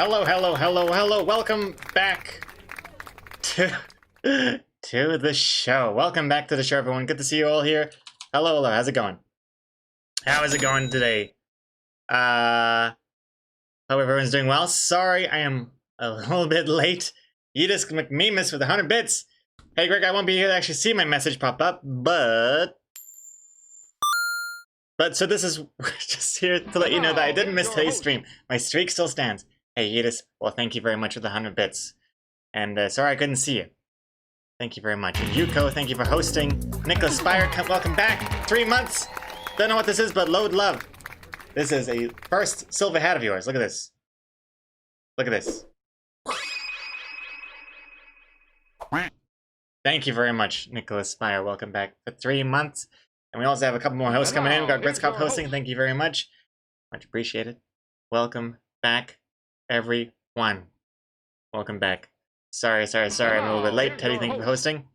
Hello, hello, hello, hello. Welcome back to the show. Welcome back to the show, everyone. Good to see you all here. Hello, hello. How's it going? How is it going today? Hope everyone's doing well. Sorry, I am a little bit late. Yidis McMemus with 100 bits. Hey, Greg, I won't be here to actually see my message pop up, but so this is just here to let you know that I didn't miss today's stream. My streak still stands. Hey, Yidis, well, thank you very much for the 100 bits. And sorry I couldn't see you. Thank you very much. And Yuko, thank you for hosting. Nicholas Spire, welcome back. 3 months. Don't know what this is, but load love. This is a first silver hat of yours. Look at this. Look at this. Thank you very much, Nicholas Spire. Welcome back for 3 months. And we also have a couple more hosts coming in. We've got Gritzkopf hosting. Thank you very much. Much appreciated. Welcome back, everyone. Welcome back. Sorry. I'm a little bit late. Teddy, thank you for hosting.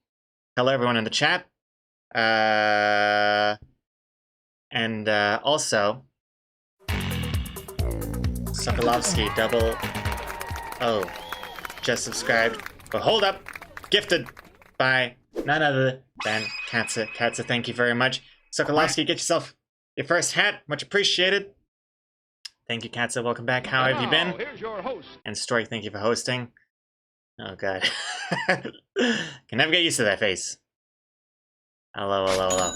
Hello, everyone in the chat. And also, Sokolovsky, double O, just subscribed. But hold up, gifted by none other than Katza. Katza, thank you very much. Sokolovsky, get yourself your first hat. Much appreciated. Thank you, Katza. Welcome back. How have you been? Here's your host. And Story, thank you for hosting. Oh, God. Can never get used to that face. Hello.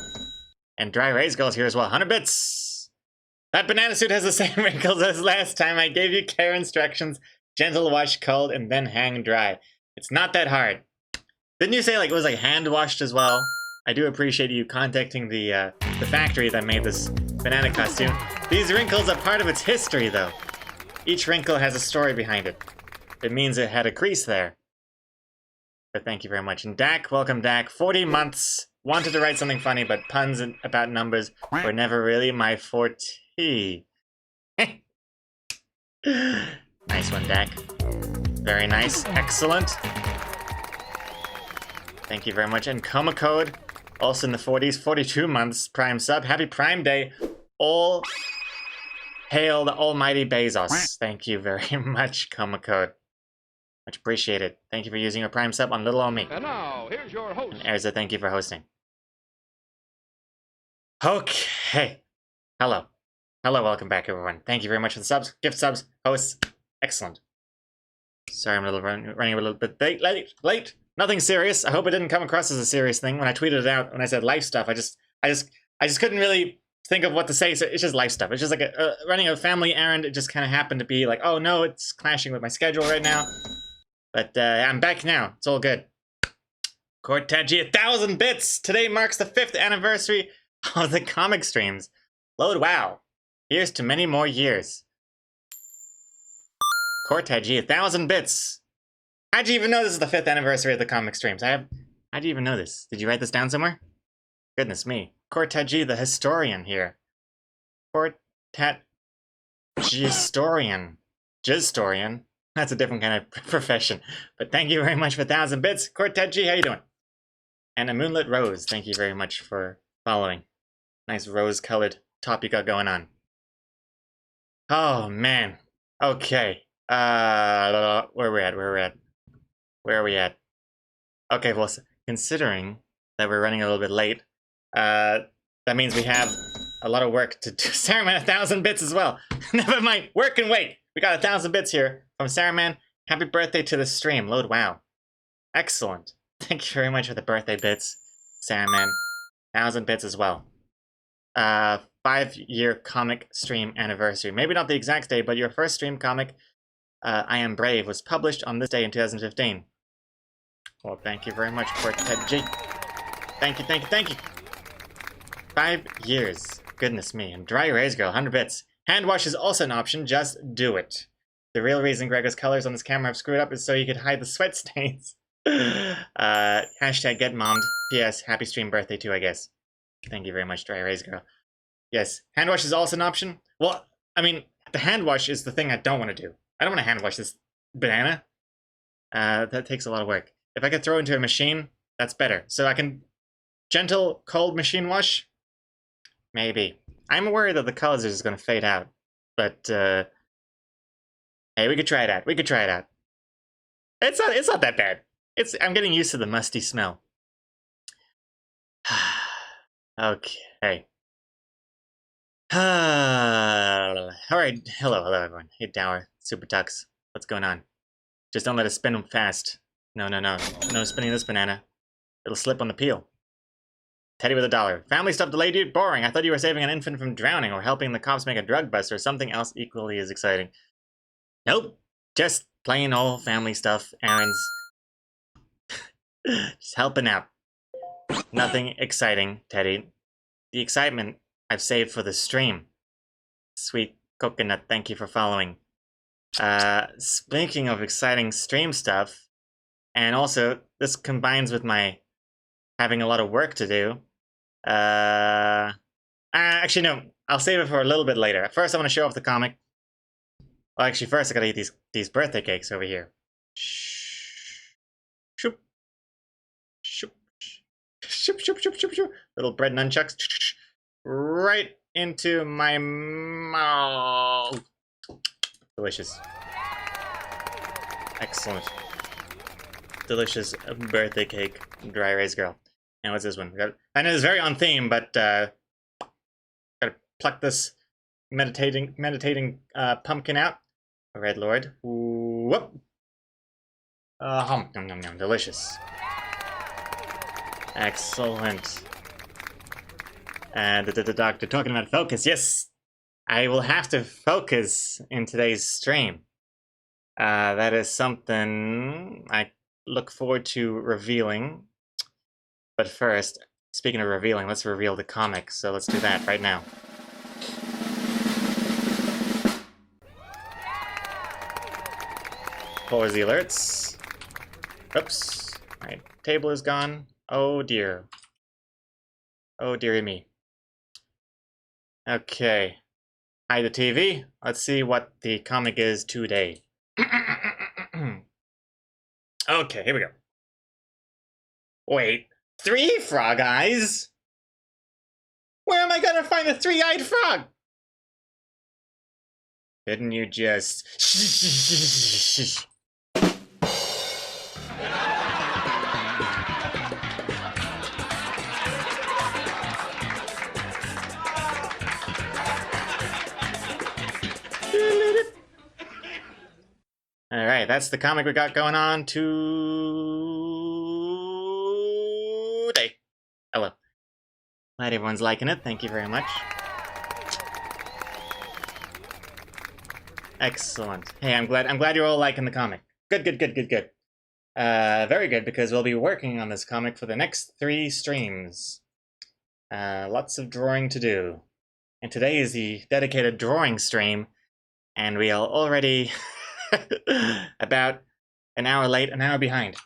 And Dry Rays Girl's here as well. 100 bits! That banana suit has the same wrinkles as last time. I gave you care instructions. Gentle wash cold and then hang dry. It's not that hard. Didn't you say it was hand washed as well? I do appreciate you contacting the factory that made this banana costume. These wrinkles are part of its history, though. Each wrinkle has a story behind it. It means it had a crease there. But thank you very much. And Dak, welcome Dak. 40 months. Wanted to write something funny, but puns about numbers were never really my forte. Nice one, Dak. Very nice. Excellent. Thank you very much. And Coma Code, also in the 40s, 42 months, Prime sub. Happy Prime Day. All hail the almighty Bezos. Thank you very much, Coma Code. Much appreciated. Thank you for using your Prime sub on Little Ol' Me. And now, here's your host. And Erza, thank you for hosting. Okay. Hello, welcome back, everyone. Thank you very much for the subs, gift subs, hosts. Excellent. Sorry, I'm running a little bit late. Nothing serious. I hope it didn't come across as a serious thing when I tweeted it out. When I said life stuff, I just couldn't really think of what to say. So it's just life stuff. It's just like running a family errand. It just kind of happened to be like, oh no, it's clashing with my schedule right now. But I'm back now. It's all good. Cortegi, 1,000 bits. Today marks the 5th anniversary of the comic streams. Load wow. Here's to many more years. Cortegi, 1,000 bits. How'd you even know this is the 5th anniversary of the comic streams? How'd you even know this? Did you write this down somewhere? Goodness me. Cortegi, the historian here. Gistorian. That's a different kind of profession. But thank you very much for 1,000 bits. Cortegi, how you doing? And a Moonlit Rose, thank you very much for following. Nice rose-colored top you got going on. Oh, man. Okay. Where are we at? Okay, well, considering that we're running a little bit late, that means we have a lot of work to do. Saruman, 1,000 bits as well. Never mind, work and wait. We got 1,000 bits here from Saruman. Happy birthday to the stream. Load wow. Excellent. Thank you very much for the birthday bits, Saruman. 1,000 bits as well. 5-year comic stream anniversary. Maybe not the exact day, but your first stream comic, I Am Brave, was published on this day in 2015. Well, thank you very much, Cortegi. Thank you. 5 years. Goodness me. And Dry Erase Girl, 100 bits. Hand wash is also an option. Just do it. The real reason Gregor's colors on this camera have screwed up is so you could hide the sweat stains. Hashtag get mommed. P.S. Happy stream birthday too, I guess. Thank you very much, Dry Erase Girl. Yes, hand wash is also an option. Well, I mean, the hand wash is the thing I don't want to do. I don't want to hand wash this banana. That takes a lot of work. If I could throw it into a machine, that's better. So I can gentle, cold machine wash? Maybe. I'm worried that the colors are just going to fade out. But Hey, we could try it out. We could try it out. It's not that bad. I'm getting used to the musty smell. Okay. Alright, hello everyone. Hey Dower, Super Tux. What's going on? Just don't let it spin fast. No spinning this banana. It'll slip on the peel. Teddy with $1. Family stuff delayed you? Boring. I thought you were saving an infant from drowning or helping the cops make a drug bust or something else equally as exciting. Nope. Just plain old family stuff, errands. Just helping out. Nothing exciting, Teddy. The excitement I've saved for the stream. Sweet coconut, thank you for following. Speaking of exciting stream stuff, and also this combines with my having a lot of work to do. Actually no, I'll save it for a little bit later. First I want to show off the comic. Well, actually first I gotta eat these birthday cakes over here. Shoop. Shoop. Shoop, shoop, shoop, shoop, shoop. Little bread nunchucks. Right into my mouth. Delicious. Excellent. Delicious birthday cake. Dry erase girl. And what's this one? I know it's very on theme, but gotta pluck this meditating pumpkin out. A red lord. Whoop. Nom nom nom. Delicious. Excellent. And the doctor talking about focus. Yes, I will have to focus in today's stream. That is something I look forward to revealing. But first, speaking of revealing, let's reveal the comic. So let's do that right now. Pause the alerts. Oops. My table is gone. Oh dear. Oh dearie me. Okay. Hide the TV. Let's see what the comic is today. Okay, here we go. Wait, 3 frog eyes? Where am I gonna find a 3-eyed frog? Couldn't you just... Alright, that's the comic we got going on today. Hello. Glad everyone's liking it. Thank you very much. Excellent. Hey, I'm glad you're all liking the comic. Good. Very good, because we'll be working on this comic for the next 3 streams. Lots of drawing to do. And today is the dedicated drawing stream, and we are already about an hour late, an hour behind.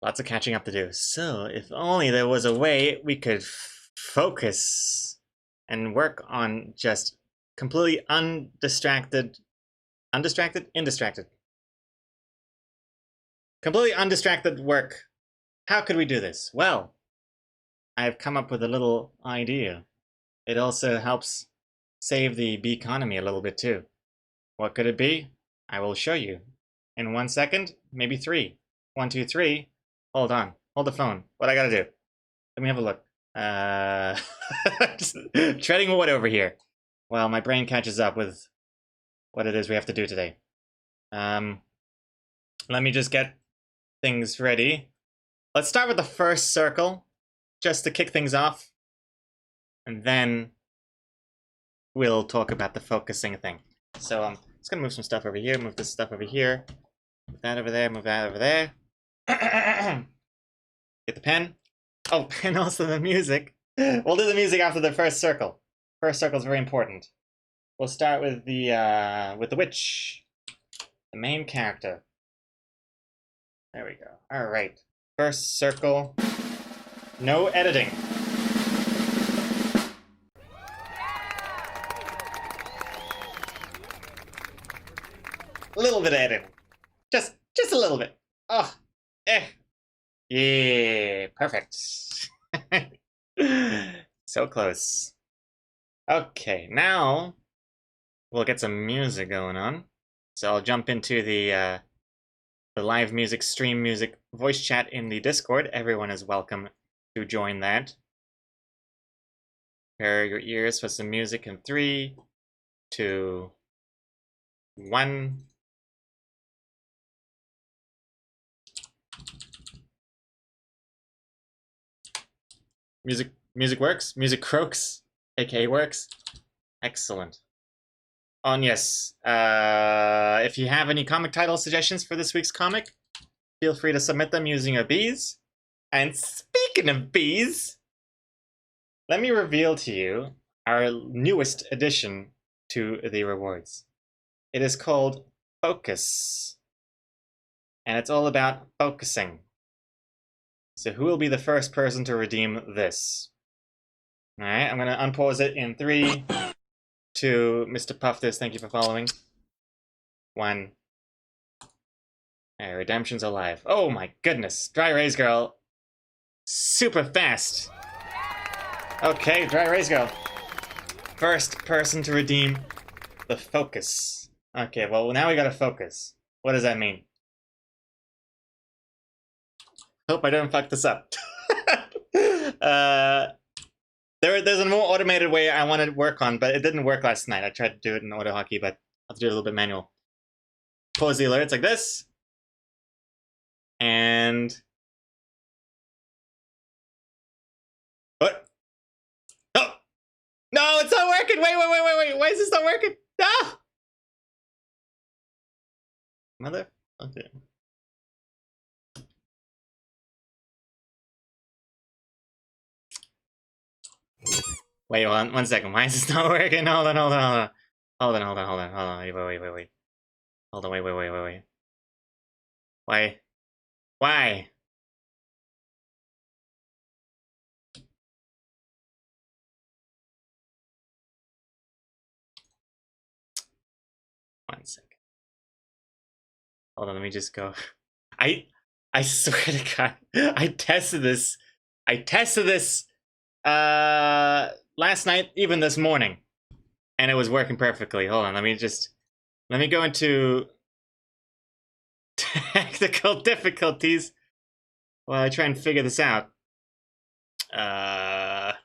Lots of catching up to do. So, if only there was a way we could focus and work on just completely undistracted... Indistracted? Completely undistracted work. How could we do this? Well, I've come up with a little idea. It also helps save the bee economy a little bit too. What could it be? I will show you. In 1 second, maybe 3. 1, 2, 3. Hold on. Hold the phone. What I gotta do? Let me have a look. Just treading wood over here. Well, my brain catches up with what it is we have to do today. Let me just get things ready. Let's start with the first circle, just to kick things off. And then we'll talk about the focusing thing. So I'm just gonna move some stuff over here, move this stuff over here, move that over there, move that over there. Get the pen. Oh, and also the music. We'll do the music after the first circle. First circle is very important. We'll start with the witch, the main character. There we go. All right. First circle. No editing. A little bit of editing. Just a little bit. Oh, yeah, perfect. So close. Okay, now we'll get some music going on. So I'll jump into the live music, stream music, voice chat in the Discord. Everyone is welcome to join that. Prepare your ears for some music in 3, 2, 1. Music works? Music croaks, aka works. Excellent. And yes, if you have any comic title suggestions for this week's comic, feel free to submit them using your bees. And speaking of bees, let me reveal to you our newest addition to the rewards. It is called Focus. And it's all about focusing. So who will be the first person to redeem this? Alright, I'm gonna unpause it in 3, 2, Mr. Puff this, thank you for following. 1. Alright, redemption's alive. Oh my goodness, Dry Raise Girl. Super fast. Okay, Dry Raise Girl. First person to redeem the Focus. Okay, well now we gotta focus. What does that mean? Hope I don't fuck this up. There's a more automated way I wanted to work on, but it didn't work last night. I tried to do it in auto hockey, but I'll have to do it a little bit manual. Pause the alerts like this. And... What? Oh! No, it's not working! Wait. Why is this not working? No! Mother? Okay. Wait, one second. Why is this not working? Hold on. Wait. Hold on, wait. Why? One second. Hold on, let me just go. I swear to God, I tested this last night, even this morning, and it was working perfectly. Hold on, let me go into technical difficulties while I try and figure this out. Why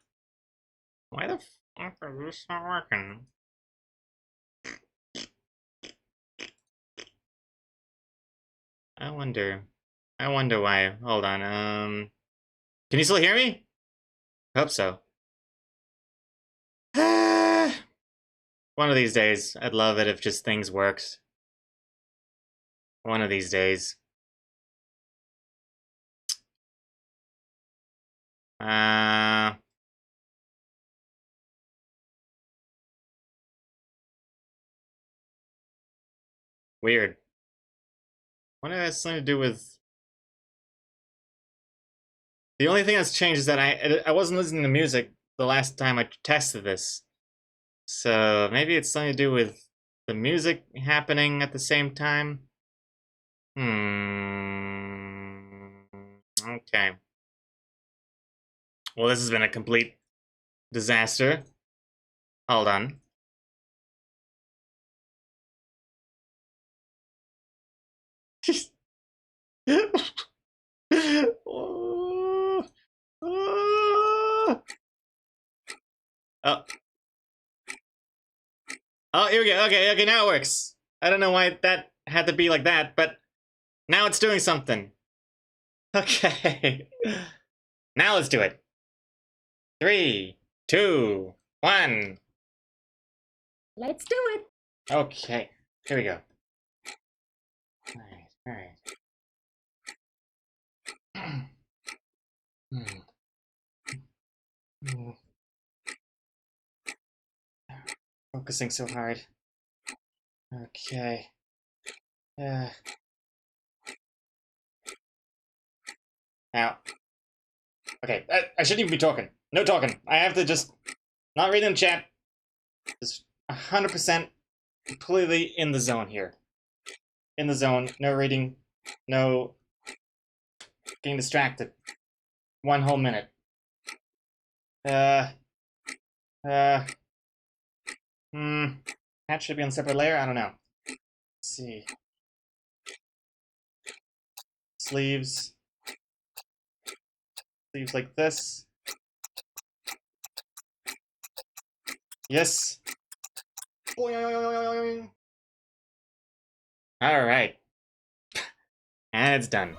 the fuck is this not working? I wonder why. Hold on. Can you still hear me? Hope so. One of these days, I'd love it if just things worked. One of these days. Weird. What has that something to do with... The only thing that's changed is that I wasn't listening to music the last time I tested this. So maybe it's something to do with the music happening at the same time? Okay. Well, this has been a complete disaster. Hold on. Oh. Oh, here we go. Okay, now it works. I don't know why that had to be like that, but now it's doing something. Okay. Now let's do it. 3, 2, 1. Let's do it. Okay, here we go. All right. Focusing so hard. Okay. Now. Okay, I shouldn't even be talking. No talking. I have to just not read in chat. Just 100% completely in the zone here. In the zone. No reading. No getting distracted. 1 whole minute. Cat should be on a separate layer? I don't know. see. Sleeves. Sleeves like this. Yes. Boing. All right. And it's done.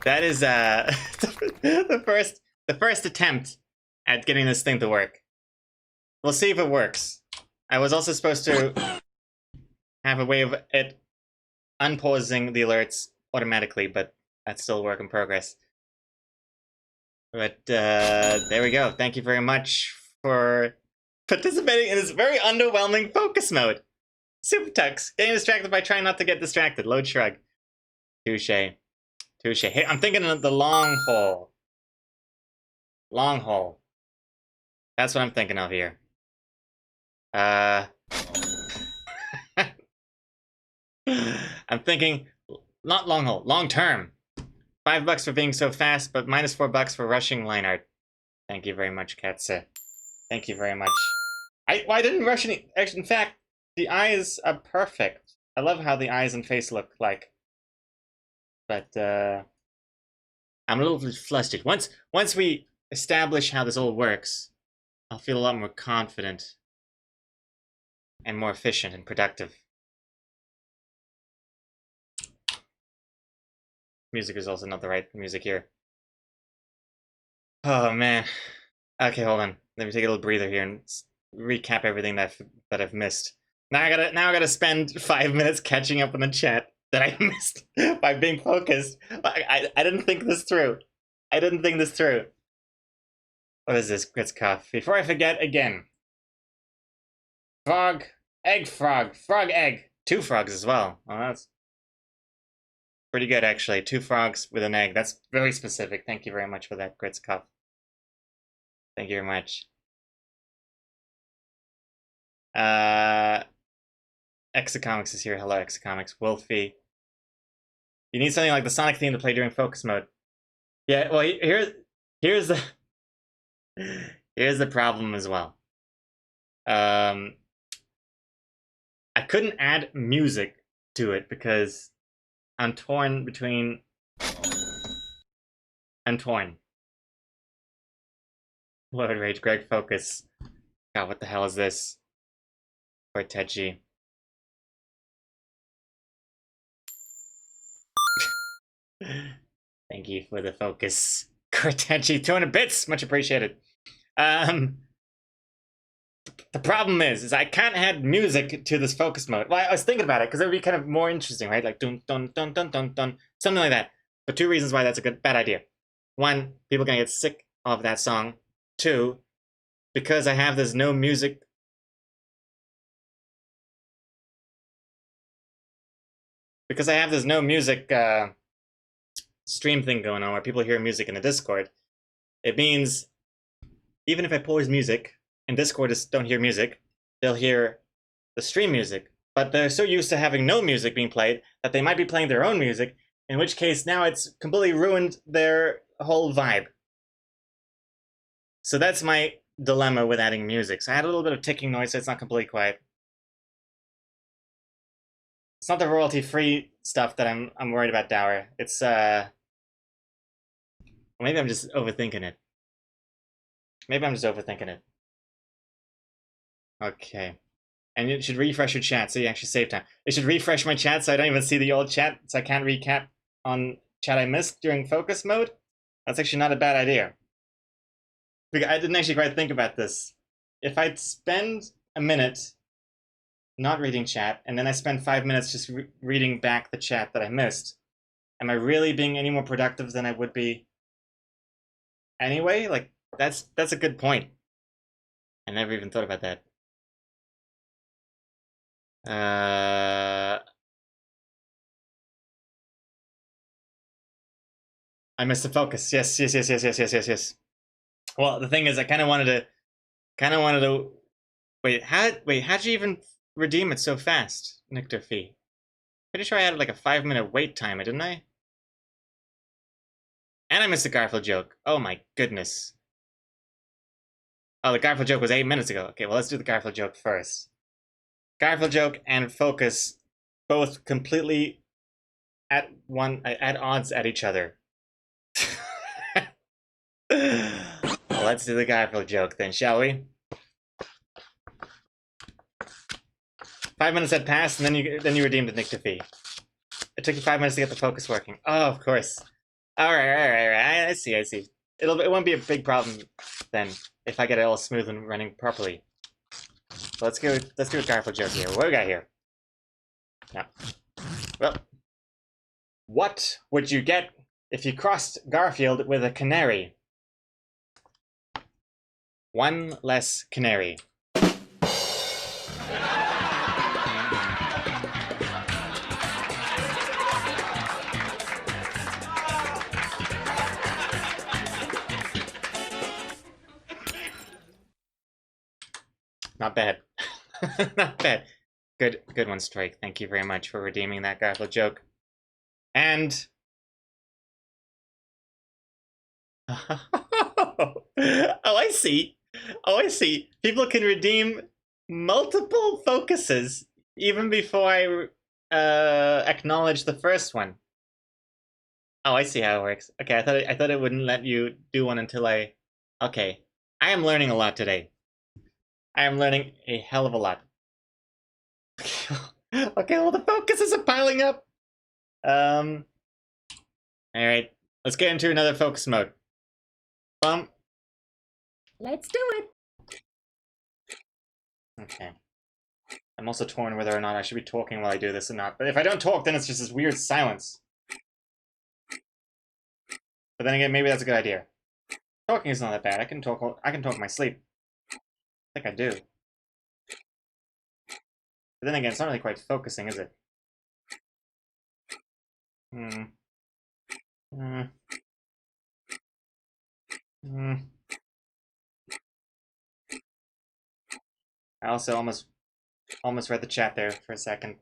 That is the first attempt at getting this thing to work. We'll see if it works. I was also supposed to have a way of it unpausing the alerts automatically, but that's still a work in progress. But there we go. Thank you very much for participating in this very underwhelming focus mode. Super Tux. Getting distracted by trying not to get distracted. Load shrug. Touche. Touche. Hey, I'm thinking of the long haul. Long haul. That's what I'm thinking of here. I'm thinking not long haul, long term. $5 for being so fast, but minus $4 for rushing line art. Thank you very much, Katsa. Thank you very much. I didn't rush any. Actually, in fact, the eyes are perfect. I love how the eyes and face look like. But I'm a little bit flustered. Once we establish how this all works, I'll feel a lot more confident and more efficient and productive. Music is also not the right music here. Oh man. Okay, hold on. Let me take a little breather here and recap everything that I've missed. Now I gotta spend 5 minutes catching up on the chat that I missed by being focused. I didn't think this through. I didn't think this through. What is this? Grits cough. Before I forget again. Frog, egg, frog, frog, egg. 2 frogs as well. Oh, that's pretty good, actually. 2 frogs with an egg. That's very specific. Thank you very much for that, Grits cough. Thank you very much. Exacomics is here. Hello, Exacomics. Wolfie. You need something like the Sonic theme to play during focus mode. Yeah, well, here's the here's the problem as well. I couldn't add music to it because I'm torn between. I'm torn. Lord Rage, Greg, focus. God, what the hell is this? Cortechi. Thank you for the focus. Cortechi, 200 bits! Much appreciated. The problem is I can't add music to this focus mode. Well, I was thinking about it because it would be kind of more interesting, right? Like dun dun dun dun dun dun, something like that. But 2 reasons why that's a bad idea. 1, people are gonna get sick of that song. 2, because I have this no music. Because I have this no music stream thing going on where people hear music in the Discord, it means even if I pause music and Discord don't hear music, they'll hear the stream music. But they're so used to having no music being played that they might be playing their own music, in which case now it's completely ruined their whole vibe. So that's my dilemma with adding music. So I had a little bit of ticking noise so it's not completely quiet. It's not the royalty-free stuff that I'm worried about, Dower. It's maybe I'm just overthinking it. Maybe I'm just overthinking it. Okay. And you should refresh your chat so you actually save time. It should refresh my chat so I don't even see the old chat, so I can't recap on chat I missed during focus mode. That's actually not a bad idea. Because I didn't actually quite think about this. If I'd spend a minute not reading chat, and then I spend 5 minutes just reading back the chat that I missed, am I really being any more productive than I would be anyway? Like, that's a good point. I never even thought about that. I missed the focus. Yes. Well, the thing is, I kind of wanted to. Wait, how'd you even redeem it so fast, Nectar Fee? Pretty sure I had like a 5-minute wait time, didn't I? And I missed the Garfield joke. Oh my goodness. Oh, the Garfield joke was 8 minutes ago. Okay, well, let's do the Garfield joke first. Garfield joke and focus both completely at odds at each other. Well, let's do the Garfield joke then, shall we? 5 minutes had passed, and then you redeemed the Nick Defee. It took you 5 minutes to get the focus working. Oh, of course. All right. I see. It won't be a big problem then if I get it all smooth and running properly. So let's do a Garfield joke here. What do we got here? Yeah. Well, what would you get if you crossed Garfield with a canary? One less canary. Not bad. Not bad. Good one, Strike. Thank you very much for redeeming that Garfield joke. And oh, I see. People can redeem multiple focuses even before I acknowledge the first one. Oh, I see how it works. Okay, I thought it wouldn't let you do one until I. Okay, I am learning a lot today. I am learning a hell of a lot. Okay, well the focuses are piling up. All right, let's get into another focus mode. Let's do it. Okay. I'm also torn whether or not I should be talking while I do this or not. But if I don't talk, then it's just this weird silence. But then again, maybe that's a good idea. Talking is not that bad. I can talk in my sleep. I think I do. But then again, it's not really quite focusing, is it? I also almost read the chat there for a second,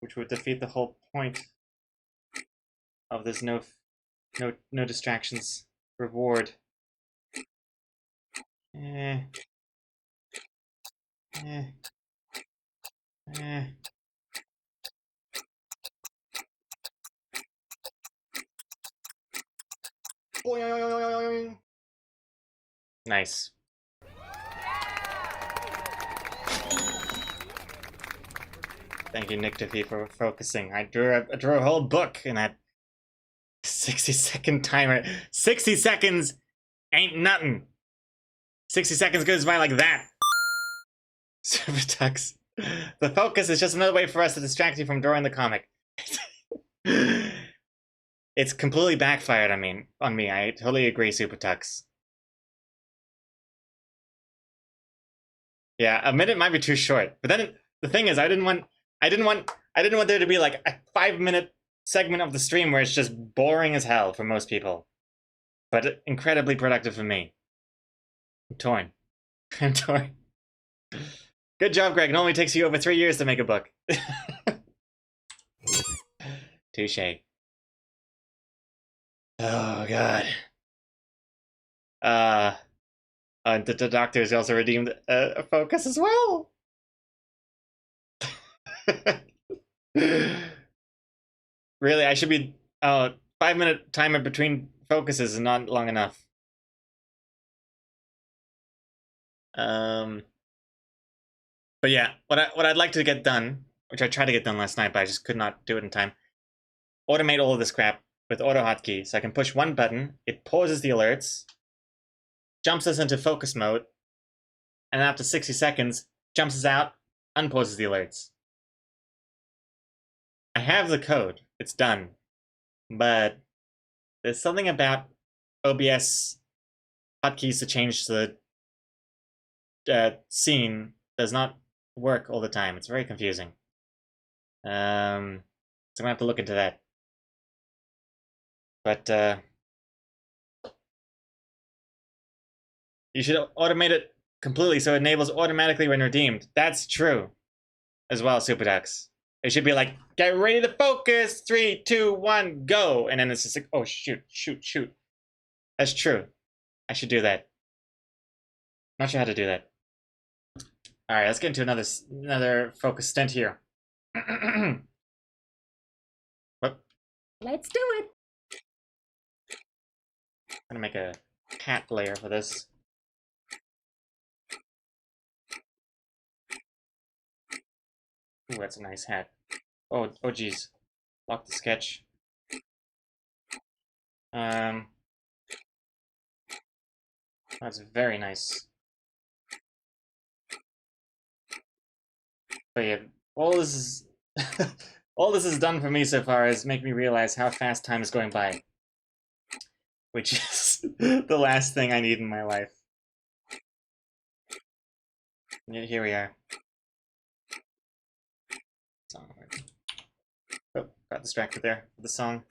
which would defeat the whole point of this no distractions reward. Nice. Thank you, Nick Defee, for focusing. I drew a whole book in that 60-second timer. 60 seconds ain't nothing. 60 seconds goes by like that. Super Tux. The focus is just another way for us to distract you from drawing the comic. It's completely backfired on me. I totally agree, Super Tux. Yeah, a minute might be too short. But then the thing is, I didn't want there to be like a 5-minute segment of the stream where it's just boring as hell for most people, but incredibly productive for me. I'm torn. I'm torn. Good job, Greg. It only takes you over 3 years to make a book. Touche. Oh god. The doctors also redeemed a focus as well. Really, I should be 5-minute timer between focuses is not long enough. But yeah, what I'd like to get done, which I tried to get done last night, but I just could not do it in time. Automate all of this crap with auto hotkey, so I can push one button, it pauses the alerts, jumps us into focus mode, and after 60 seconds, jumps us out, unpauses the alerts. I have the code, it's done, but there's something about OBS hotkeys to change the scene does not work all the time. It's very confusing. So I'm gonna have to look into that. But you should automate it completely so it enables automatically when redeemed. That's true as well, Super Ducks. It should be like, get ready to focus, 3, 2, 1, go. And then it's just like, oh, shoot. That's true. I should do that. Not sure how to do that. All right, let's get into another focus stint here. Whoop. Let's do it. I'm gonna make a hat layer for this. Ooh, that's a nice hat. Oh geez. Lock the sketch. That's very nice. But yeah, all this is all this has done for me so far is make me realize how fast time is going by. Which is the last thing I need in my life. Yeah, here we are. Oh, got distracted there with the song.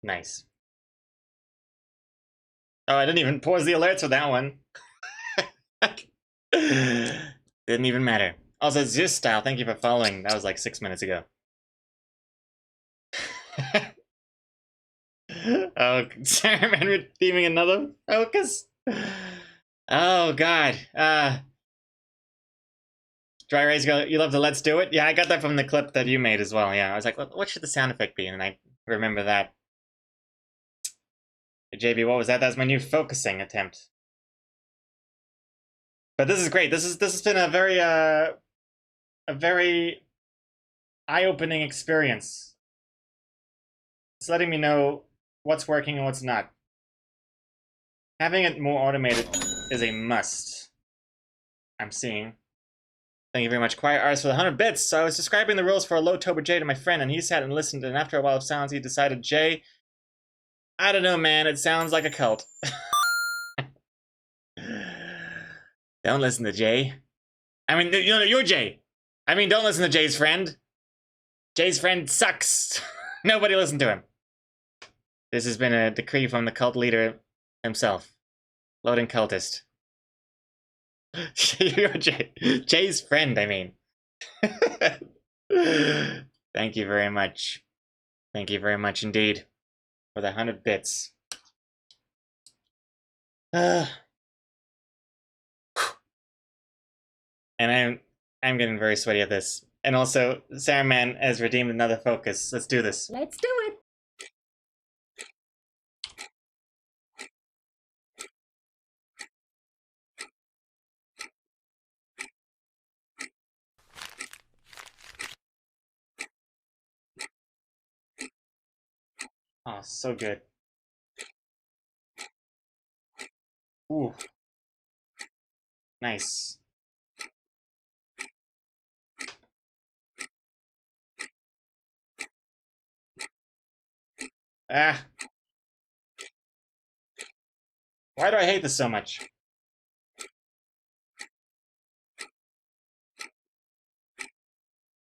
Nice. Oh, I didn't even pause the alerts for that one. Didn't even matter. Also, Zeus Style, thank you for following. That was like 6 minutes ago. Oh, Sarahman redeeming another focus? Oh, God. Dry Rays go, you love the Let's Do It? Yeah, I got that from the clip that you made as well, yeah. I was like, what should the sound effect be? And I remember that. JB, what was that? That was my new focusing attempt. But this is great. This has been a very eye-opening experience. It's letting me know what's working and what's not. Having it more automated is a must. I'm seeing. Thank you very much, Quiet Artist, for the 100 bits. So I was describing the rules for a low-tober J to my friend, and he sat and listened, and after a while of silence, he decided, J, I don't know, man, it sounds like a cult. Don't listen to Jay. I mean, you're Jay. I mean, don't listen to Jay's friend. Jay's friend sucks. Nobody listen to him. This has been a decree from the cult leader himself. Loading cultist. You're Jay. Jay's friend, I mean. Thank you very much. Thank you very much indeed for the 100 bits. And I'm getting very sweaty at this. And also, Saruman has redeemed another focus. Let's do this. Let's do it. Oh, so good. Ooh. Nice. Ah. Why do I hate this so much?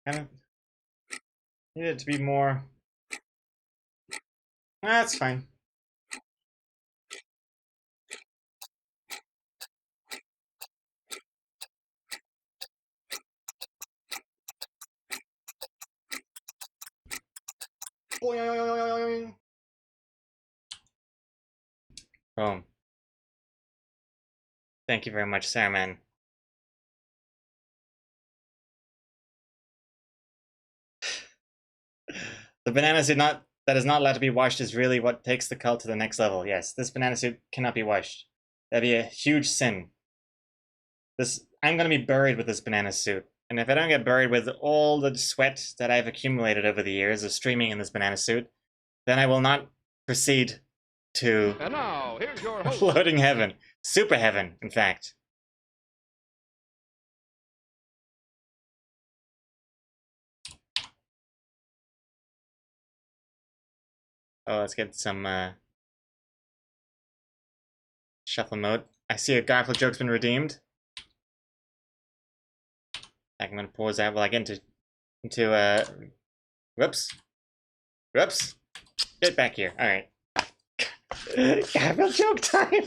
Kind of need it to be more. That's fine. Boing. Boom. Thank you very much, Saruman. The banana suit that is not allowed to be washed is really what takes the cult to the next level. Yes, this banana suit cannot be washed. That'd be a huge sin. I'm gonna be buried with this banana suit. And if I don't get buried with all the sweat that I've accumulated over the years of streaming in this banana suit, then I will not proceed to And now, here's your host. floating heaven. Super heaven, in fact. Oh, let's get some shuffle mode. I see a Garfield joke's been redeemed. I'm gonna pause that while I get into whoops. Get back here. Alright. Garfield joke time!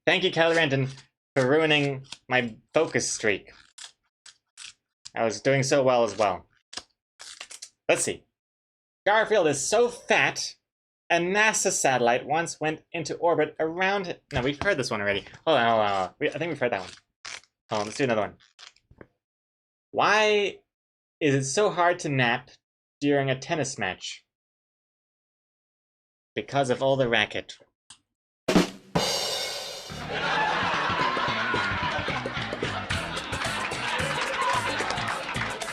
Thank you, Caloranton, for ruining my focus streak. I was doing so well as well. Let's see. Garfield is so fat, a NASA satellite once went into orbit around it. No, we've heard this one already. Hold on, hold on, hold on. I think we've heard that one. Hold on, let's do another one. Why is it so hard to nap during a tennis match? Because of all the racket.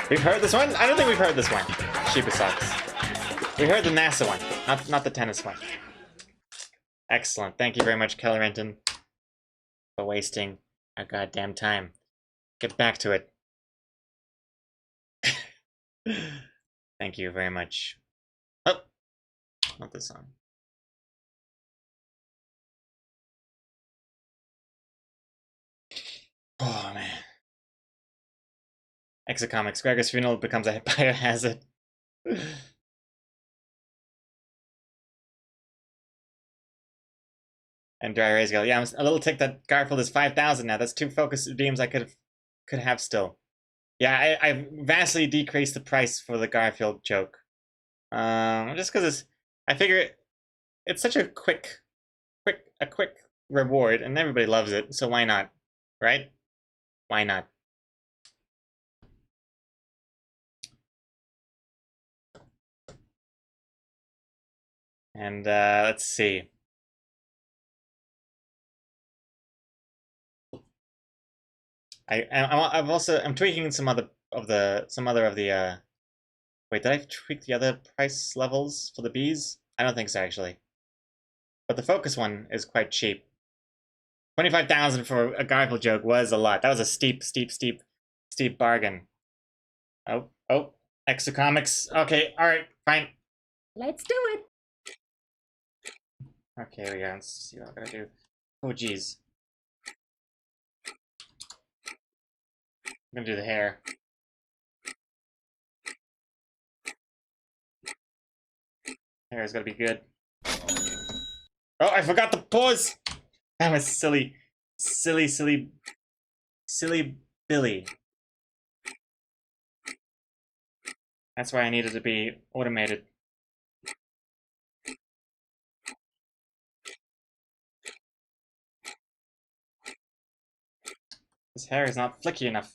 We've heard this one? I don't think we've heard this one. Sheba sucks. We heard the NASA one, not the tennis one. Excellent. Thank you very much, Kellerenton, for wasting our goddamn time. Get back to it. Thank you very much. Oh, not this song. Oh, man. Exocomics. Gregor's funeral becomes a biohazard. And Dry Rays go, yeah, I'm a little ticked that Garfield is 5,000 now. That's 2 focus beams I could have still. Yeah, I vastly decreased the price for the Garfield joke. Just because I figure it's such a quick reward, and everybody loves it, so why not, right? Why not? And let's see. I'm tweaking some other of the. Wait, did I tweak the other price levels for the bees? I don't think so, actually. But the focus one is quite cheap. 25,000 for a Garfield joke was a lot. That was a steep bargain. Oh, Exocomics. Okay, all right, fine. Let's do it. Okay, here we go. Let's see what I'm gonna do. Oh, geez. I'm gonna do the hair. Hair is gonna be good. Oh, I forgot the pause! That was silly Billy. That's why I needed to be automated. His hair is not flicky enough.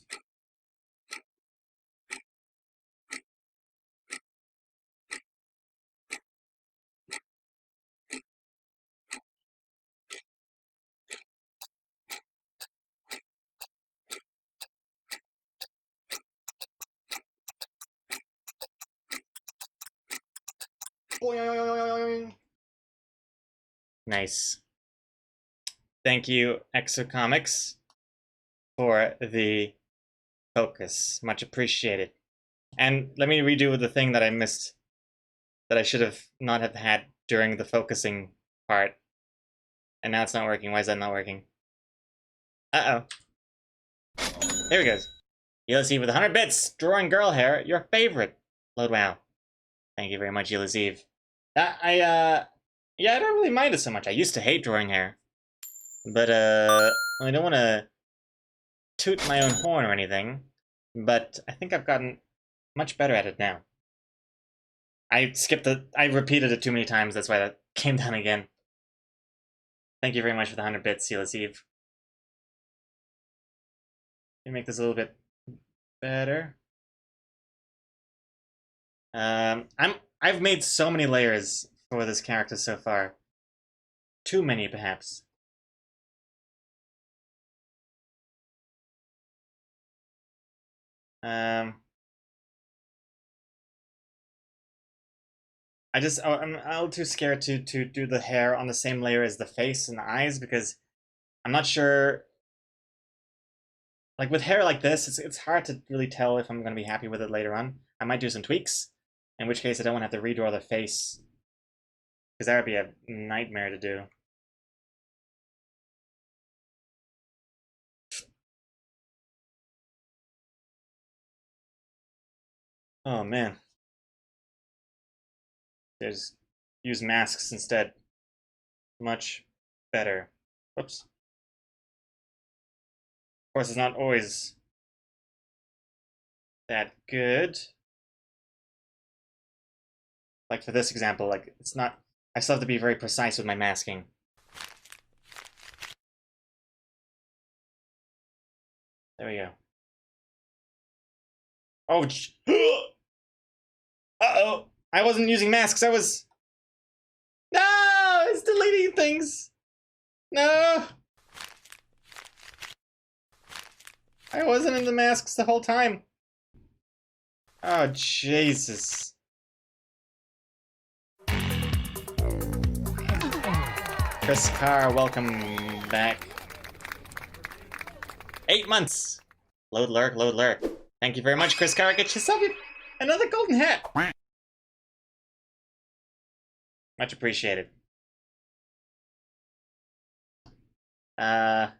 Nice. Thank you, Exocomics, for the focus. Much appreciated. And let me redo the thing that I missed, that I should have not have had during the focusing part. And now it's not working. Why is that not working? Uh-oh. There we go. Ulysses with 100 bits. Drawing girl hair, your favorite. Load wow. Thank you very much, Ulysses. Yeah, I don't really mind it so much. I used to hate drawing hair. But, I don't want to toot my own horn or anything. But I think I've gotten much better at it now. I repeated it too many times, that's why that came down again. Thank you very much for the 100 bits, Ulysses. Let me make this a little bit better. I've made so many layers for this character so far. Too many, perhaps. I'm a little too scared to do the hair on the same layer as the face and the eyes, because I'm not sure. Like with hair like this, it's hard to really tell if I'm going to be happy with it later on. I might do some tweaks, in which case I don't want to have to redraw the face, because that would be a nightmare to do. Oh man. Just use masks instead. much better. Whoops. Of course, it's not always that good. Like for this example, like it's not, I still have to be very precise with my masking. There we go. Oh, uh-oh! I wasn't using masks, I was... No! It's deleting things! No! I wasn't in the masks the whole time. Oh, Jesus. Chris Carr, welcome back. 8 months! Load lurk, load lurk. Thank you very much, Chris Carr. Get yourself another golden hat! Much appreciated. Also,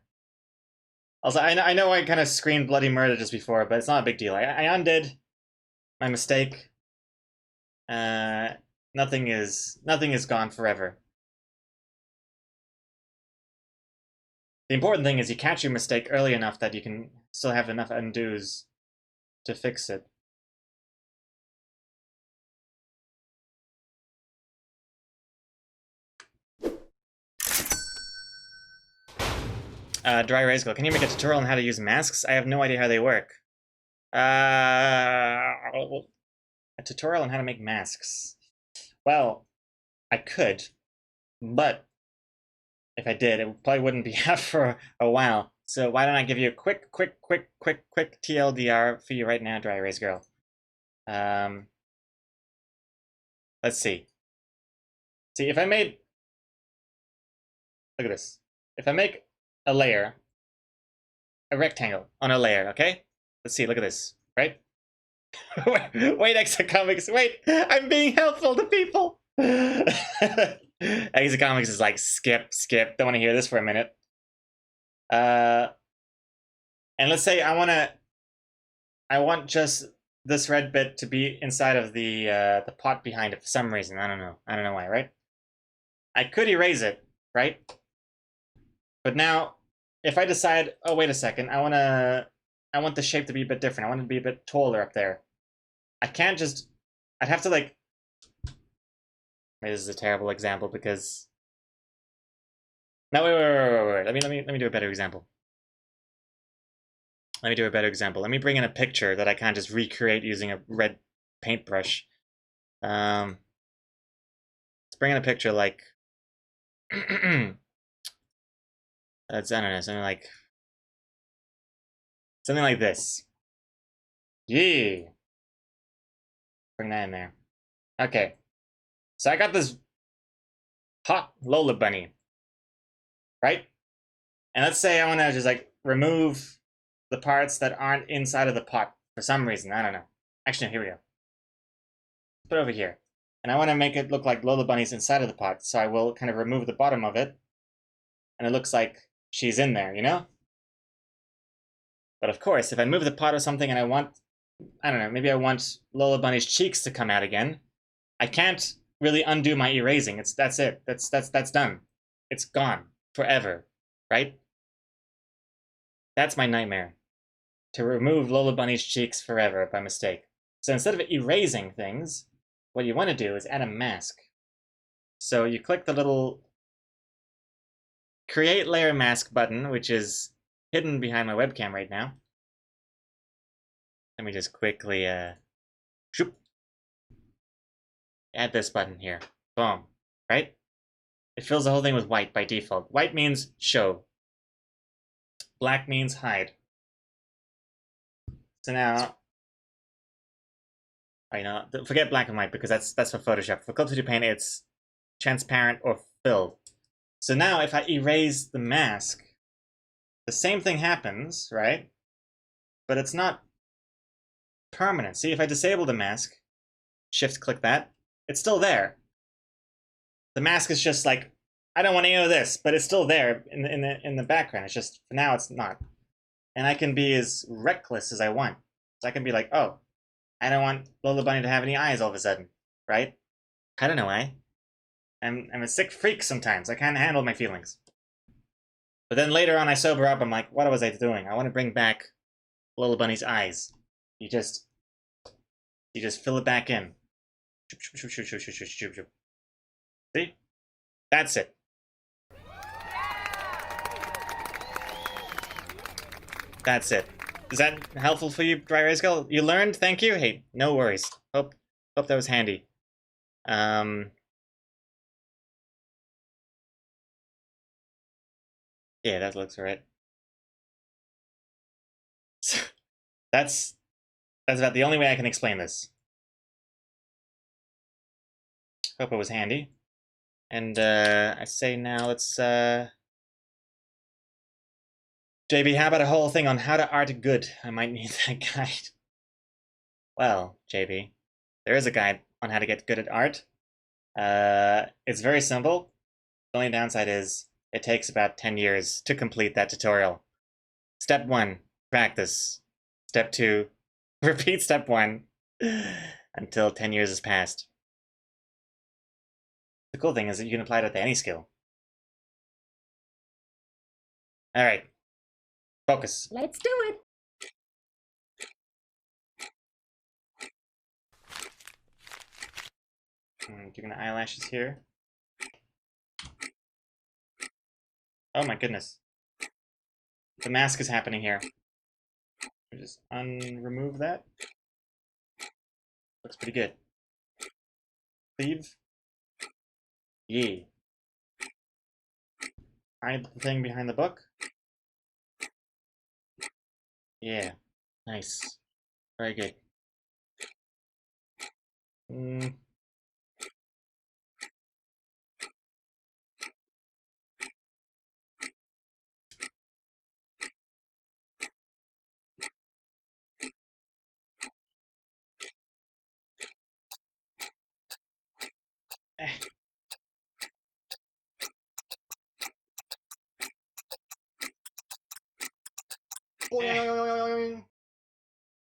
I know I kind of screamed bloody murder just before, but it's not a big deal. I undid my mistake. Nothing is gone forever. The important thing is you catch your mistake early enough that you can still have enough undos to fix it. Dry Rays Girl, can you make a tutorial on how to use masks? I have no idea how they work. A tutorial on how to make masks. Well, I could, but if I did, it probably wouldn't be out for a while. So why don't I give you a quick TLDR for you right now, Dry Erase Girl. Let's see. See, if I made... Look at this. If I make a layer, a rectangle on a layer, okay? Let's see, look at this, right? wait, Exit Comics, wait! I'm being helpful to people! Exit Comics is like, skip, don't want to hear this for a minute. And let's say I want just this red bit to be inside of the pot behind it for some reason. I don't know why, right? I could erase it, right? But now, if I decide, oh wait a second, I want the shape to be a bit different. I want it to be a bit taller up there. I can't just, I'd have to like, maybe this is a terrible example because, no, wait. Let me do a better example. Let me bring in a picture that I can't just recreate using a red paintbrush. Let's bring in a picture like, I don't know, something like this. Yeah. Bring that in there. Okay. So I got this hot Lola bunny, right? And let's say I want to just like remove the parts that aren't inside of the pot for some reason. I don't know. Actually, no, here we go. Put it over here. And I want to make it look like Lola Bunny's inside of the pot. So I will kind of remove the bottom of it. And it looks like she's in there, you know? But of course, if I move the pot or something and I want, I don't know, maybe I want Lola Bunny's cheeks to come out again, I can't really undo my erasing. That's it. That's done. It's gone forever, right? That's my nightmare. To remove Lola Bunny's cheeks forever by mistake. So instead of erasing things, what you want to do is add a mask. So you click the little Create Layer Mask button, which is hidden behind my webcam right now. Let me just quickly shoop. Add this button here. Boom. Right? It fills the whole thing with white by default. White means show. Black means hide. So now, forget black and white because that's for Photoshop. For Clip2D Paint, it's transparent or filled. So now if I erase the mask, the same thing happens, right? But it's not permanent. See, if I disable the mask, shift-click that, it's still there. The mask is just like, I don't want any of this, but it's still there in the background. It's just, for now, it's not. And I can be as reckless as I want. So I can be like, oh, I don't want Lola Bunny to have any eyes all of a sudden, right? I don't know why. I'm a sick freak sometimes. I can't handle my feelings. But then later on, I sober up. I'm like, what was I doing? I want to bring back Little Bunny's eyes. You just fill it back in. See? That's it. That's it. Is that helpful for you, Dry Erase Girl? You learned? Thank you? Hey, no worries. Hope that was handy. Yeah, that looks right. That's about the only way I can explain this. Hope it was handy. And I say now let's JB, how about a whole thing on how to art good? I might need that guide. Well, JB, there is a guide on how to get good at art. It's very simple. The only downside is it takes about 10 years to complete that tutorial. Step 1, practice. Step 2, repeat step 1 until 10 years has passed. The cool thing is that you can apply it to any skill. All right, focus. Let's do it. Giving the eyelashes here. Oh my goodness. The mask is happening here. Just remove that. Looks pretty good. Sleeve. Yee. Hide the thing behind the book. Yeah. Nice. Very good.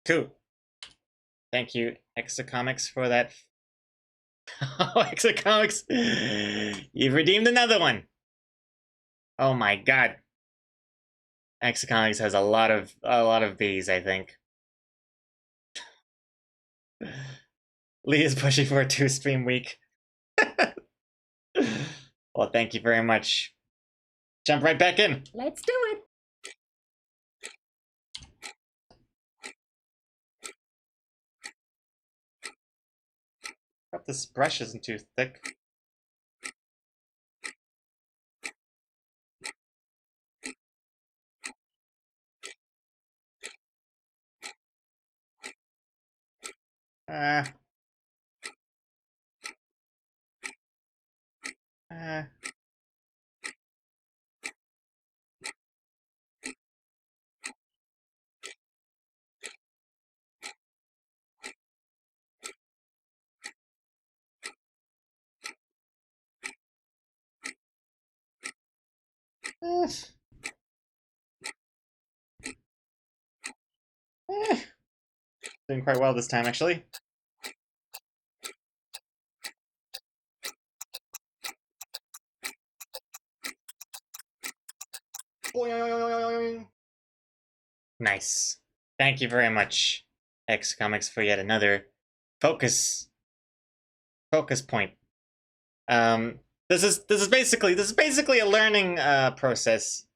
Cool. Thank you, Exa Comics, for that. Oh, Exa Comics! You've redeemed another one! Oh my god. Exa Comics has a lot of these, I think. Lee is pushing for a 2-stream week. Well, thank you very much. Jump right back in. Let's do it. Hope this brush isn't too thick. Uh, Doing quite well this time, actually. Nice. Thank you very much, X Comics, for yet another focus point. This is basically a learning process.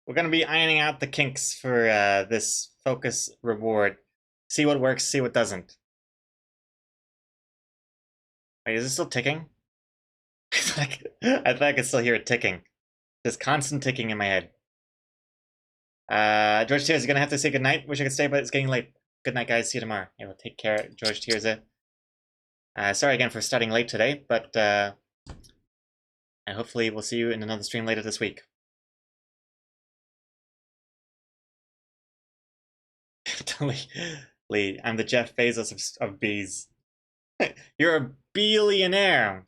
We're gonna be ironing out the kinks for this focus reward. See what works, see what doesn't. Wait, is it still ticking? I thought I could still hear it ticking. Just constant ticking in my head. George Tears, you're gonna have to say goodnight. Wish I could stay, but it's getting late. Good night, guys. See you tomorrow. Yeah, well, take care, George Tears. Sorry again for starting late today, but and hopefully we'll see you in another stream later this week. Lee, I'm the Jeff Bezos of bees. You're a billionaire.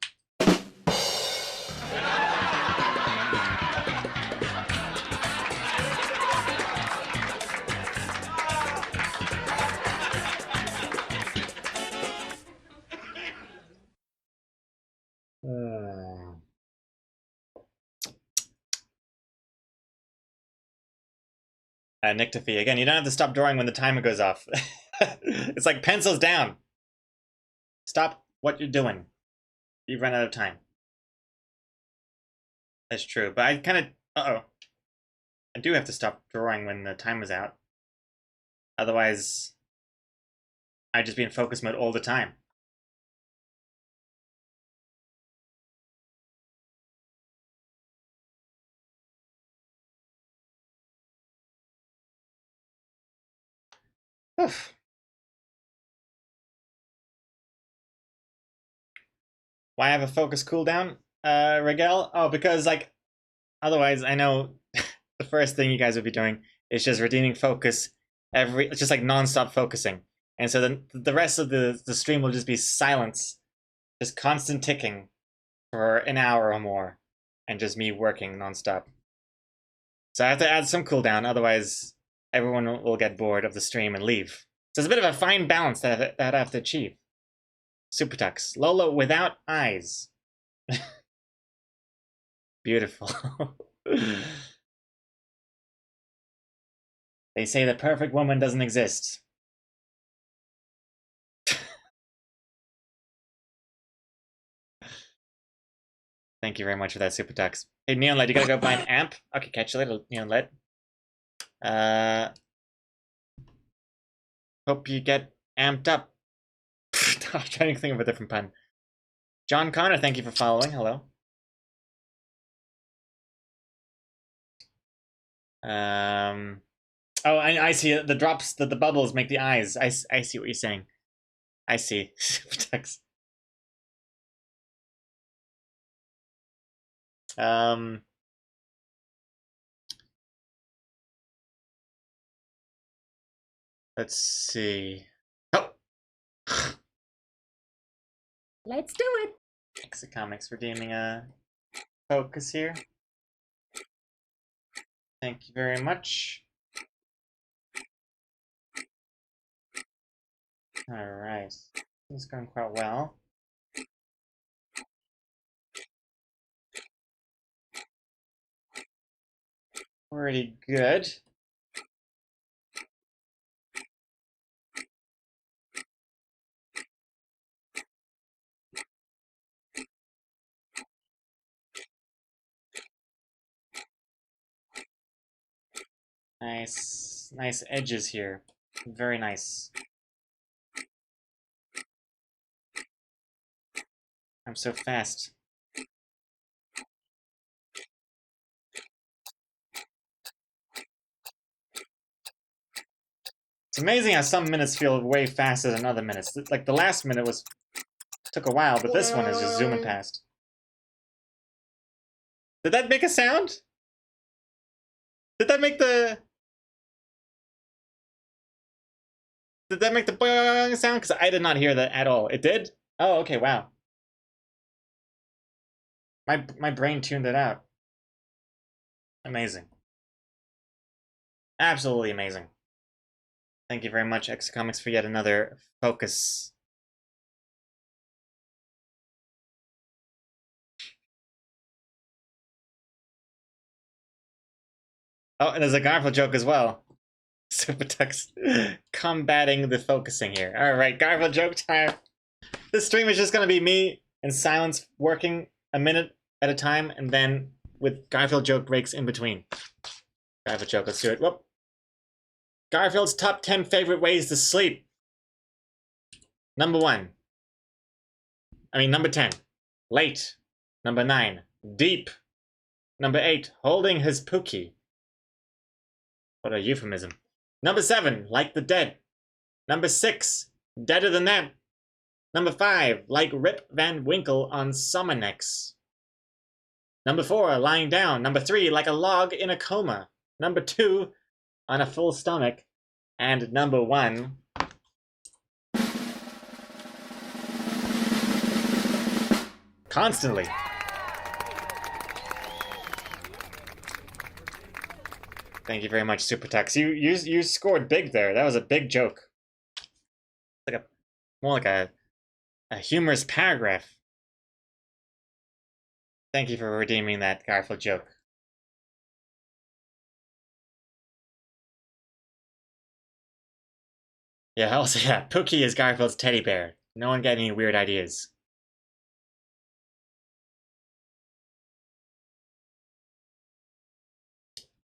Nyctophy. Again, you don't have to stop drawing when the timer goes off. It's like pencils down. Stop what you're doing. You've run out of time. That's true, but I kind of... Uh-oh. I do have to stop drawing when the timer's out. Otherwise, I'd just be in focus mode all the time. Oof. Why have a focus cooldown, Rigel? Oh, because, like, otherwise I know the first thing you guys would be doing is just redeeming focus it's just like non-stop focusing. And so then the rest of the stream will just be silence, just constant ticking for an hour or more, and just me working non-stop. So I have to add some cooldown, otherwise everyone will get bored of the stream and leave. So it's a bit of a fine balance that I have to achieve. Super Tux. Lola without eyes. Beautiful. They say the perfect woman doesn't exist. Thank you very much for that, Super Tux. Hey, Neonlight, you gotta go buy an amp? Okay, catch you later, Neonlight. Hope you get amped up. I'm trying to think of a different pun. John Connor, thank you for following. Hello. Oh, I see. The drops, the bubbles make the eyes. I see what you're saying. I see. Super Tux. Let's see. Oh! Let's do it. Exit Comics redeeming a focus here. Thank you very much. Alright. This is going quite well. Pretty good. Nice edges here. Very nice. I'm so fast. It's amazing how some minutes feel way faster than other minutes. Like the last minute took a while, but this one is just zooming past. Did that make a sound? Did that make the boing sound? Because I did not hear that at all. It did? Oh, okay, wow. My brain tuned it out. Amazing. Absolutely amazing. Thank you very much, X Comics, for yet another focus. Oh, and there's a Garfield joke as well. Super Tux combating the focusing here. Alright, Garfield joke time. This stream is just gonna be me and Silence working a minute at a time, and then with Garfield joke breaks in between. Garfield joke, let's do it. Whoop. Garfield's top 10 favorite ways to sleep. Number 10. Late. Number 9. Deep. Number 8. Holding his pookie. What a euphemism. Number 7. Like the dead. Number 6. Deader than that. Number 5. Like Rip Van Winkle on Summernex. Number 4. Lying down. Number 3. Like a log in a coma. Number 2. On a full stomach. And number 1. Constantly. Thank you very much, Super Tux. You scored big there. That was a big joke. Like more like a humorous paragraph. Thank you for redeeming that Garfield joke. Yeah, also, yeah, Pookie is Garfield's teddy bear. No one get any weird ideas.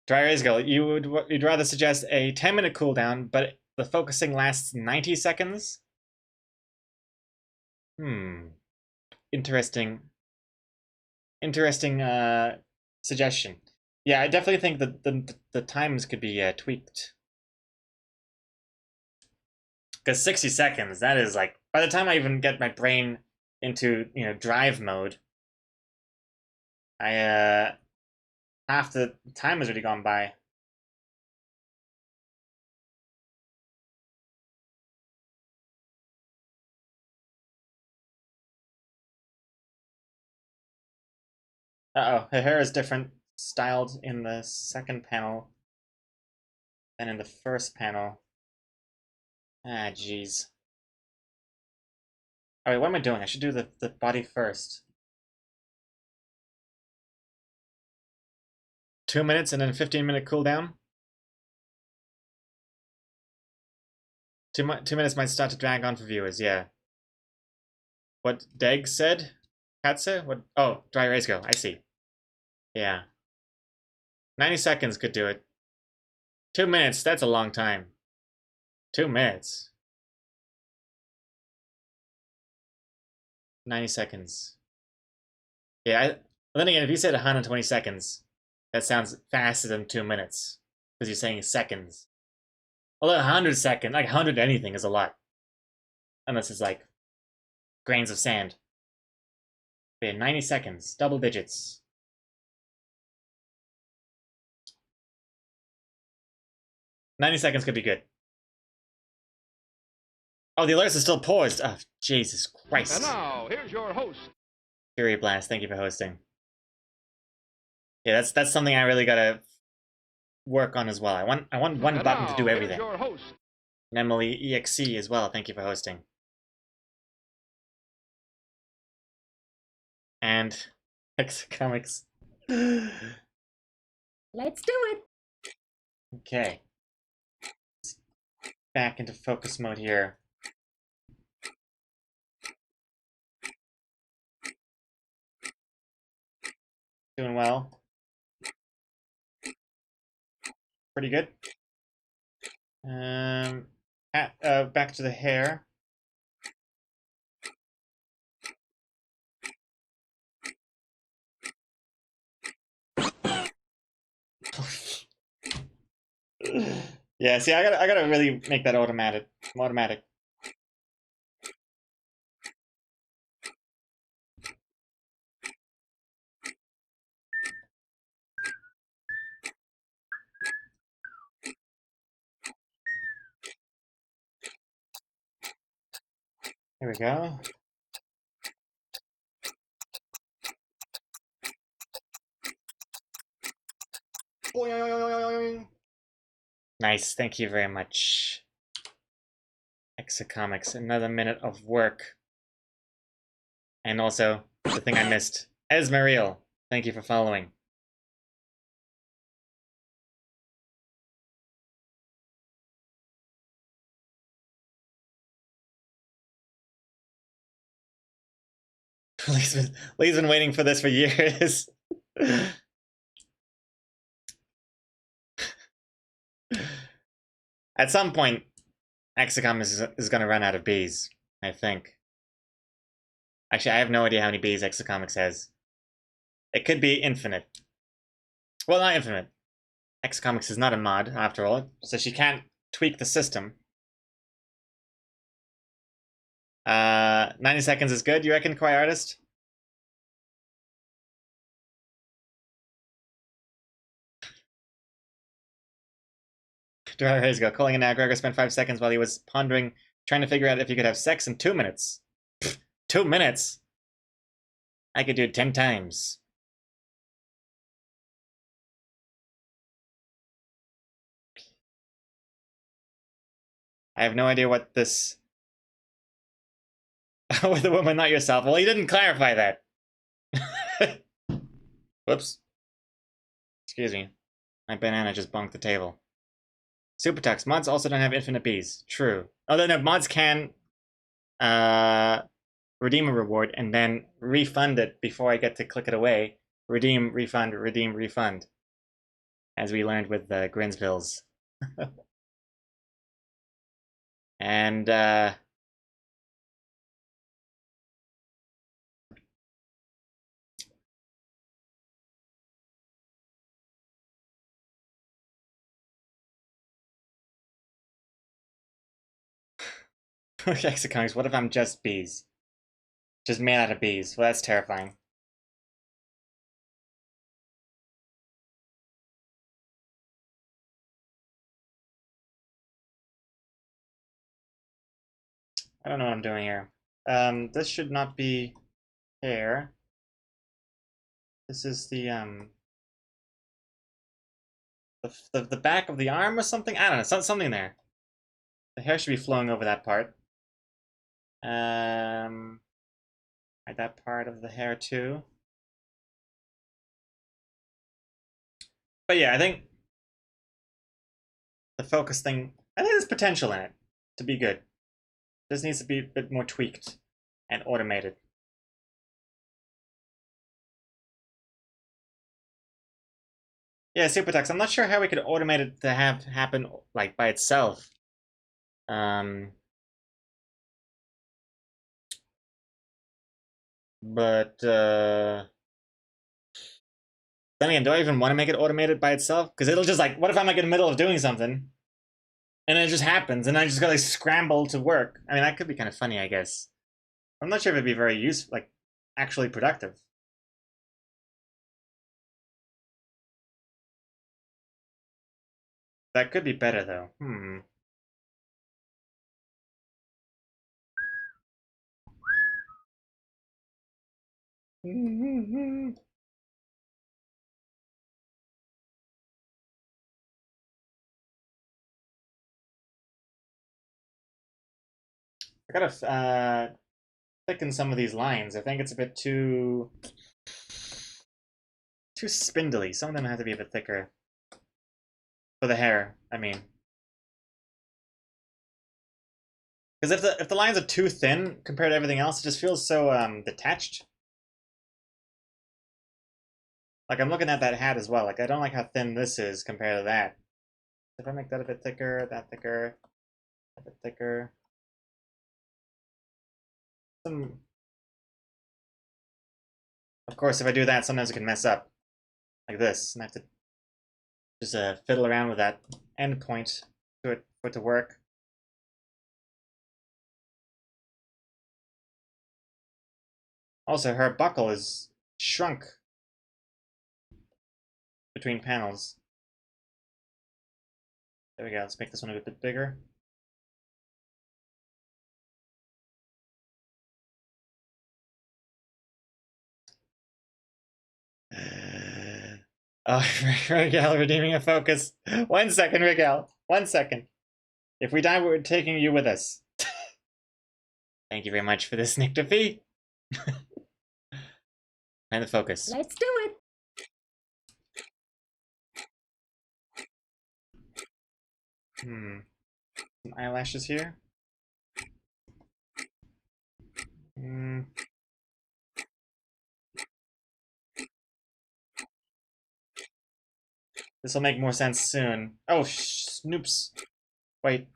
Dry Erase Girl, you'd rather suggest a 10-minute cooldown, but the focusing lasts 90 seconds? Interesting. Interesting suggestion. Yeah, I definitely think that the times could be tweaked. Because 60 seconds, that is like, by the time I even get my brain into, drive mode, half the time has already gone by. Uh-oh, her hair is different styled in the second panel than in the first panel. Ah, jeez. Alright, what am I doing? I should do the body first. 2 minutes and then 15-minute cooldown? 2 minutes might start to drag on for viewers, yeah. What Deg said? Katze? What? Oh, Dry Erase Go. I see. Yeah. 90 seconds could do it. 2 minutes, that's a long time. 2 minutes. 90 seconds. Yeah, then again, if you said 120 seconds, that sounds faster than 2 minutes. Because you're saying seconds. Although 100 seconds, like 100 anything is a lot. Unless it's like grains of sand. But yeah, 90 seconds, double digits. 90 seconds could be good. Oh, the alerts are still paused. Oh, Jesus Christ. And now, here's your host. Fury Blast, thank you for hosting. Yeah, that's something I really gotta work on as well. I want one button to do everything. Here's your host. Nemily EXC as well, thank you for hosting. And X Comics. Let's do it. Okay. Back into focus mode here. Doing well. Pretty good. Back to the hair. Yeah, see, I gotta really make that automatic. Here we go. Nice, thank you very much. Exacomics, another minute of work. And also, the thing I missed, Esmeriel, thank you for following. Lee's been waiting for this for years. At some point, Exacomics is going to run out of bees, I think. Actually, I have no idea how many bees Exacomics has. It could be infinite. Well, not infinite. Exacomics is not a mod, after all, so she can't tweak the system. 90 seconds is good, you reckon, Kawaii Artist? Dry Erase Go. Calling in now, Gregor spent 5 seconds while he was pondering, trying to figure out if he could have sex in 2 minutes. 2 minutes? I could do it 10 times. I have no idea what this... With a woman, not yourself. Well, he didn't clarify that. Whoops. Excuse me. My banana just bonked the table. Super Tux. Mods also don't have infinite bees. True. Oh, no, mods can redeem a reward and then refund it before I get to click it away. Redeem, refund, redeem, refund. As we learned with the Grinsvilles. And Hexaconix, what if I'm just bees? Just made out of bees. Well, that's terrifying. I don't know what I'm doing here. This should not be hair. This is the the back of the arm or something? I don't know, something there. The hair should be flowing over that part. Right, that part of the hair too. But yeah, I think the focus thing, I think there's potential in it to be good. This needs to be a bit more tweaked and automated. Yeah, Supertext. I'm not sure how we could automate it to have happen like by itself. But then again, do I even want to make it automated by itself? Because it'll just like, what if I'm like in the middle of doing something, and it just happens, and I just gotta like scramble to work? I mean, that could be kind of funny, I guess. I'm not sure if it'd be very useful, like actually productive. That could be better though. I gotta thicken some of these lines. I think it's a bit too spindly. Some of them have to be a bit thicker. For the hair, I mean. Because if the lines are too thin compared to everything else, it just feels so detached. Like I'm looking at that hat as well. Like I don't like how thin this is compared to that. If I make that a bit thicker, that thicker, a bit thicker. Of course, if I do that, sometimes it can mess up. Like this, and I have to just fiddle around with that endpoint for it to work. Also, her buckle is shrunk between panels. There we go. Let's make this one a bit bigger. Oh, Rigel redeeming a focus. 1 second, Rigel. 1 second. If we die, we're taking you with us. Thank you very much for this, Nyctophy. And the focus. Let's do it. Some eyelashes here. This will make more sense soon. Oh, snoops. Wait.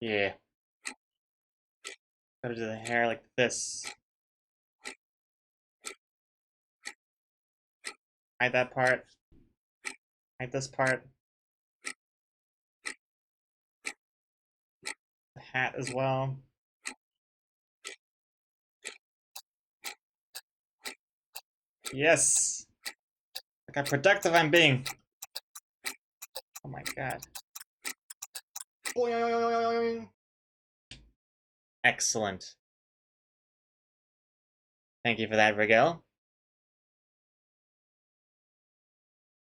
Yeah. Gotta do the hair like this. Hide that part. Hide this part. The hat as well. Yes! Look how productive I'm being. Oh my god. Boing. Excellent. Thank you for that, Rigel.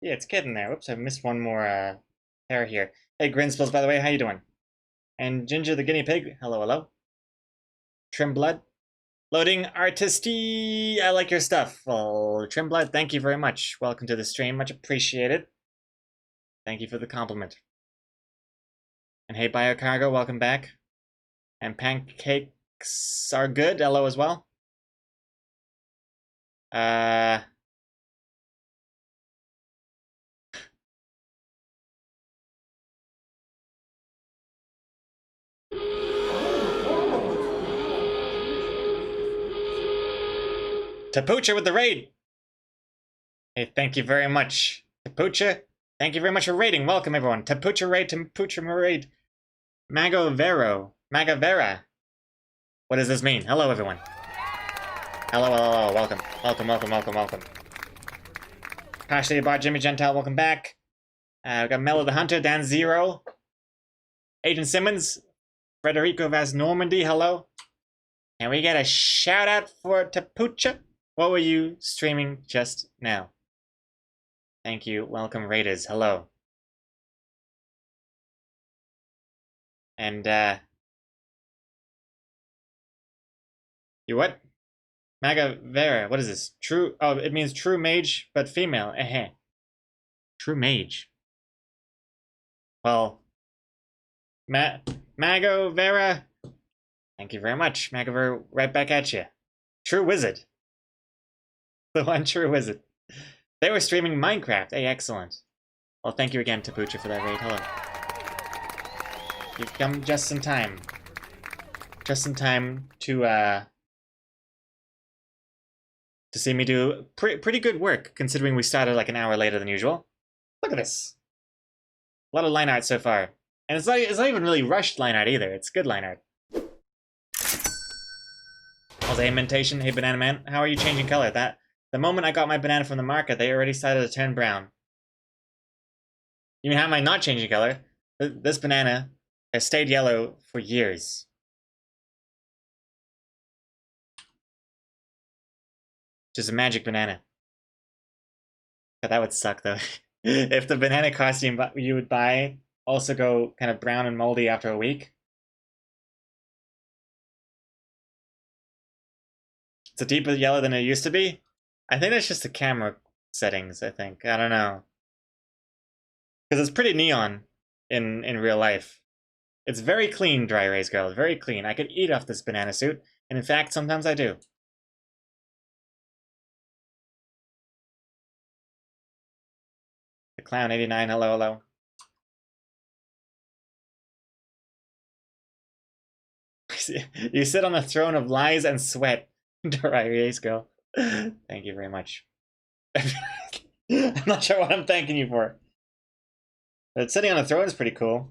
Yeah, it's getting there. Whoops, I missed one more hair here. Hey, Grinspills, by the way, how you doing? And Ginger the guinea pig, hello. Trim Blood, Loading artisty. I like your stuff. Well, Trimblood, thank you very much. Welcome to the stream. Much appreciated. Thank you for the compliment. And hey, Biocargo, welcome back. And pancakes are good. Hello as well. Tapucha with the raid. Hey, thank you very much. Tapucha, thank you very much for raiding. Welcome, everyone. Tapucha raid, Tapucha raid. Magavera. What does this mean? Hello, everyone. Hello, hello, hello. Welcome. Welcome, welcome, welcome, welcome. Partially Bar, Jimmy Gentile, welcome back. We got Mello the Hunter, Dan Zero. Agent Simmons. Frederico Vaz Normandy, hello. Can we get a shout out for Tapucha? What were you streaming just now? Thank you. Welcome, Raiders. Hello. And, you what? Maga Vera. What is this? True. Oh, it means true mage, but female. True mage. Well, Mago Vera. Thank you very much. Mago Vera, right back at you. True wizard. The one true wizard. They were streaming Minecraft. Hey, excellent. Well, thank you again, Tapucha, for that raid. Hello. You've come just in time. Just in time to see me do pretty good work, considering we started like an hour later than usual. Look at this. A lot of line art so far. And it's not even really rushed line art either. It's good line art. Also, hey, Mentation. Hey, Banana Man. How are you changing color? The moment I got my banana from the market, they already started to turn brown. You mean, how am I not changing color? This banana has stayed yellow for years. Just a magic banana. But that would suck, though. If the banana costume you would buy also go kind of brown and moldy after a week. It's a deeper yellow than it used to be. I think that's just the camera settings, I think. I don't know. Because it's pretty neon in real life. It's very clean, Dry Erase Girl. Very clean. I could eat off this banana suit. And in fact, sometimes I do. The Clown 89, hello, hello. You sit on a throne of lies and sweat, Dry Erase Girl. Thank you very much. I'm not sure what I'm thanking you for. But sitting on a throne is pretty cool.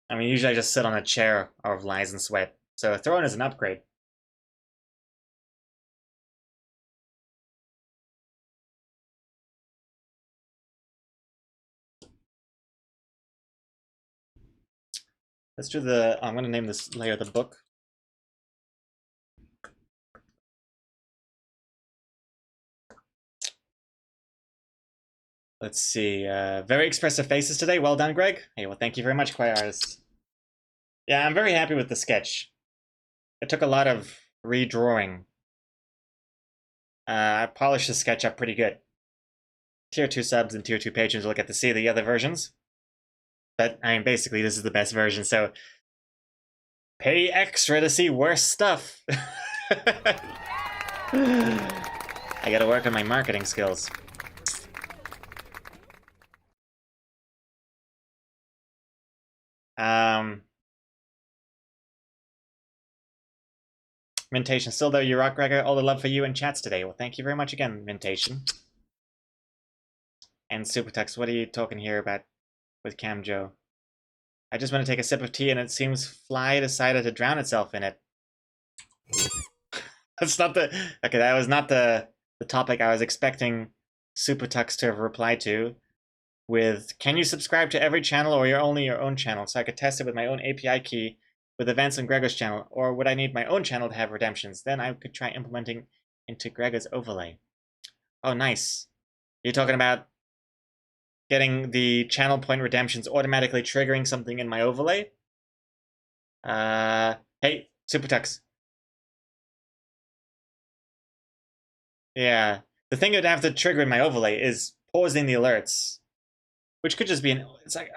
I mean, usually I just sit on a chair of lies and sweat. So a throne is an upgrade. Let's do the, I'm gonna name this layer the book. Let's see, very expressive faces today. Well done, Greg. Hey, well, thank you very much, Quiet Artist. Yeah, I'm very happy with the sketch. It took a lot of redrawing. I polished the sketch up pretty good. Tier 2 subs and Tier 2 patrons will get to see the other versions. But, I mean, basically, this is the best version, so pay extra to see worse stuff. I gotta work on my marketing skills. Mintation, still though, you rock, Gregor. All the love for you in chats today. Well, thank you very much again, Mintation. And Supertux, what are you talking here about with Cam Joe? I just want to take a sip of tea and it seems Fly decided to drown itself in it. That's not the... Okay, that was not the topic I was expecting Supertux to have replied to with, can you subscribe to every channel or only your own channel so I could test it with my own API key with events on Gregor's channel, or would I need my own channel to have redemptions? Then I could try implementing into Gregor's overlay. Oh, nice. You're talking about getting the channel point redemptions automatically triggering something in my overlay. Hey, Super Tux. Yeah, the thing it would have to trigger in my overlay is pausing the alerts, which could just be an. It's like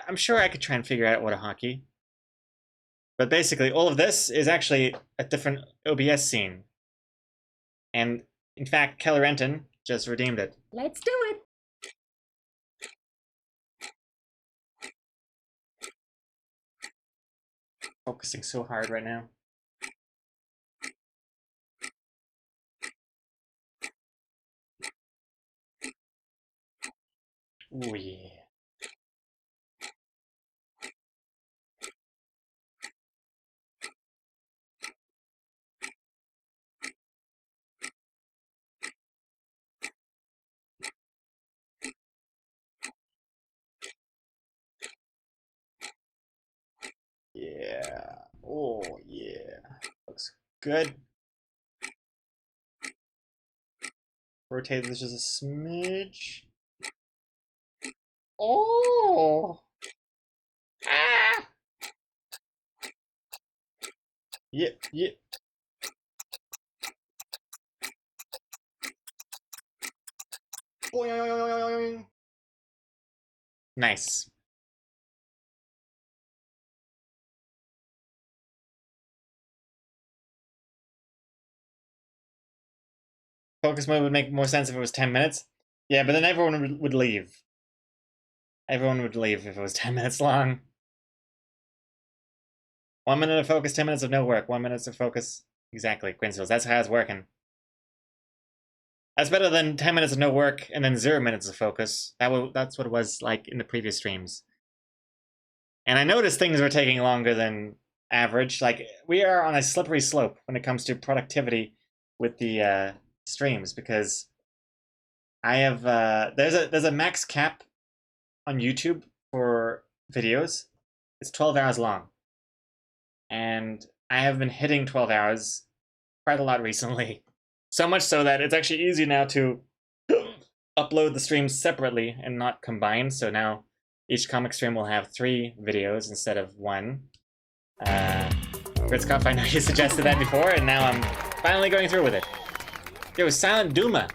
I'm sure I could try and figure out what a hockey. But basically, all of this is actually a different OBS scene, and in fact, Keller Renton just redeemed it. Let's do it. Focusing so hard right now. Ooh, yeah. Yeah. Oh, yeah. Looks good. Rotate this just a smidge. Oh! Ah! Yep, yep. Boing. Nice. Focus mode would make more sense if it was 10 minutes. Yeah, but then everyone would leave. Everyone would leave if it was 10 minutes long. 1 minute of focus, 10 minutes of no work. 1 minute of focus. Exactly, Quinsville's. That's how it's working. That's better than 10 minutes of no work and then 0 minutes of focus. That's what it was like in the previous streams. And I noticed things were taking longer than average. Like, we are on a slippery slope when it comes to productivity with the streams, because I have there's a max cap on YouTube for videos. It's 12 hours long, and I have been hitting 12 hours quite a lot recently. So much so that it's actually easy now to upload the streams separately and not combined. So now each comic stream will have 3 videos instead of 1. Gritzkopf, I know you suggested that before, and now I'm finally going through with it. Yo, Silent Duma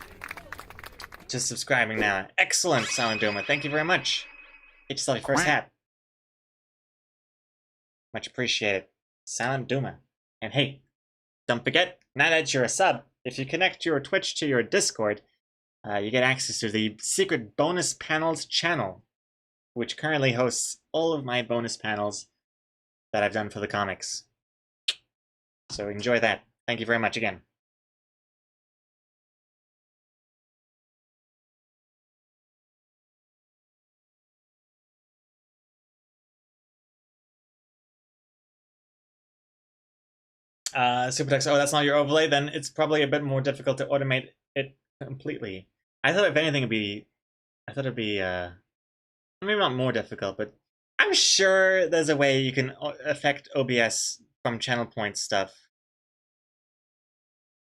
just subscribing now. Excellent, Silent Duma. Thank you very much. Get yourself your first hat. Much appreciated. Silent Duma. And hey, don't forget, now that you're a sub, if you connect your Twitch to your Discord, you get access to the secret bonus panels channel, which currently hosts all of my bonus panels that I've done for the comics. So enjoy that. Thank you very much again. Supertext, oh, that's not your overlay? Then it's probably a bit more difficult to automate it completely. I thought if anything it'd be maybe not more difficult, but I'm sure there's a way you can affect OBS from channel point stuff.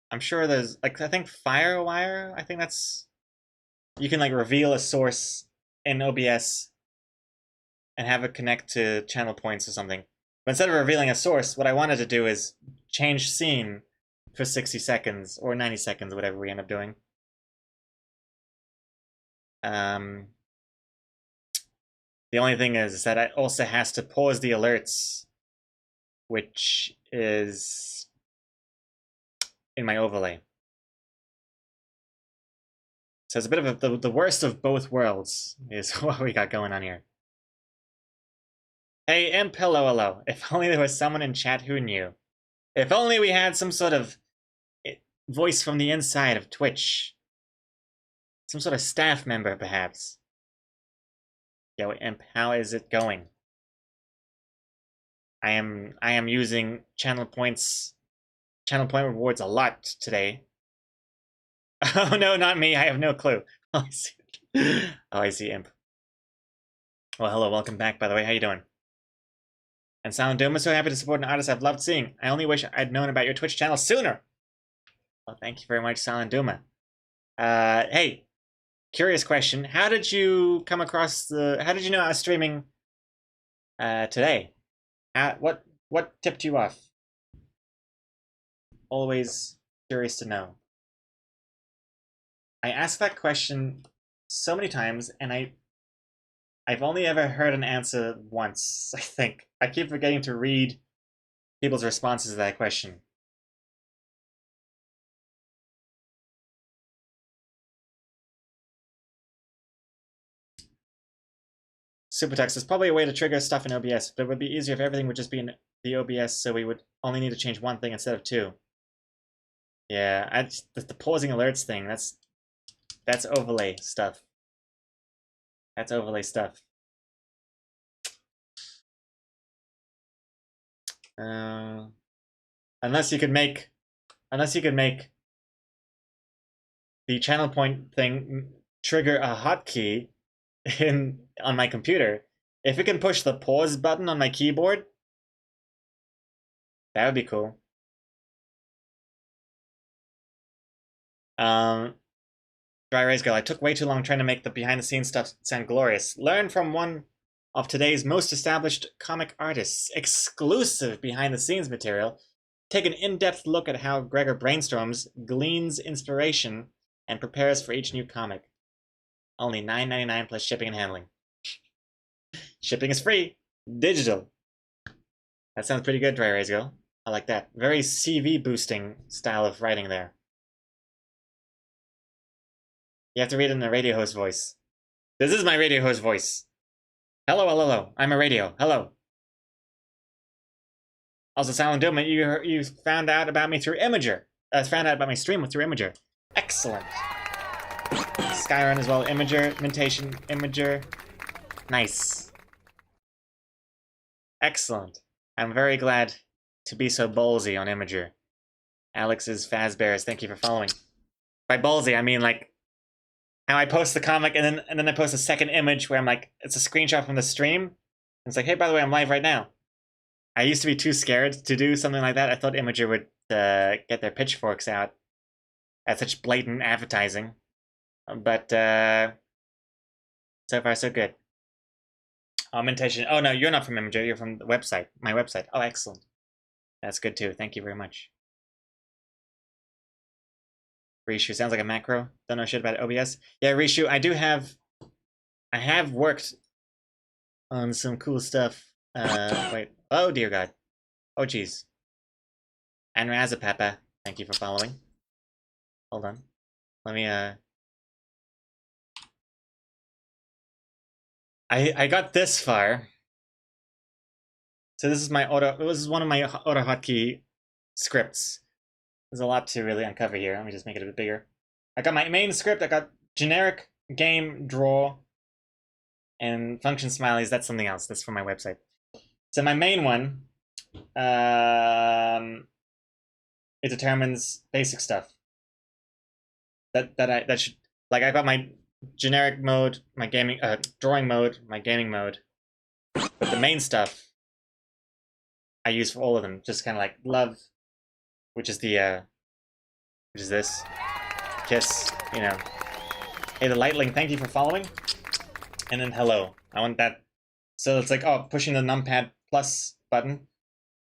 I'm sure there's, like, I think Firewire, I think that's, you can like reveal a source in OBS and have it connect to channel points or something. But instead of revealing a source, what I wanted to do is change scene for 60 seconds or 90 seconds, whatever we end up doing. The only thing is that it also has to pause the alerts, which is in my overlay. So it's a bit of the worst of both worlds is what we got going on here. Hey, Imp, hello. If only there was someone in chat who knew. If only we had some sort of voice from the inside of Twitch. Some sort of staff member, perhaps. Yo, Imp, how is it going? I am using channel point rewards a lot today. Oh no, not me. I have no clue. Oh, I see, Imp. Well, hello, welcome back, by the way. How you doing? And Silent Doom is so happy to support an artist I've loved seeing. I only wish I'd known about your Twitch channel sooner. Well, thank you very much, Silent Duma. Hey, curious question. How did you come across how did you know I was streaming today? What tipped you off? Always curious to know. I asked that question so many times, and I've only ever heard an answer once, I think. I keep forgetting to read people's responses to that question. Supertext is probably a way to trigger stuff in OBS, but it would be easier if everything would just be in the OBS, so we would only need to change one thing instead of two. Yeah, the pausing alerts thing, that's overlay stuff. That's overlay stuff. Unless you could make the channel point thing trigger a hotkey on my computer. If it can push the pause button on my keyboard, that would be cool. Dry Rays Girl, I took way too long trying to make the behind-the-scenes stuff sound glorious. Learn from one of today's most established comic artists. Exclusive behind-the-scenes material. Take an in-depth look at how Gregor brainstorms, gleans inspiration, and prepares for each new comic. Only $9.99 plus shipping and handling. Shipping is free. Digital. That sounds pretty good, Dry Rays Girl. I like that. Very CV boosting style of writing there. You have to read it in a radio host voice. This is my radio host voice. Hello, hello, hello. I'm a radio. Hello. Also, Silent Doom, you found out about me through Imager. Found out about my stream through Imager. Excellent. Skyrun as well. Imager, Mintation, Imager. Nice. Excellent. I'm very glad to be so ballsy on Imager. Alex's Fazbears, thank you for following. By ballsy, I mean like how I post the comic and then I post a second image where I'm like, it's a screenshot from the stream. It's like, hey, by the way, I'm live right now. I used to be too scared to do something like that. I thought Imager would get their pitchforks out at such blatant advertising. But so far so good. Augmentation. Oh no, you're not from Imager. You're from the website. My website. Oh, excellent. That's good too. Thank you very much. Rishu sounds like a macro. Don't know shit about OBS. Yeah, Rishu, I have worked on some cool stuff. Wait. Oh dear God. Oh jeez. And Razapapa, thank you for following. Hold on. Let me I got this far. So this is my this is one of my auto hotkey scripts. There's a lot to really uncover here. Let me just make it a bit bigger. I got my main script, I got generic game draw and function smileys. That's something else. That's from my website. So my main one, it determines basic stuff. That should, like, I got my generic mode, my gaming drawing mode, my gaming mode. But the main stuff I use for all of them. Just kind of like love, which is the which is this. Kiss, you know. Hey, the Lightling, thank you for following. And then hello. I want that. So it's like, oh, pushing the numpad plus button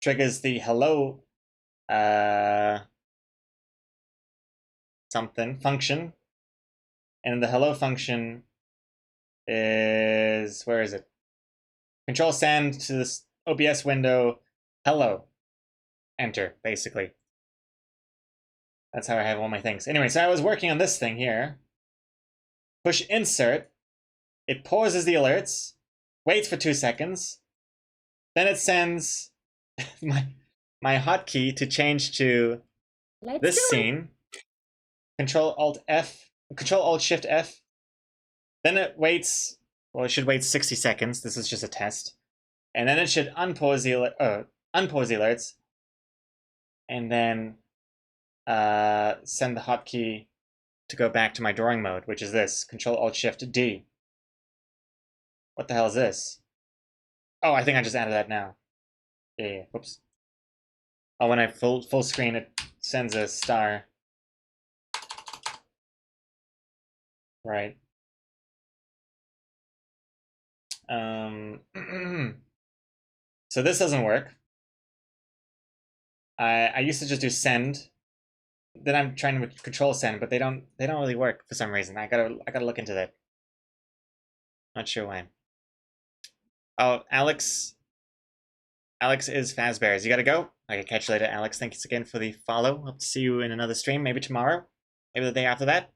triggers the hello something function. And the hello function is, where is it? Control send to this OBS window, hello. Enter, basically. That's how I have all my things. Anyway, so I was working on this thing here. Push insert. It pauses the alerts, waits for 2 seconds. Then it sends my hotkey to change to this scene. Control Alt Shift F. Then it waits. Well, it should wait 60 seconds. This is just a test. And then it should unpause the alerts. And then send the hotkey to go back to my drawing mode, which is this. Control Alt Shift D. What the hell is this? Oh, I think I just added that now. Yeah. Whoops. Oh, when I full screen, it sends a star. Right. So this doesn't work. I used to just do send. Then I'm trying to control send, but they don't really work for some reason. I gotta look into that. Not sure why. Oh, Alex is Fazbear's. You gotta go. Okay, catch you later, Alex. Thanks again for the follow. Hope to see you in another stream, maybe tomorrow, maybe the day after that.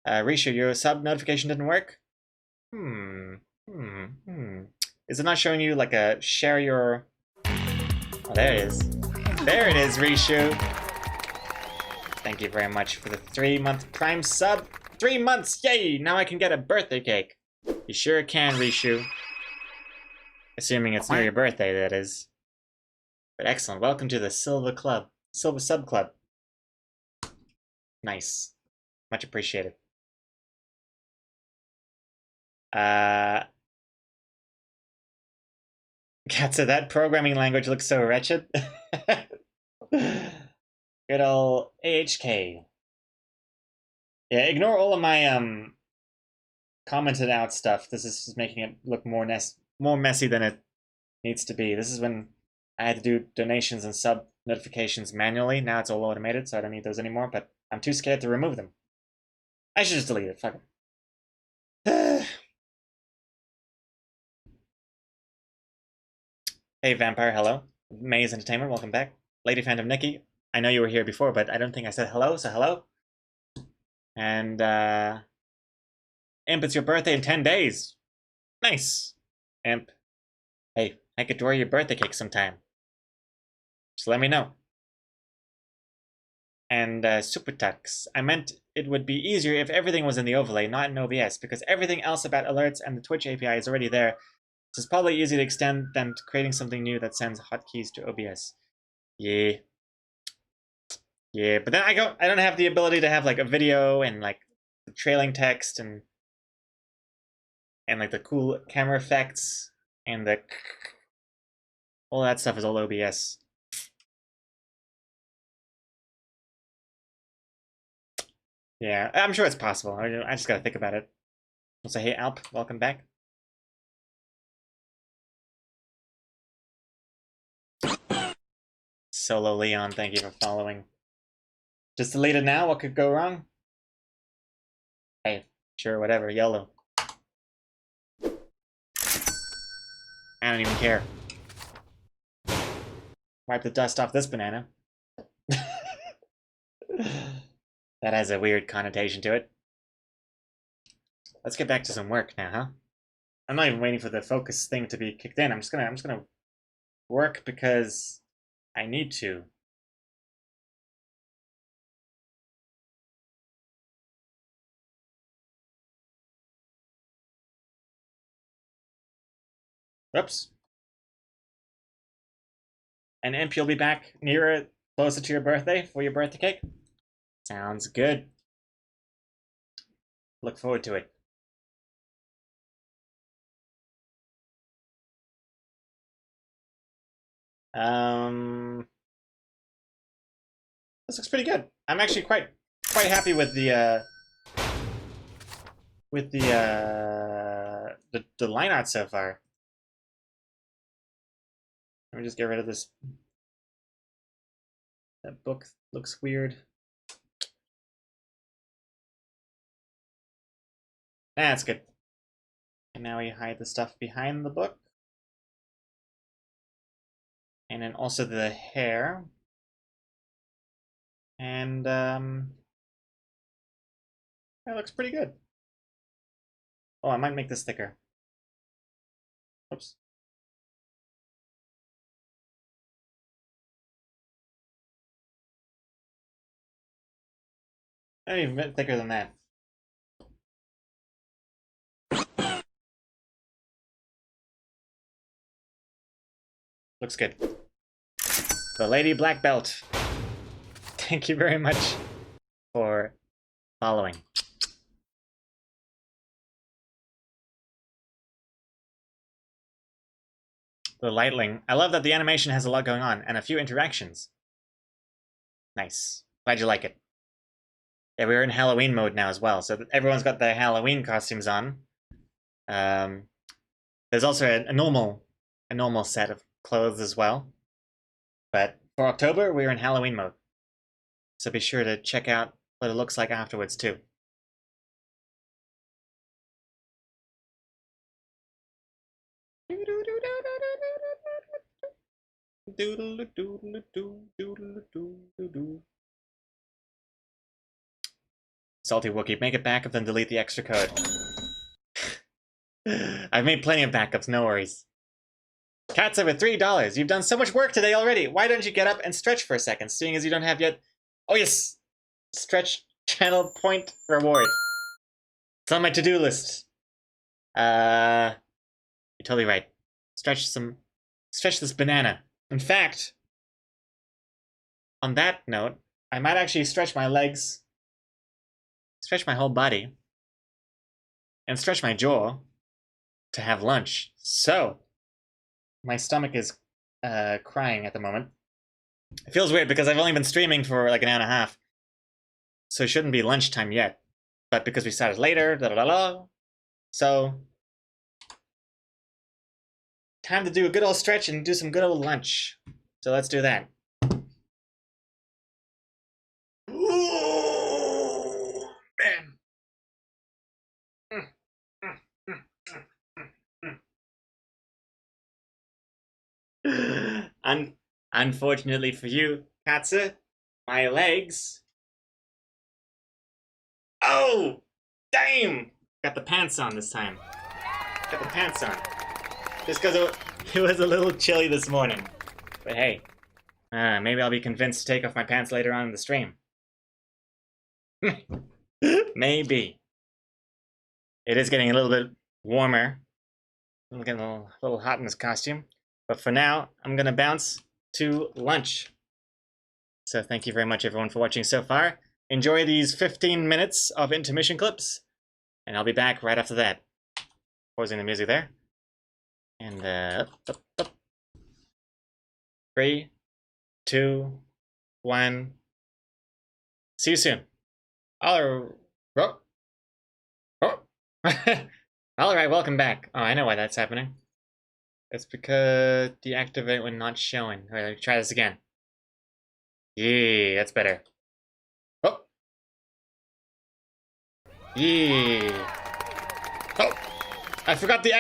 Risha, your sub notification didn't work? Is it not showing you like a share your... Oh, there it is. There it is, Rishu. Thank you very much for the 3-month Prime sub. 3 months, yay! Now I can get a birthday cake. You sure can, Rishu. Assuming it's near your birthday, that is. But excellent. Welcome to the Silver Club. Silver Sub Club. Nice. Much appreciated. Katsa, that programming language looks so wretched. Good old AHK. Yeah, ignore all of my commented out stuff. This is just making it look more messy than it needs to be. This is when I had to do donations and sub notifications manually. Now it's all automated, so I don't need those anymore, but I'm too scared to remove them. I should just delete it. Fuck it. Hey, Vampire, hello. Maze Entertainment, welcome back. Lady Phantom Nikki, I know you were here before, but I don't think I said hello, so hello. And, Imp, it's your birthday in 10 days. Nice. Imp. Hey, I could draw your birthday cake sometime. Just let me know. And, Super Tux. I meant it would be easier if everything was in the overlay, not in OBS, because everything else about alerts and the Twitch API is already there. So it's probably easy to extend them to creating something new that sends hotkeys to OBS. Yeah. Yeah, but then I don't have the ability to have like a video and like the trailing text and like the cool camera effects and the all that stuff is all OBS. Yeah, I'm sure it's possible. I just gotta think about it. I'll say, hey Alp, welcome back. Solo Leon, thank you for following. Just delete it now, what could go wrong? Hey, sure, whatever, YOLO. I don't even care. Wipe the dust off this banana. That has a weird connotation to it. Let's get back to some work now, huh? I'm not even waiting for the focus thing to be kicked in. I'm just gonna work because I need to. Whoops. And Imp, you'll be back nearer, closer to your birthday for your birthday cake? Sounds good. Look forward to it. This looks pretty good. I'm actually quite happy with the line art so far. Let me just get rid of this. That book looks weird. That's good. And now we hide the stuff behind the book. And then also the hair. And that looks pretty good. Oh, I might make this thicker. Oops. Maybe a bit thicker than that. Looks good. The Lady Black Belt. Thank you very much for following. The Lightling. I love that the animation has a lot going on and a few interactions. Nice. Glad you like it. Yeah, we're in Halloween mode now as well, so everyone's got their Halloween costumes on. There's also a normal set of clothes as well. But for October, we're in Halloween mode. So be sure to check out what it looks like afterwards too. Salty Wookie, make a backup, then delete the extra code. I've made plenty of backups, no worries. Cat's over $3. You've done so much work today already. Why don't you get up and stretch for a second, seeing as you don't have yet... Oh yes! Stretch channel point reward. It's on my to-do list. You're totally right. Stretch this banana. In fact, on that note, I might actually stretch my legs, stretch my whole body, and stretch my jaw to have lunch. So, my stomach is crying at the moment. It feels weird because I've only been streaming for like an hour and a half, so it shouldn't be lunchtime yet. But because we started later, so time to do a good old stretch and do some good old lunch. So let's do that. Ooh, man. Unfortunately for you, Katze, my legs. Oh, damn! Got the pants on this time. Got the pants on. Just because it was a little chilly this morning. But hey, maybe I'll be convinced to take off my pants later on in the stream. Maybe. It is getting a little bit warmer. I'm getting a little hot in this costume. But for now, I'm going to bounce to lunch. So thank you very much, everyone, for watching so far. Enjoy these 15 minutes of intermission clips. And I'll be back right after that. Pausing the music there. And, up. 3, 2, 1. See you soon. Alright, welcome back. Oh, I know why that's happening. It's because deactivate when not showing. Alright, let me try this again. Yeah, that's better. Oh! Yeah! Oh! I forgot the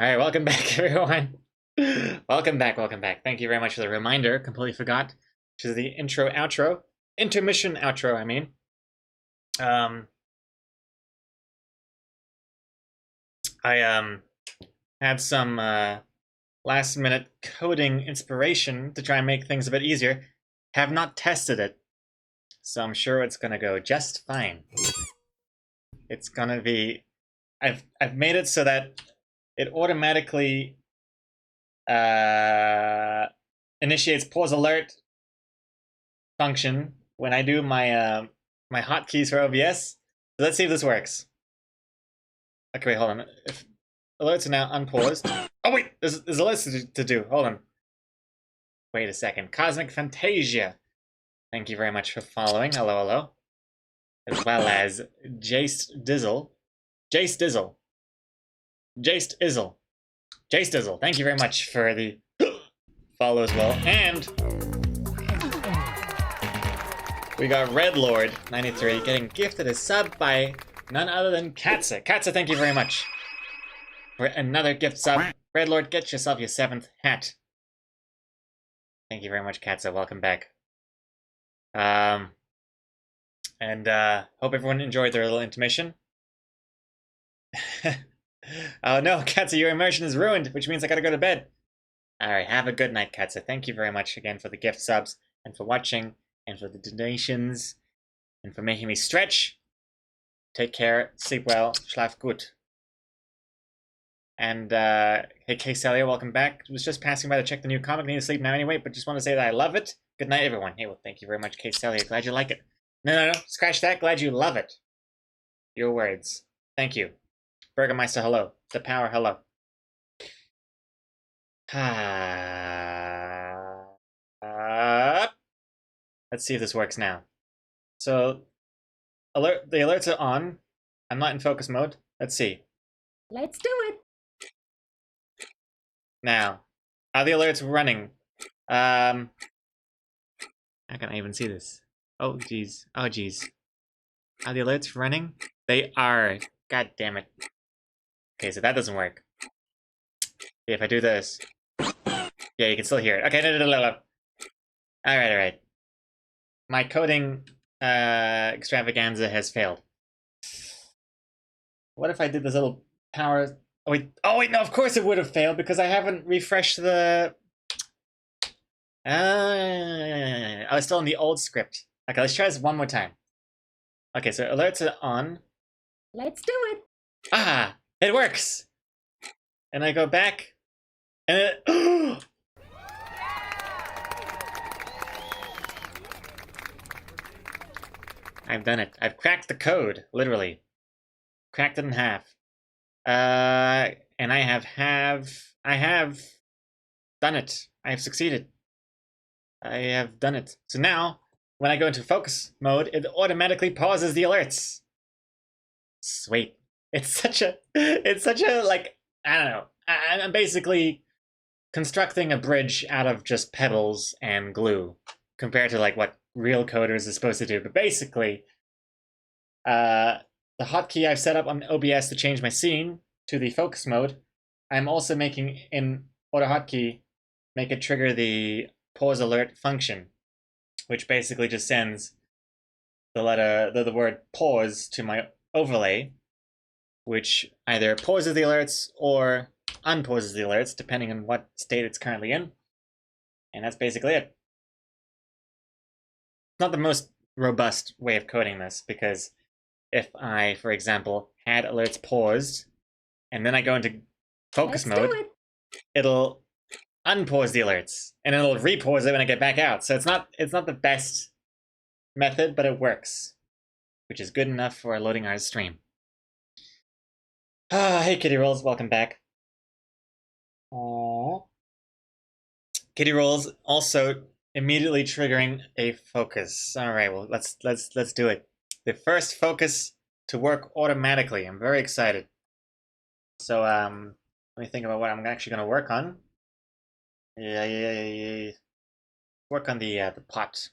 Alright, welcome back, everyone. Welcome back. Thank you very much for the reminder. Completely forgot. Which is the intro, outro. Intermission outro, I mean. I had some last-minute coding inspiration to try and make things a bit easier. Have not tested it, so I'm sure it's gonna go just fine. It's gonna be... I've made it so that it automatically initiates pause alert function when I do my my hotkeys for OBS. So let's see if this works. Okay, wait, hold on. If alerts are now unpaused. Oh wait, there's alerts to do. Hold on. Wait a second. Cosmic Fantasia. Thank you very much for following. Hello. As well as Jace Dizzle. Thank you very much for the follow as well. And we got Red Lord 93 getting gifted a sub by none other than Katze. Katze, thank you very much for another gift sub. Red Lord, get yourself your 7th hat. Thank you very much, Katze. Welcome back. And hope everyone enjoyed their little intermission. Oh no, Katze, your immersion is ruined, which means I gotta go to bed. Alright, have a good night, Katze. Thank you very much again for the gift subs, and for watching, and for the donations, and for making me stretch. Take care, sleep well, schlaf gut. And, hey, Celia, welcome back. Was just passing by to check the new comic. Need to sleep now anyway, but just want to say that I love it. Good night, everyone. Hey, well, thank you very much, Kate Sally. Glad you like it. No. Scratch that. Glad you love it. Your words. Thank you. Burgermeister, hello. The Power, hello. Let's see if this works now. So, the alerts are on. I'm not in focus mode. Let's see. Let's do it. Now, are the alerts running? How can I even see this? Oh, geez. Oh, geez. Are the alerts running? They are. God damn it. Okay, so that doesn't work. If I do this. Yeah, you can still hear it. Okay, no. Alright. My coding extravaganza has failed. What if I did this little power... Oh wait, no, of course it would have failed because I haven't refreshed the... I was still in the old script. Okay, let's try this one more time. Okay, so alerts are on. Let's do it. Ah, it works! And I go back, and it... I've done it. I've cracked the code, literally. Cracked it in half. And I have done it. I have succeeded. I have done it. So now, when I go into focus mode, it automatically pauses the alerts. Sweet. It's such a, like, I don't know. I'm basically constructing a bridge out of just pebbles and glue, compared to like what real coders are supposed to do. But basically, the hotkey I've set up on OBS to change my scene to the focus mode, I'm also making in AutoHotkey make it trigger the pause alert function, which basically just sends the word pause to my overlay, which either pauses the alerts or unpauses the alerts, depending on what state it's currently in. And that's basically it. It's not the most robust way of coding this, because if I, for example, had alerts paused, and then I go into focus mode, it'll unpause the alerts, and it'll repause it when I get back out. So it's not the best method, but it works, which is good enough for loading our stream. Hey Kitty Rolls, welcome back. Aww. Kitty Rolls also immediately triggering a focus. All right, well let's do it. The first focus to work automatically. I'm very excited. So let me think about what I'm actually going to work on. Yeah. Work on the pot.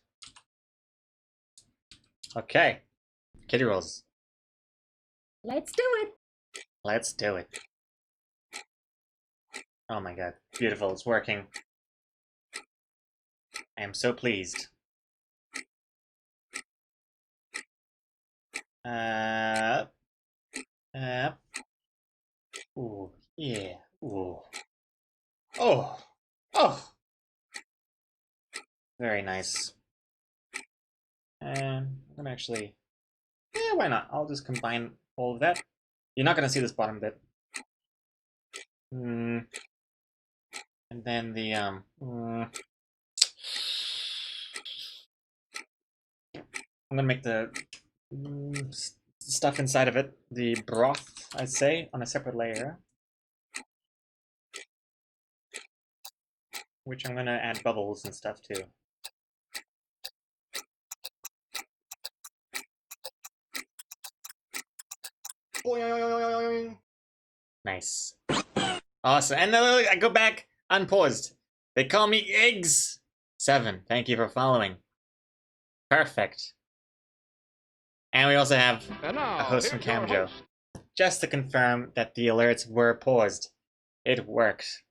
Okay, Kitty Rolls. Let's do it. Let's do it. Oh my god, beautiful, it's working. I am so pleased. Ooh, yeah, ooh. Oh! Very nice. And I'm gonna actually... Yeah, why not? I'll just combine all of that. You're not gonna see this bottom bit. And then the, I'm gonna make the stuff inside of it, the broth, I'd say, on a separate layer. Which I'm gonna add bubbles and stuff too. Nice. Awesome. And then I go back unpaused. They call me Eggs 7. Thank you for following. Perfect. And we also have a host from Camjo. Just to confirm that the alerts were paused. It worked.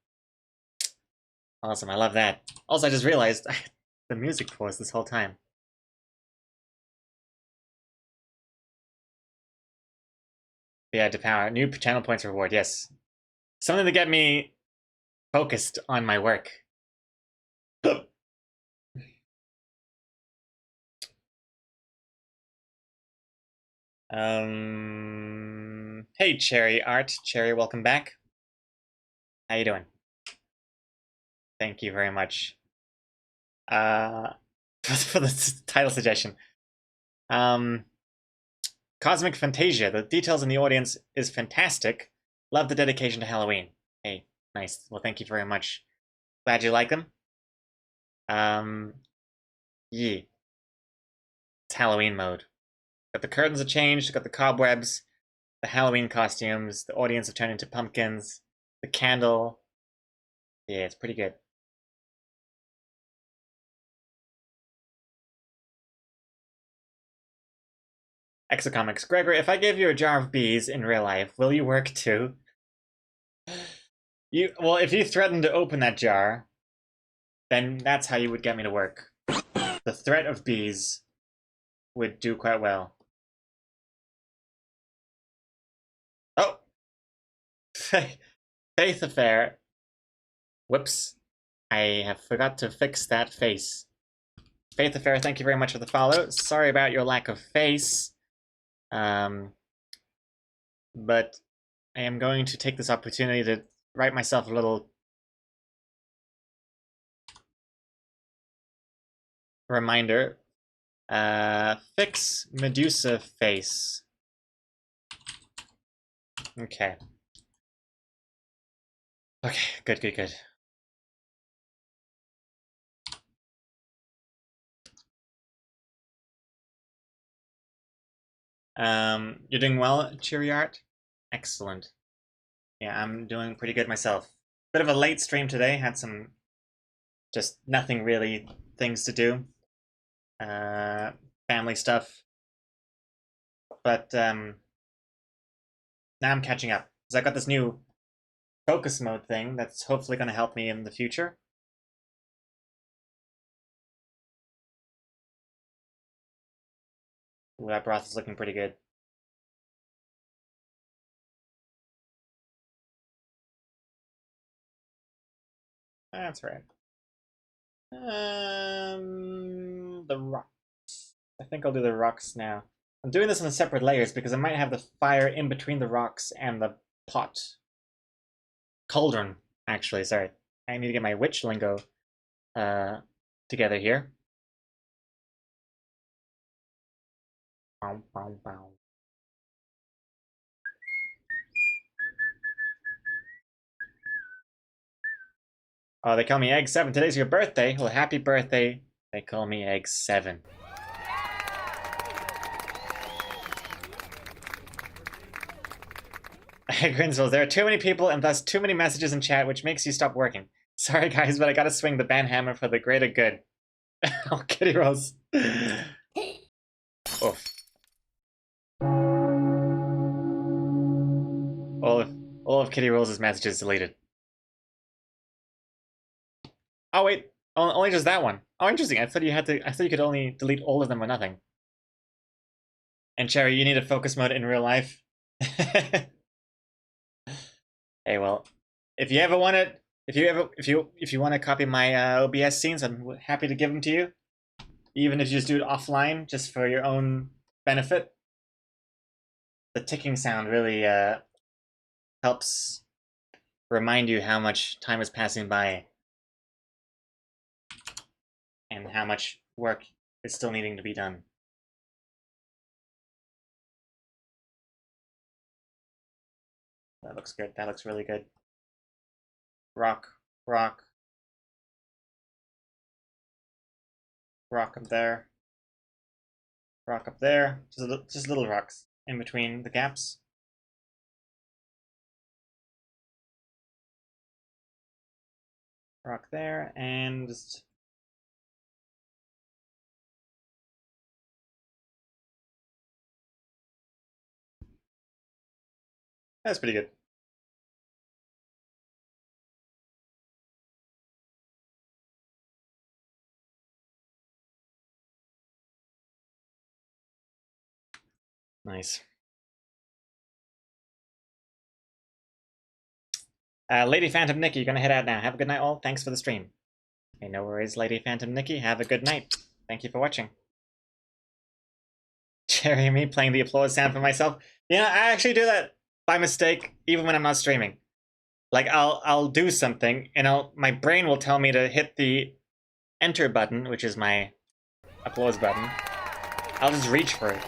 Awesome, I love that. Also, I just realized the music paused this whole time. Yeah, to power. New channel points reward, yes. Something to get me focused on my work. Hey, Cherry Art. Cherry, welcome back. How you doing? Thank you very much. for the title suggestion. Cosmic Fantasia. The details in the audience is fantastic. Love the dedication to Halloween. Hey, nice. Well, thank you very much. Glad you like them. Yeah. It's Halloween mode. Got the curtains have changed, got the cobwebs, the Halloween costumes, the audience have turned into pumpkins, the candle. Yeah, it's pretty good. Exocomics. Gregory, if I gave you a jar of bees in real life, will you work too? Well, if you threaten to open that jar, then that's how you would get me to work. The threat of bees would do quite well. Oh! Faith Affair. Whoops. I have forgot to fix that face. Faith Affair, thank you very much for the follow. Sorry about your lack of face. But I am going to take this opportunity to write myself a little reminder. Fix Medusa face. Okay. Okay, good, good, good. You're doing well, Cheery Art? Excellent. Yeah, I'm doing pretty good myself. Bit of a late stream today, had some just nothing really things to do. Family stuff. But now I'm catching up. Because I got this new focus mode thing that's hopefully going to help me in the future. Ooh, that broth is looking pretty good. That's right. The rocks. I think I'll do the rocks now. I'm doing this in separate layers because I might have the fire in between the rocks and the pot. Cauldron, actually, sorry. I need to get my witch lingo together here. Bow, bow, bow. Oh, they call me Egg7. Today's your birthday. Well, happy birthday. They call me Egg7. Grinsville, there are too many people and thus too many messages in chat, which makes you stop working. Sorry, guys, but I gotta swing the banhammer for the greater good. Oh, kitty rolls. Oof. All of Kitty Rolls' messages deleted. Oh wait, only just that one. Oh, interesting. I thought you could only delete all of them or nothing. And Cherry, you need a focus mode in real life. Hey, well, if you ever want it, if you want to copy my OBS scenes, I'm happy to give them to you. Even if you just do it offline, just for your own benefit. The ticking sound really helps remind you how much time is passing by and how much work is still needing to be done. That looks good. That looks really good. Rock, rock. Rock up there. Rock up there. Just little rocks in between the gaps. Rock there, and just... That's pretty good. Nice. Lady Phantom Nikki, you're gonna head out now. Have a good night, all. Thanks for the stream. Hey, no worries, Lady Phantom Nikki. Have a good night. Thank you for watching. Cherry and me playing the applause sound for myself. Yeah, I actually do that by mistake, even when I'm not streaming. Like I'll do something, and my brain will tell me to hit the enter button, which is my applause button. I'll just reach for it.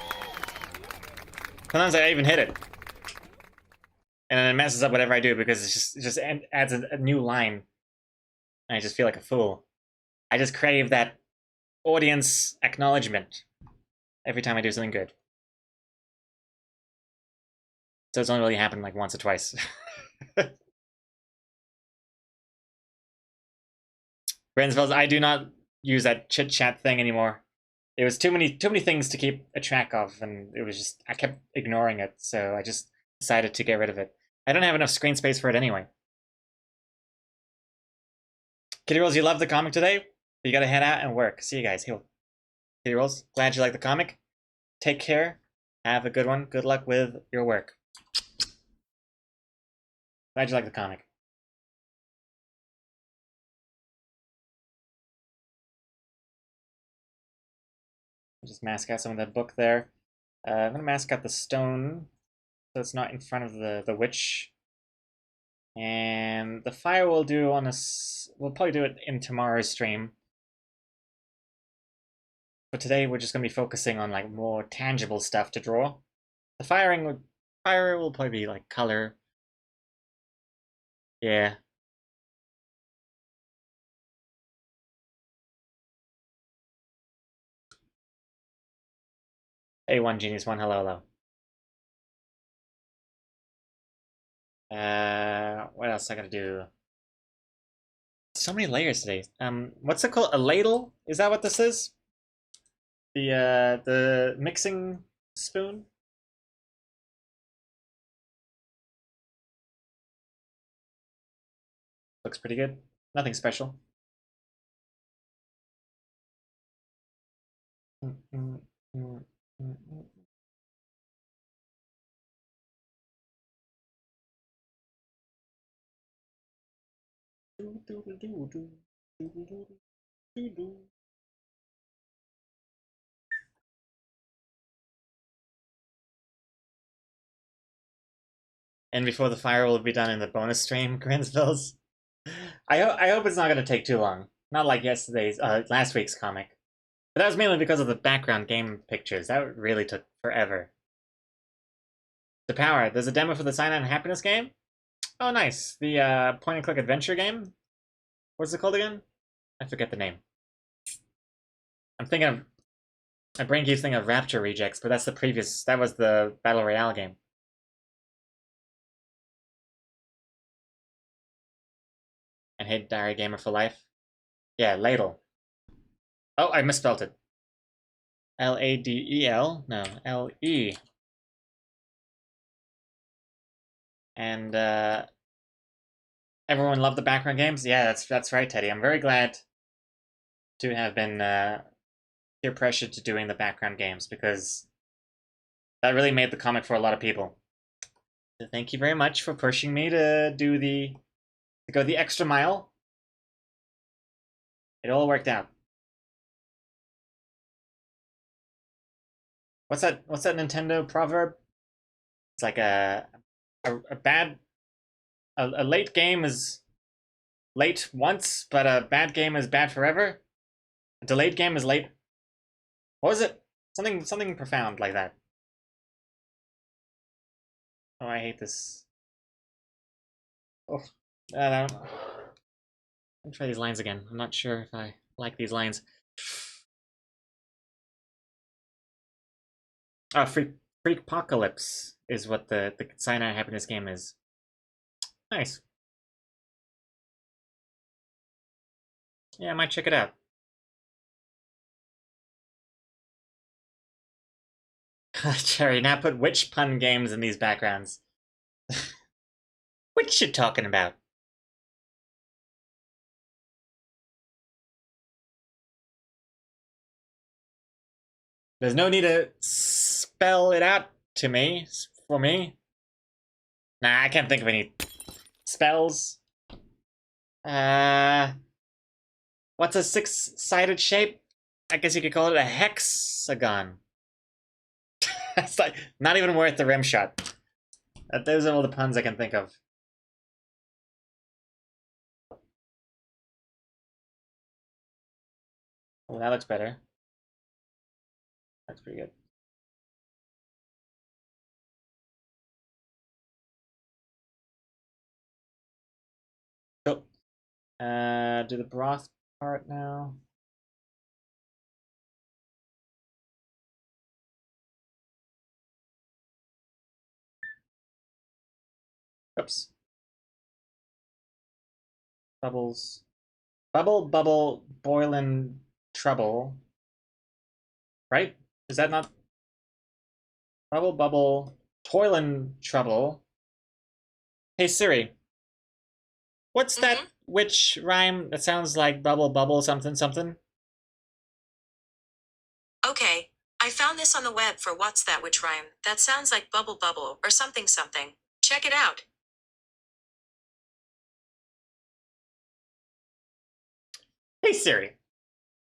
Sometimes I even hit it. And then it messes up whatever I do because it just adds a new line. And I just feel like a fool. I just crave that audience acknowledgement every time I do something good. So it's only really happened like once or twice. Brensville's, I do not use that chit chat thing anymore. It was too many things to keep a track of, and it was just I kept ignoring it, so I just decided to get rid of it. I don't have enough screen space for it anyway. Kitty Rolls, you love the comic today? You gotta head out and work. See you guys. Hey, Kitty Rolls, glad you like the comic. Take care. Have a good one. Good luck with your work. Glad you like the comic. Just mask out some of that book there. I'm gonna mask out the stone so it's not in front of the witch. And the fire we'll do on we'll probably do it in tomorrow's stream. But today we're just gonna be focusing on like more tangible stuff to draw. The fire will probably be like color. Yeah. A1 Genius 1, hello, hello. What else I gotta do? So many layers today. What's it called? A ladle? Is that what this is? The mixing spoon? Looks pretty good. Nothing special. And before the fire will be done in the bonus stream, Grinsvilles. I hope it's not gonna take too long. Not like last week's comic. But that was mainly because of the background game pictures. That really took forever. The Power. There's a demo for the Cyanide and Happiness game? Oh, nice. The point-and-click adventure game? What's it called again? I forget the name. I'm thinking of... My brain keeps thinking of Rapture Rejects, but that's the previous... That was the Battle Royale game. And Hate Diary Gamer for Life. Yeah, Ladle. Oh, I misspelled it. Ladel? No, L-E. And everyone loved the background games? Yeah, that's right, Teddy. I'm very glad to have been peer pressured to doing the background games because that really made the comic for a lot of people. So thank you very much for pushing me to go the extra mile. It all worked out. What's that Nintendo proverb? It's like a late game is late once, but a bad game is bad forever. A delayed game is late. What was it? Something profound like that. Oh, I hate this. Oh, I don't know. Let me try these lines again. I'm not sure if I like these lines. Freakpocalypse is what the Cyanide Happiness game is. Nice. Yeah, I might check it out. Cherry, now put witch pun games in these backgrounds. What you talking about? There's no need to spell it out to me, for me. Nah, I can't think of any spells. What's a six-sided shape? I guess you could call it a hexagon. It's like not even worth the rim shot. Those are all the puns I can think of. Oh, that looks better. That's pretty good. So, do the broth part now. Oops. Bubbles. Bubble, bubble, boilin' trouble. Right? Is that not? Bubble, bubble, toilin' trouble. Hey Siri, what's that witch rhyme that sounds like bubble, bubble, something, something? Okay, I found this on the web for what's that witch rhyme. That sounds like bubble bubble or something something. Check it out. Hey Siri.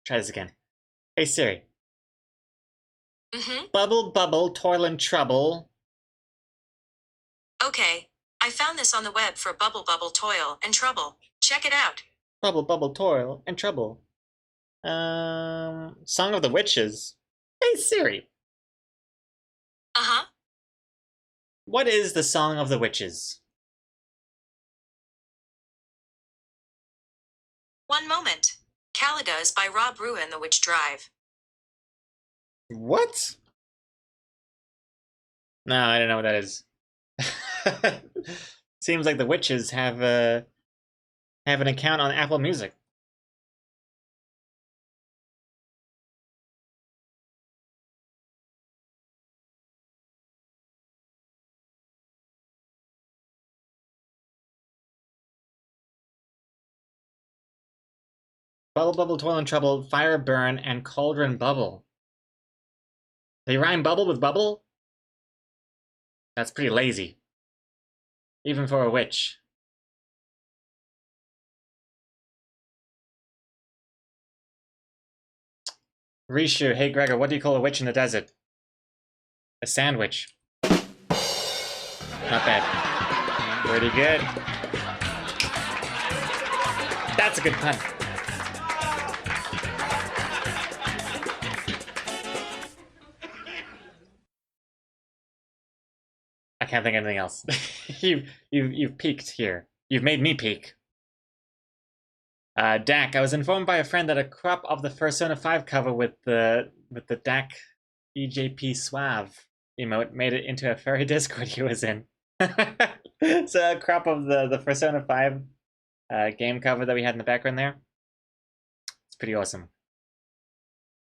Try this again. Hey Siri. Bubble, bubble, toilin' trouble. Okay, I found this on the web for bubble bubble toil and trouble. Check it out. Bubble, bubble, toil, and trouble. Song of the Witches. Hey Siri. Uh-huh. What is the Song of the Witches? One moment. Caliga is by Rob Rua and the Witch Drive. What? No, I don't know what that is. Seems like the Witches have an account on Apple Music. Bubble, bubble, toil and trouble, fire burn, and cauldron bubble. They rhyme bubble with bubble? That's pretty lazy. Even for a witch. Rishu, hey Gregor, what do you call a witch in the desert? A sandwich. Not bad. Pretty good. That's a good pun. I can't think of anything else. You've peaked here. You've made me peak. Dak, I was informed by a friend that a crop of the Persona 5 cover with the Dak EJP Suave emote made it into a furry Discord he was in. So a crop of the Persona 5 game cover that we had in the background there. It's pretty awesome.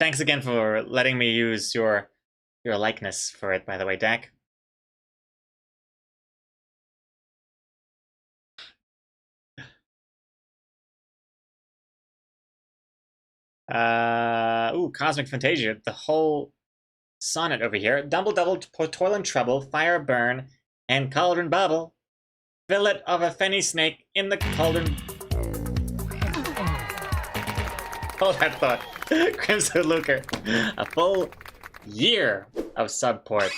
Thanks again for letting me use your likeness for it, by the way, Dak. Cosmic Fantasia, the whole sonnet over here. Double, double, toil and trouble, fire burn, and cauldron bubble. Fillet of a fenny snake in the cauldron. Hold that thought. Crimson Luker, a full year of support.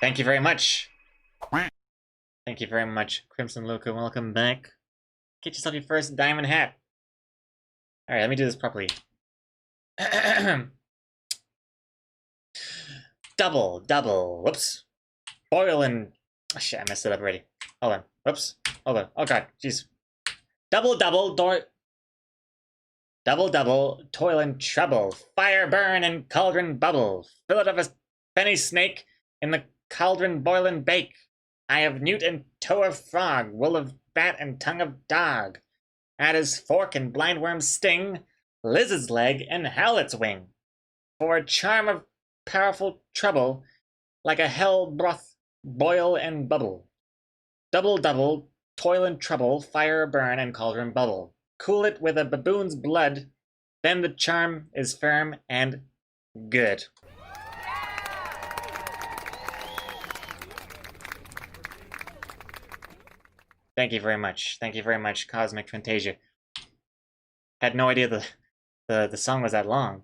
Thank you very much. Thank you very much, Crimson Luker. Welcome back. Get yourself your first diamond hat. All right, let me do this properly. Double, double, whoops. Boil and... Oh, shit, I messed it up already. Hold on, whoops. Hold on, oh god, jeez. Double, double, double, double, toil and trouble. Fire burn and cauldron bubble. Fillet of a penny snake in the cauldron boil and bake. Eye of newt and toe of frog. Wool of bat and tongue of dog. Adder's fork and blindworm's sting. Lizard's leg and howlet's wing. For a charm of powerful trouble, like a hell broth, boil and bubble. Double, double, toil and trouble, fire burn and cauldron bubble. Cool it with a baboon's blood, then the charm is firm and good. Thank you very much. Thank you very much, Cosmic Fantasia. Had no idea the song was that long.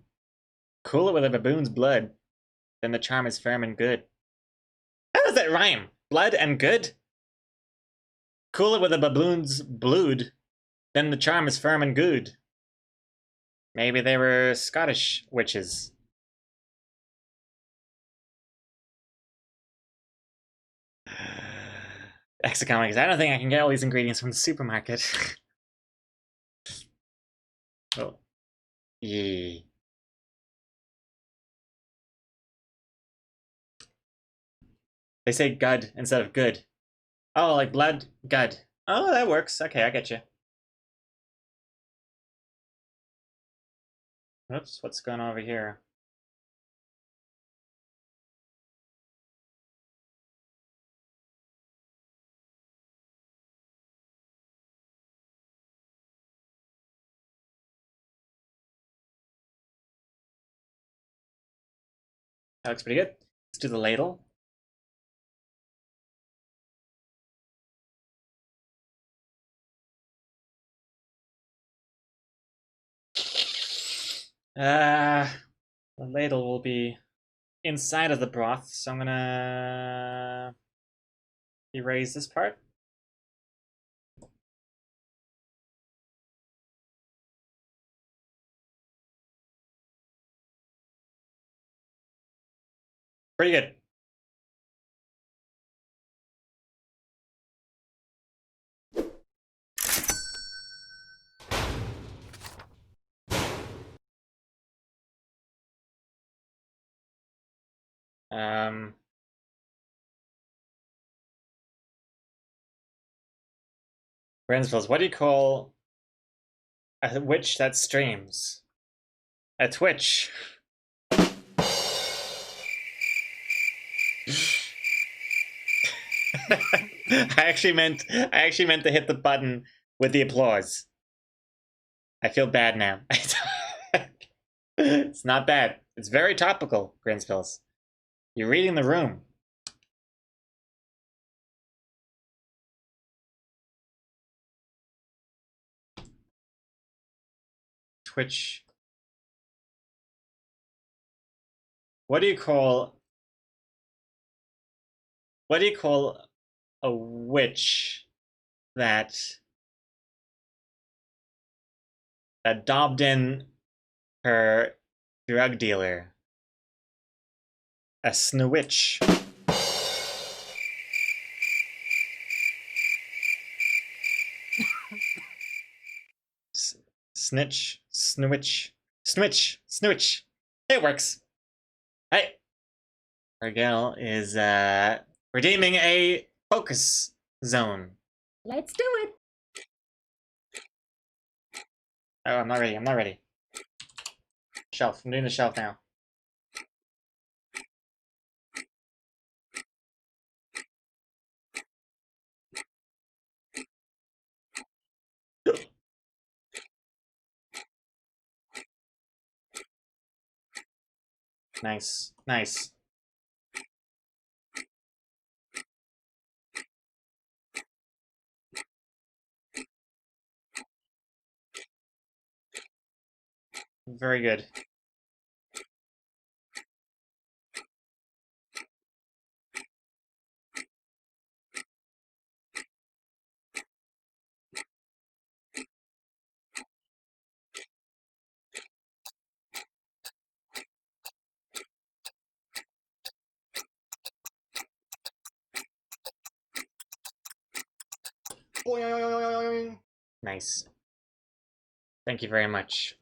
Cool it with a baboon's blood, then the charm is firm and good. How does that rhyme? Blood and good? Cool it with a baboon's blood, then the charm is firm and good. Maybe they were Scottish witches. Exocomics. I don't think I can get all these ingredients from the supermarket. Oh. Yeah. They say gud instead of good. Oh, like blood, gud. Oh, that works. Okay, I get you. Oops, what's going on over here? That looks pretty good. Let's do the ladle. The ladle will be inside of the broth, so I'm gonna erase this part. Pretty good. Brinsville's, what do you call a witch that streams? A twitch. I actually meant to hit the button with the applause. I feel bad now. It's not bad. It's very topical, Grinsvilles. You're reading the room. Twitch. What do you call a witch that dobbed in her drug dealer? A snowitch. Snitch, snowitch, snwitch, snwitch. It works. Hey, Argel is redeeming a focus zone. Let's do it. Oh, I'm not ready. I'm not ready. Shelf. I'm doing the shelf now. Nice. Nice. Very good. Boing. Nice. Thank you very much.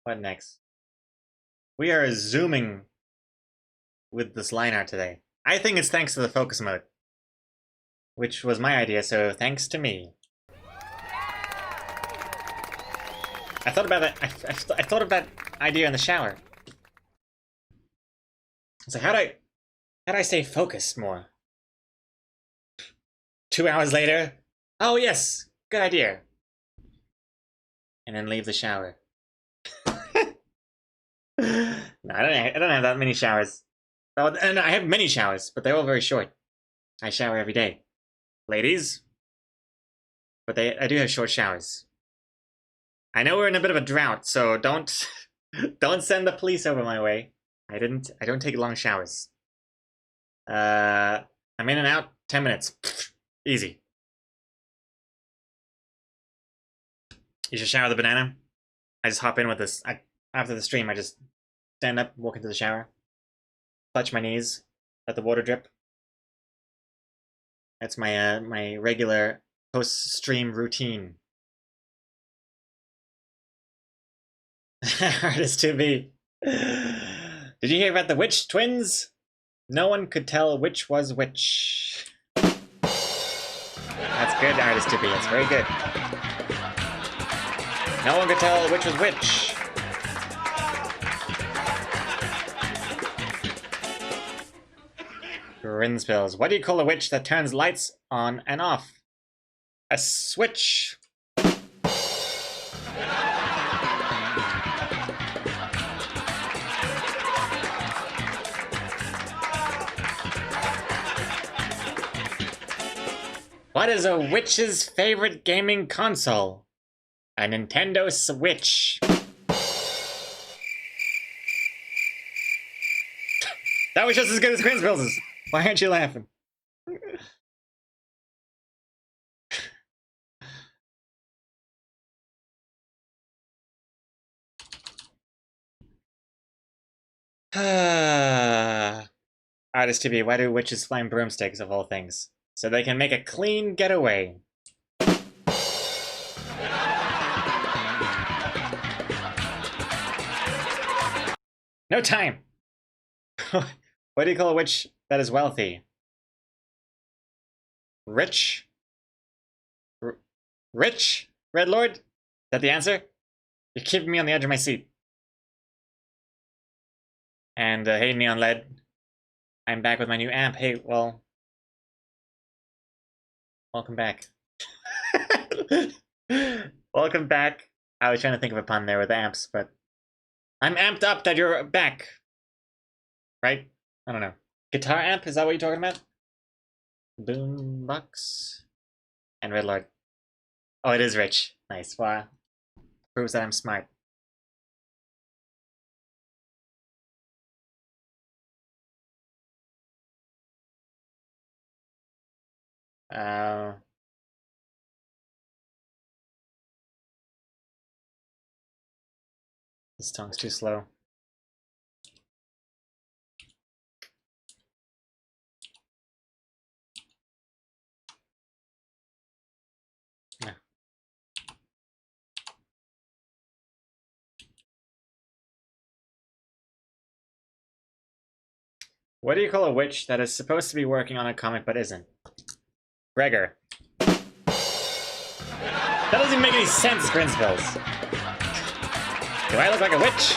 What next? We are zooming with this line art today. I think it's thanks to the focus mode, which was my idea, so thanks to me. I thought about that. I thought of that idea in the shower. So how do I stay focused more? 2 hours later, oh yes, good idea. And then leave the shower. No, I don't have that many showers. Oh, and I have many showers, but they're all very short. I shower every day. Ladies, but I do have short showers. I know we're in a bit of a drought, so don't don't send the police over my way. I don't take long showers. I'm in and out 10 minutes. Easy. You should shower the banana. I just hop in with this. After the stream, I just stand up, walk into the shower, clutch my knees, let the water drip. That's my my regular post-stream routine. Artist to be. Did you hear about the witch twins? No one could tell which was which. That's good, artist to be. That's very good. No one could tell which was which. Grinspills. What do you call a witch that turns lights on and off? A switch. What is a witch's favorite gaming console? A Nintendo Switch. That was just as good as Grinspills'. Why aren't you laughing? Artist to be, why do witches flame broomsticks of all things? So they can make a clean getaway. No time! What do you call a witch that is wealthy? Rich? Rich? Red Lord? Is that the answer? You're keeping me on the edge of my seat. And hey, Neon Led. I'm back with my new amp. Hey, well... Welcome back. Welcome back. I was trying to think of a pun there with the amps, but... I'm amped up that you're back. Right? I don't know. Guitar amp? Is that what you're talking about? Boombox. And Red Lord. Oh, it is rich. Nice. Wow. Proves that I'm smart. This tongue's too slow. Yeah. What do you call a witch that is supposed to be working on a comic but isn't? Gregor. That doesn't even make any sense, Grinspills. Do I look like a witch?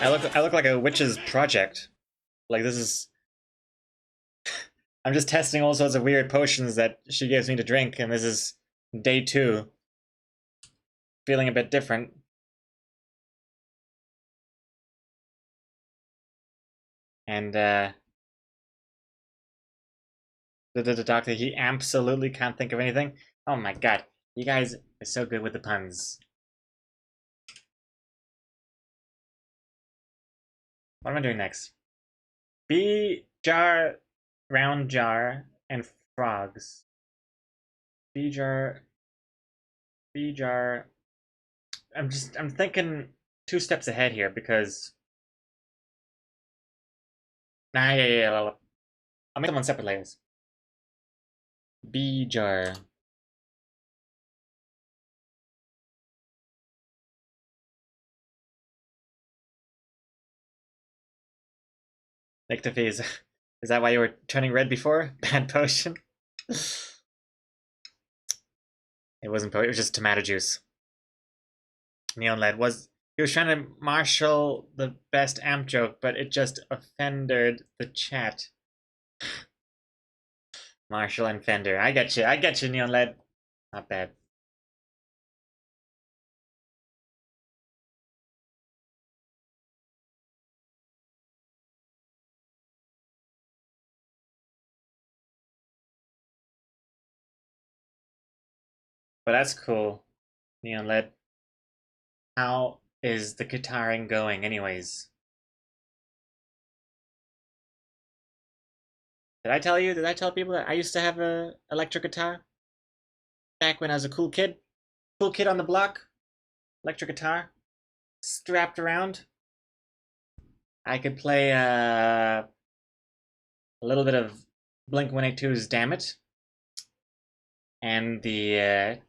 I look like a witch's project. Like, this is... I'm just testing all sorts of weird potions that she gives me to drink, and this is day 2. Feeling a bit different. And, the doctor, he absolutely can't think of anything. Oh my god, you guys are so good with the puns. What am I doing next? Bee jar, round jar, and frogs. Bee jar. I'm thinking 2 steps ahead here because. Nah, yeah. I'll make them on separate layers. Bee jar. Nyctophase. Is that why you were turning red before? Bad potion? It wasn't potion, it was just tomato juice. Neon Led he was trying to marshal the best amp joke, but it just offended the chat. Marshall and Fender. I get you, Neon Led. Not bad. But that's cool. Neon LED. How is the guitaring going anyways? Did I tell you? Did I tell people that I used to have a electric guitar? Back when I was a cool kid? Cool kid on the block? Electric guitar? Strapped around? I could play a little bit of Blink-182's Damn It. And the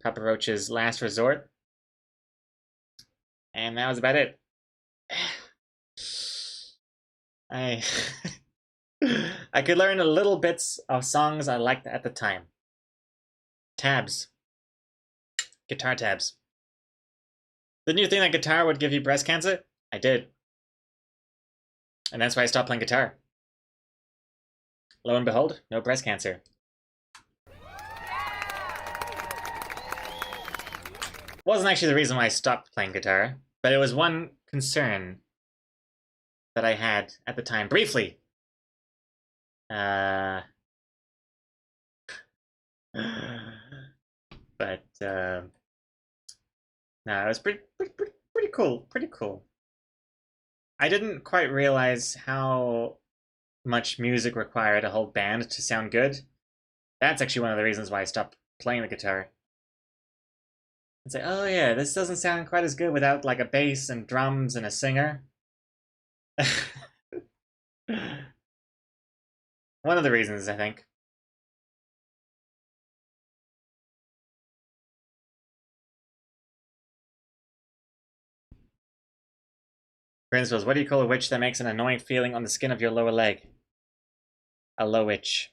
Papa Roach's Last Resort. And that was about it. I I could learn a little bits of songs I liked at the time. Tabs. Guitar tabs. Didn't you think that guitar would give you breast cancer? I did. And that's why I stopped playing guitar. Lo and behold, no breast cancer. Wasn't actually the reason why I stopped playing guitar, but it was one concern that I had at the time, briefly. But no, it was pretty cool, pretty cool. I didn't quite realize how much music required a whole band to sound good. That's actually one of the reasons why I stopped playing the guitar. It's like, oh yeah, this doesn't sound quite as good without like a bass and drums and a singer. One of the reasons, I think. Grinsvilles, what do you call a witch that makes an annoying feeling on the skin of your lower leg? A low itch.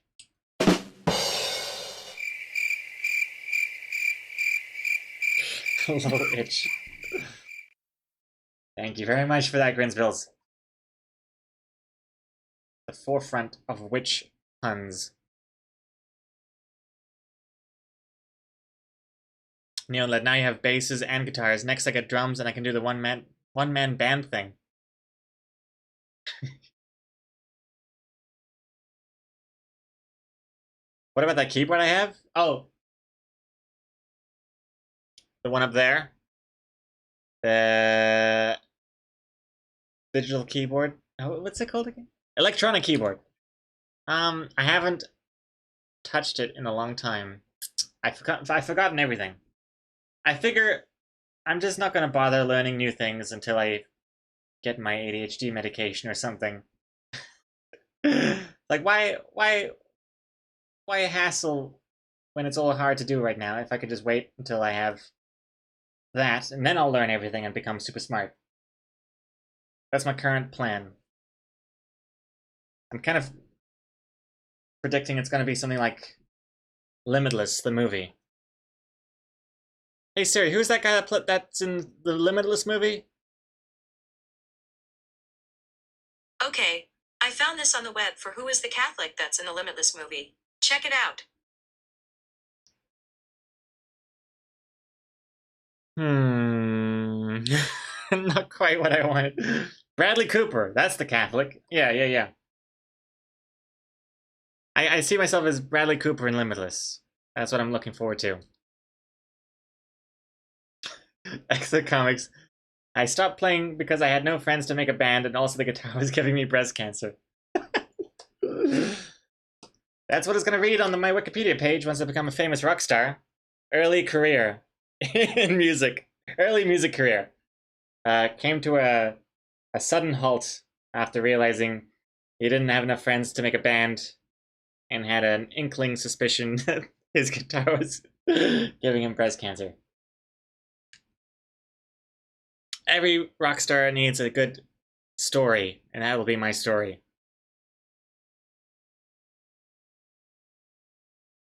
Low itch. Thank you very much for that, Grinsvilles. The forefront of witch puns. Neon LED, now you have basses and guitars. Next I get drums and I can do the one-man band thing. What about that keyboard I have? Oh. The one up there. The digital keyboard. Oh, what's it called again? Electronic keyboard. I haven't touched it in a long time. I've forgotten everything. I figure I'm just not gonna bother learning new things until I get my ADHD medication or something. Like why hassle when it's all hard to do right now if I could just wait until I have that and then I'll learn everything and become super smart. That's my current plan. I'm kind of predicting it's going to be something like Limitless, the movie. Hey Siri, who's that guy that's in the Limitless movie? Okay, I found this on the web for who is the Catholic that's in the Limitless movie. Check it out. Not quite what I wanted. Bradley Cooper, that's the Catholic. Yeah. I see myself as Bradley Cooper in Limitless. That's what I'm looking forward to. Exit Comics. I stopped playing because I had no friends to make a band and also the guitar was giving me breast cancer. That's what it's going to read on my Wikipedia page once I become a famous rock star. Early career in music. Early music career. Came to a sudden halt after realizing he didn't have enough friends to make a band and had an inkling suspicion that his guitar was giving him breast cancer. Every rock star needs a good story, and that will be my story.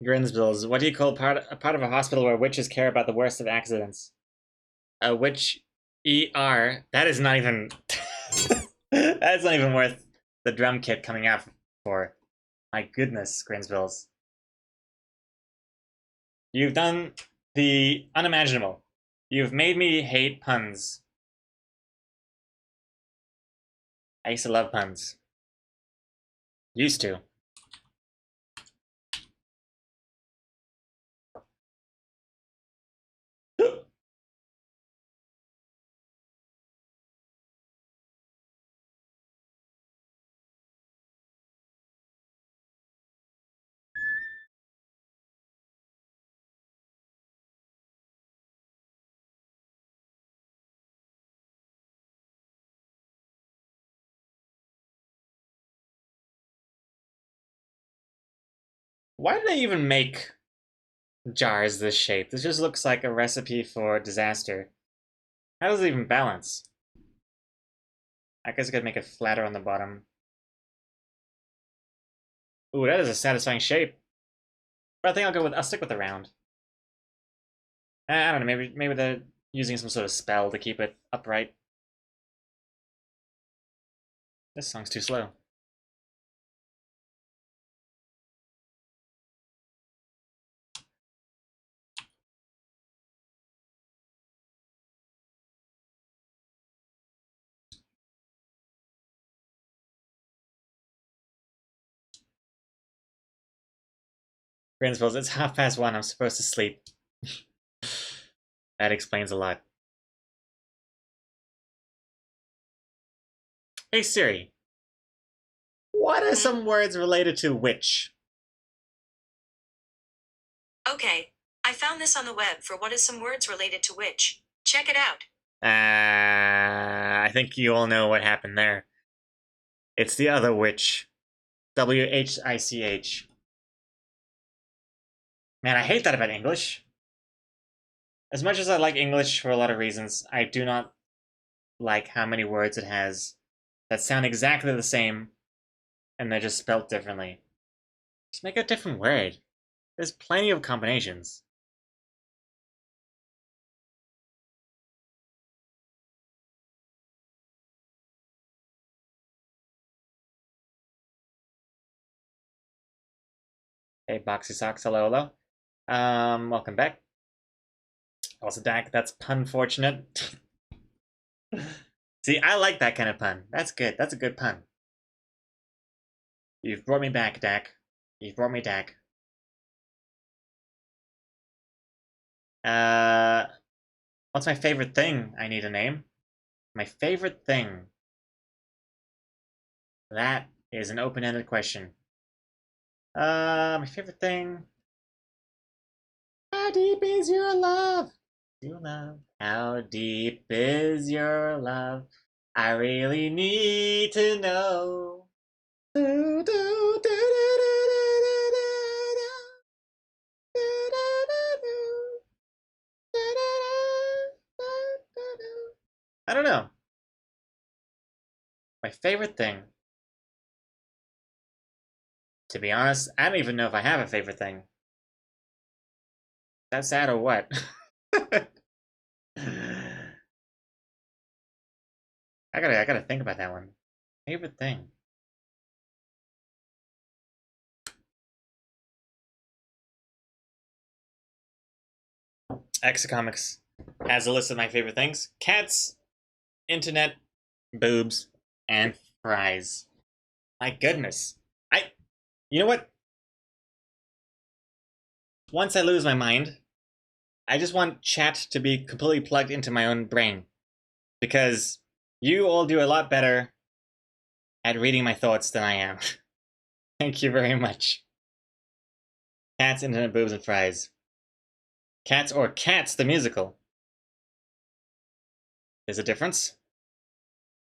Grinsbills, what do you call a part of a hospital where witches care about the worst of accidents? A witch ER? That is not even... That's not even worth the drum kit coming out for. My goodness, Grinsbills. You've done the unimaginable. You've made me hate puns. I used to love puns. Used to. Why did they even make jars this shape? This just looks like a recipe for disaster. How does it even balance? I guess I could make it flatter on the bottom. Ooh, that is a satisfying shape. But I think I'll stick with the round. I don't know, maybe they're using some sort of spell to keep it upright. This song's too slow. Principles, it's 1:30. I'm supposed to sleep. That explains a lot. Hey Siri, what are some words related to witch? Okay, I found this on the web for what is some words related to witch. Check it out. I think you all know what happened there. It's the other witch. WHICH. Man, I hate that about English. As much as I like English for a lot of reasons, I do not like how many words it has that sound exactly the same and they're just spelt differently. Just make a different word. There's plenty of combinations. Hey, Boxy Socks, hello, hello. Welcome back. Also, Dak, that's pun fortunate. See, I like that kind of pun. That's good. That's a good pun. You've brought me back, Dak. You've brought me back. What's my favorite thing? I need a name. My favorite thing. That is an open-ended question. My favorite thing. How deep is your love? Your love. How deep is your love? I really need to know. Do, do, do, do, I don't know. My favorite thing. To be honest, I don't even know if I have a favorite thing. That's sad or what? I gotta think about that one. Favorite thing. Exacomics has a list of my favorite things: cats, internet, boobs, and fries. My goodness. You know what? Once I lose my mind, I just want chat to be completely plugged into my own brain. Because you all do a lot better at reading my thoughts than I am. Thank you very much. Cats, internet, boobs, and fries. Cats or Cats the musical. There's a difference.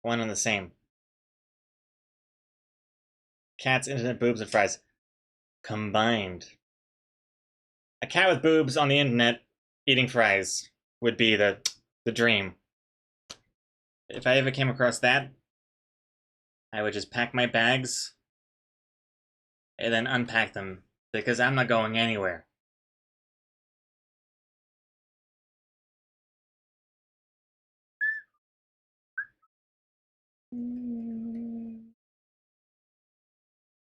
One and the same. Cats, internet, boobs, and fries. Combined. A cat with boobs on the internet eating fries would be the dream. If I ever came across that, I would just pack my bags and then unpack them because I'm not going anywhere.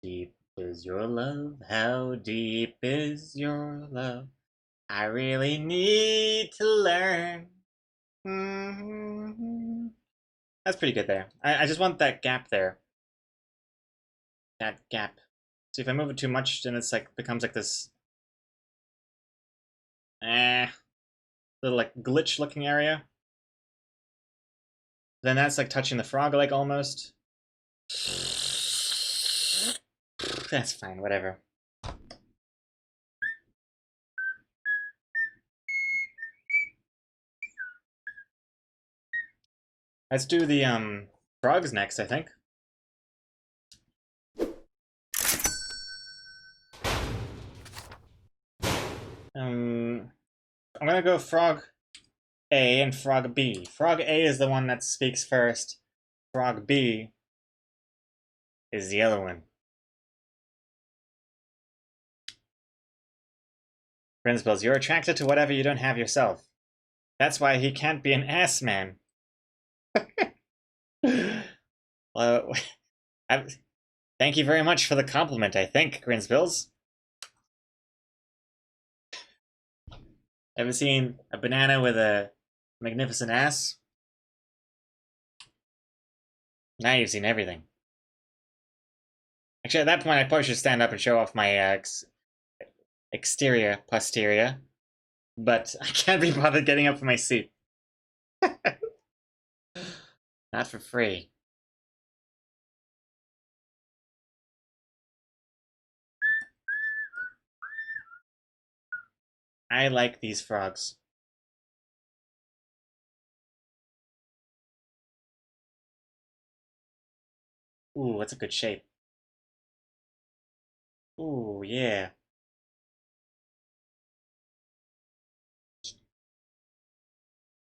Deep is your love? How deep is your love? I really need to learn. Mm-hmm. That's pretty good there. I just want that gap there. that gap. See, if I move it too much, then it's like becomes like this little like glitch looking area. Then that's like touching the frog leg almost. That's fine, whatever. Let's do the frogs next, I think. I'm gonna go frog A and frog B. Frog A is the one that speaks first. Frog B is the other one. Grinsbills, you're attracted to whatever you don't have yourself. That's why he can't be an ass man. Well, thank you very much for the compliment, I think, Grinsbills. Ever seen a banana with a magnificent ass? Now you've seen everything. Actually, at that point, I probably should stand up and show off my exterior posterior, but I can't be bothered getting up from my seat. Not for free. I like these frogs. Ooh, that's a good shape. Ooh, yeah.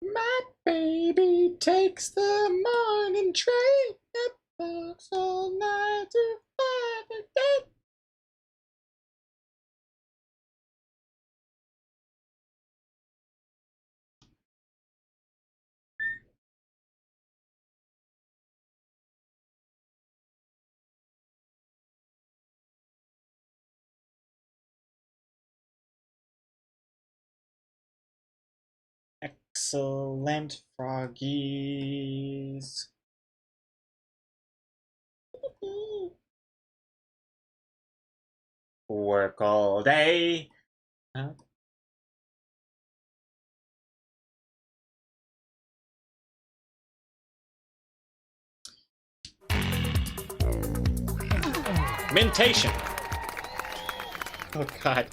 My baby takes the morning train that walks all night to find a date. Excellent froggies. Work all day. Huh? Mintation. Oh god.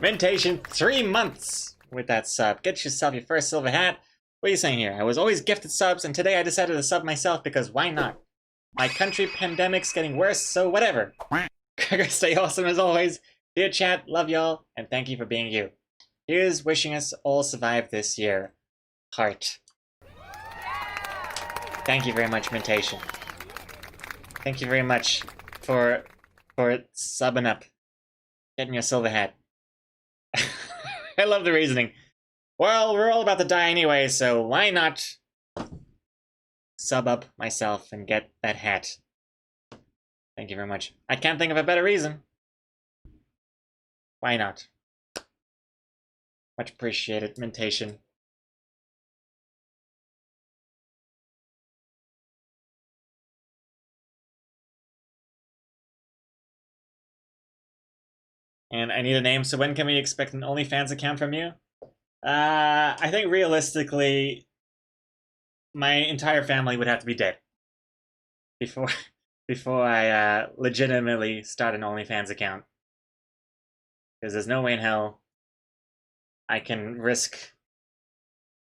Mintation, 3 months with that sub. Get yourself your first silver hat. What are you saying here? I was always gifted subs, and today I decided to sub myself because why not? My country pandemic's getting worse, so whatever. Stay awesome as always. Dear chat, love y'all, and thank you for being you. Here's wishing us all survive this year. Heart. Thank you very much, Mintation. Thank you very much for subbing up. Getting your silver hat. I love the reasoning. Well, we're all about to die anyway, so why not sub up myself and get that hat? Thank you very much. I can't think of a better reason. Why not? Much appreciated, Mintation. And I need a name, so when can we expect an OnlyFans account from you? I think realistically, my entire family would have to be dead before I legitimately start an OnlyFans account. Because there's no way in hell I can risk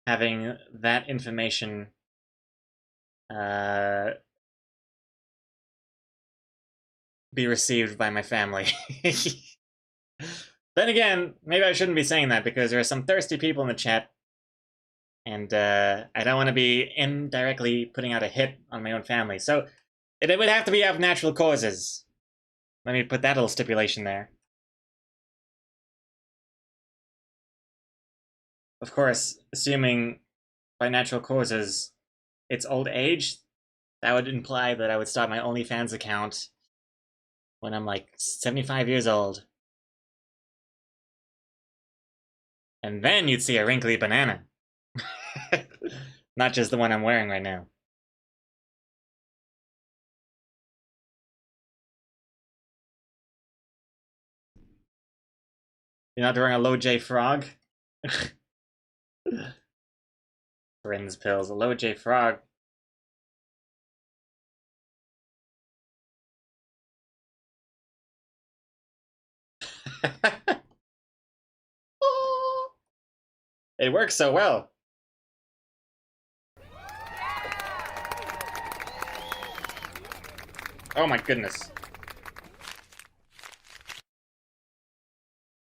having that information be received by my family. Then again, maybe I shouldn't be saying that because there are some thirsty people in the chat, and I don't want to be indirectly putting out a hit on my own family. So it would have to be out of natural causes. Let me put that little stipulation there. Of course, assuming by natural causes it's old age, that would imply that I would start my OnlyFans account when I'm like 75 years old. And then you'd see a wrinkly banana. Not just the one I'm wearing right now. You're not wearing a low J frog? Grins pills, a low J frog. It works so well. Oh my goodness.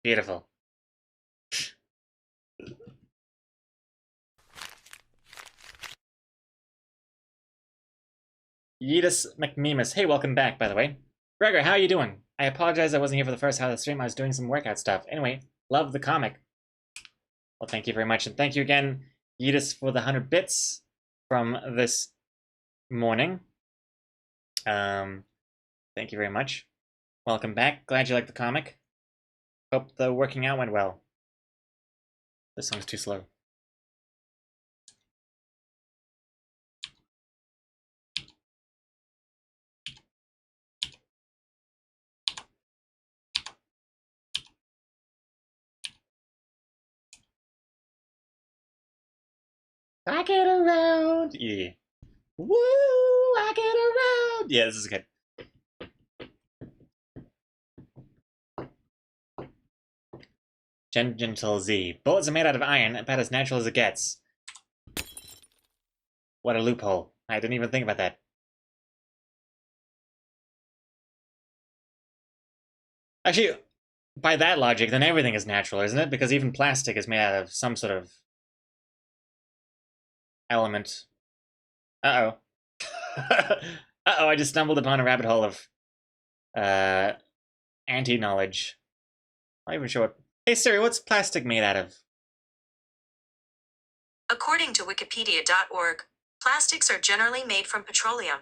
Beautiful. Yeetus McMemus. Hey, welcome back, by the way. Gregor, how are you doing? I apologize I wasn't here for the first half of the stream. I was doing some workout stuff. Anyway, love the comic. Well, thank you very much. And thank you again, Yeetus, for the 100 bits from this morning. Thank you very much. Welcome back. Glad you liked the comic. Hope the working out went well. This song's too slow. I get around. Yeah. Woo! I get around. Yeah, this is good. Gentle Z. Bullets are made out of iron, about as natural as it gets. What a loophole. I didn't even think about that. Actually, by that logic, then everything is natural, isn't it? Because even plastic is made out of some sort of element. Uh-oh. Uh-oh, I just stumbled upon a rabbit hole of anti-knowledge. I'm not even sure what... Hey Siri, what's plastic made out of? According to Wikipedia.org, plastics are generally made from petroleum.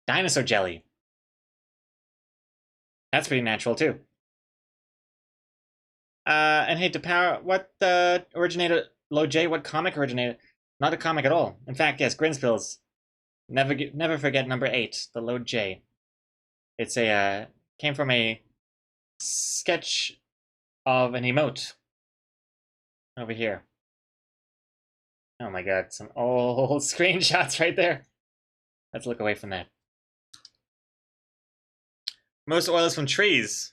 Dinosaur jelly. That's pretty natural too. And hey, to power, what originated, Low J, what comic originated? Not a comic at all. In fact, yes, Grinspills. Never forget number 8, the Low J. It's a, came from a sketch of an emote. Over here. Oh my god, some old screenshots right there. Let's look away from that. Most oil is from trees.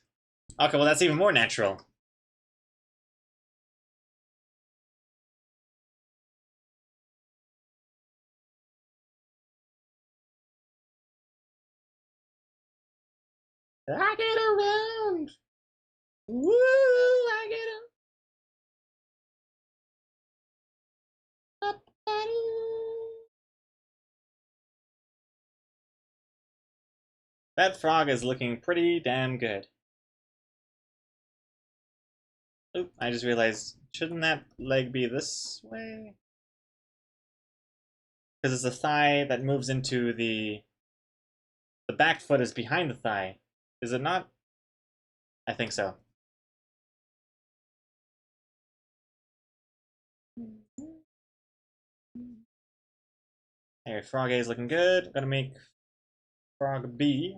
Okay, well that's even more natural. I get around. Woo! I get up. That frog is looking pretty damn good. Oop, I just realized, shouldn't that leg be this way? Because it's the thigh that moves into the back foot is behind the thigh. Is it not? I think so. Here, frog A is looking good. Gonna make frog B.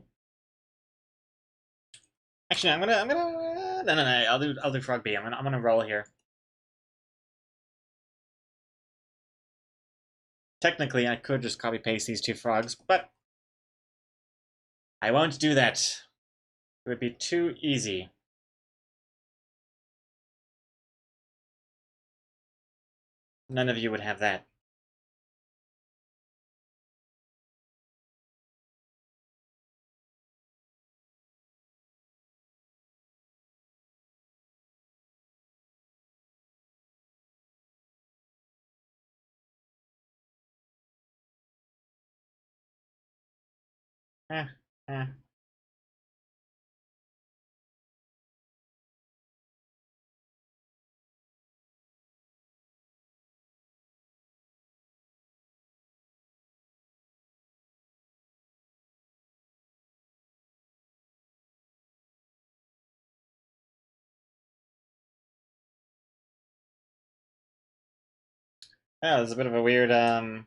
Actually, no, no, I'll do frog B. I'm gonna roll here. Technically, I could just copy paste these two frogs, but I won't do that. It would be too easy. None of you would have that. Eh, eh. Oh, there's a bit of a weird, I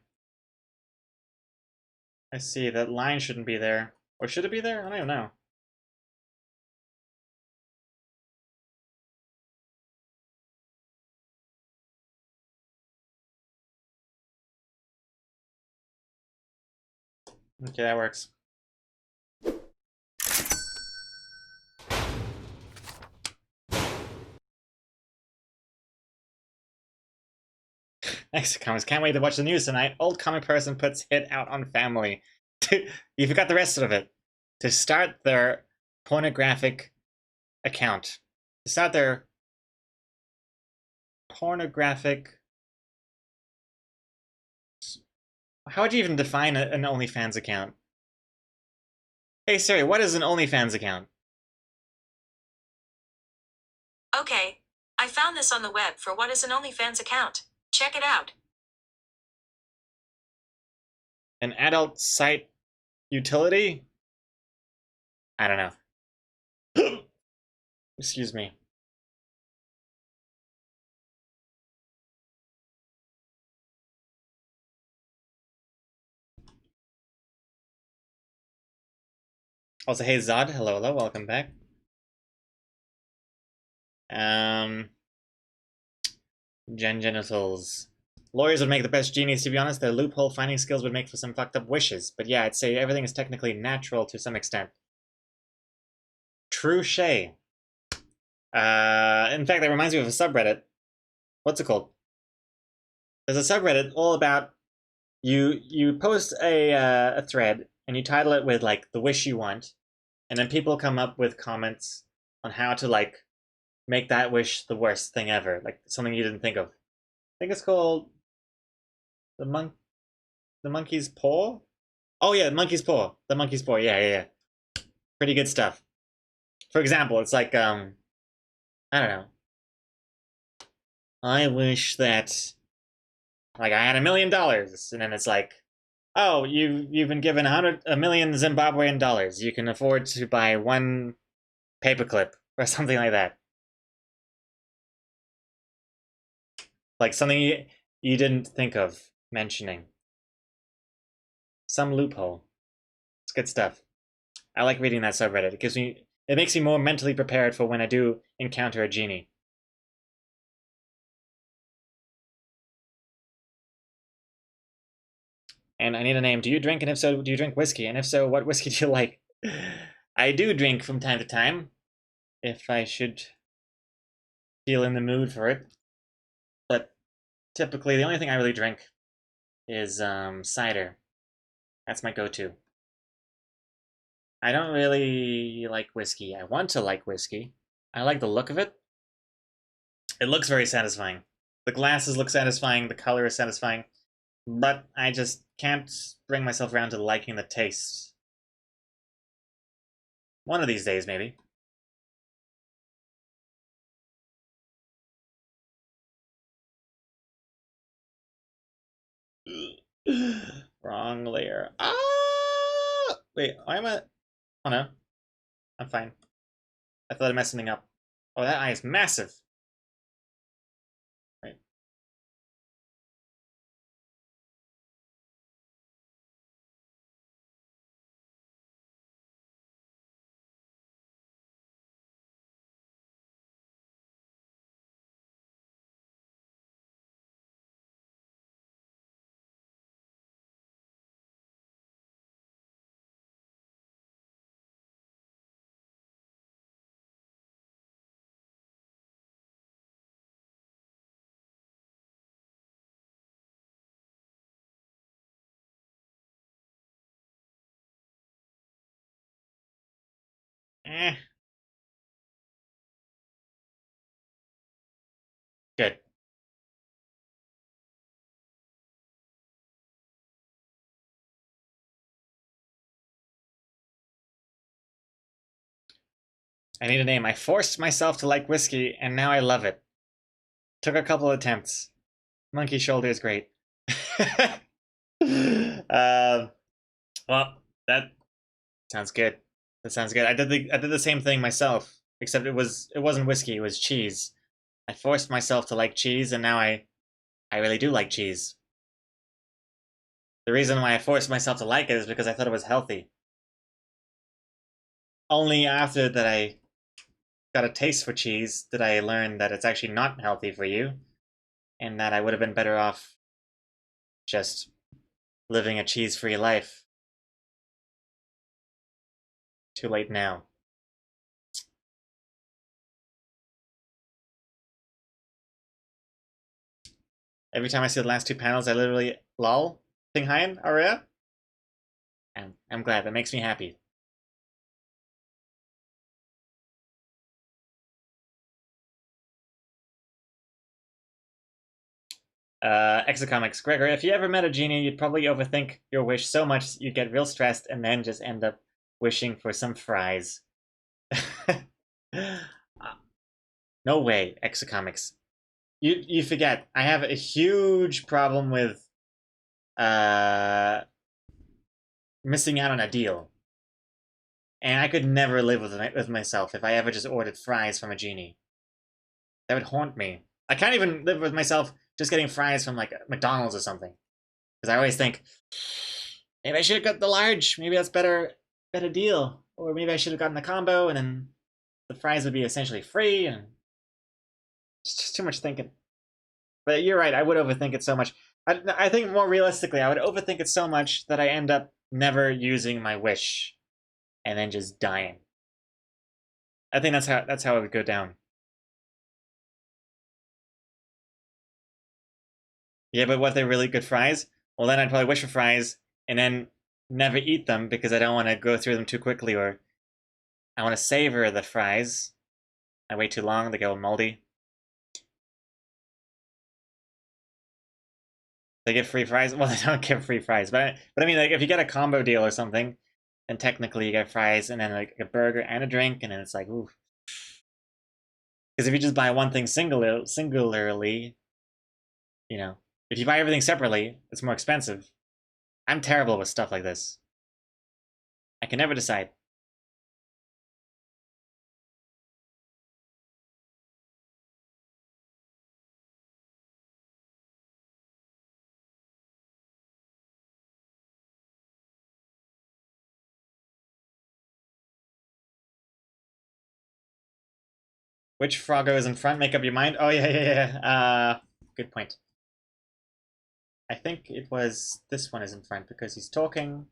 see, that line shouldn't be there. Or should it be there? I don't even know. Okay, that works. Next comments. Can't wait to watch the news tonight. Old comic person puts hit out on family. You forgot the rest of it. To start their pornographic account. To start their pornographic... How would you even define an OnlyFans account? Hey Siri, what is an OnlyFans account? Okay, I found this on the web for what is an OnlyFans account. Check it out. An adult site utility? I don't know. Excuse me. Also, hey Zod, hello, welcome back. Genitals. Lawyers would make the best genies, to be honest. Their loophole finding skills would make for some fucked up wishes. But yeah, I'd say everything is technically natural to some extent. True Shay. In fact, that reminds me of a subreddit. What's it called? There's a subreddit all about you post a thread and you title it with like the wish you want, and then people come up with comments on how to like make that wish the worst thing ever, like something you didn't think of. I think it's called the monkey's paw. Oh yeah, monkey's paw. The monkey's paw. Yeah. Pretty good stuff. For example, it's like I don't know. I wish that like I had $1 million, and then it's like, oh, you've been given a million Zimbabwean dollars. You can afford to buy one paperclip or something like that. Like something you didn't think of mentioning. Some loophole. It's good stuff. I like reading that subreddit. It makes me more mentally prepared for when I do encounter a genie. And I need a name. Do you drink? And if so, do you drink whiskey? And if so, what whiskey do you like? I do drink from time to time, if I should feel in the mood for it. But typically, the only thing I really drink is cider. That's my go-to. I don't really like whiskey. I want to like whiskey. I like the look of it. It looks very satisfying. The glasses look satisfying, the color is satisfying, but I just can't bring myself around to liking the taste. One of these days, maybe. Wrong layer. Ah! Wait, why am I... Oh no. I'm fine. I thought I messed something up. Oh, that eye is massive. Right. Eh. Good. I need a name. I forced myself to like whiskey, and now I love it. Took a couple attempts. Monkey shoulder is great. Well, that sounds good. That sounds good. I did the same thing myself, except it wasn't whiskey. It was cheese. I forced myself to like cheese, and now I really do like cheese. The reason why I forced myself to like it is because I thought it was healthy. Only after that I got a taste for cheese did I learn that it's actually not healthy for you, and that I would have been better off just living a cheese-free life. Too late now. Every time I see the last two panels, I literally lol. Ting Hien, Aria? And I'm glad. That makes me happy. Exocomics. Gregor, if you ever met a genie, you'd probably overthink your wish so much you'd get real stressed and then just end up wishing for some fries. No way, Exocomics. You forget. I have a huge problem with missing out on a deal. And I could never live with myself if I ever just ordered fries from a genie. That would haunt me. I can't even live with myself just getting fries from like McDonald's or something. Because I always think, maybe I should have got the large. Maybe that's better deal. Or maybe I should have gotten the combo and then the fries would be essentially free, and it's just too much thinking. But you're right, I would overthink it so much. I think more realistically, I would overthink it so much that I end up never using my wish and then just dying. I think that's how it would go down. Yeah, but what if they're really good fries? Well, then I'd probably wish for fries and then never eat them because I don't want to go through them too quickly, or I want to savor the fries. I wait too long, they go moldy. They give free fries? Well, they don't give free fries, but I mean, like, if you get a combo deal or something, then technically you get fries and then like a burger and a drink, and then it's like, ooh. Because if you just buy one thing singularly, you know, if you buy everything separately, it's more expensive. I'm terrible with stuff like this. I can never decide. Which Froggo is in front? Make up your mind. Oh, yeah. Good point. I think it was this one is in front because he's talking.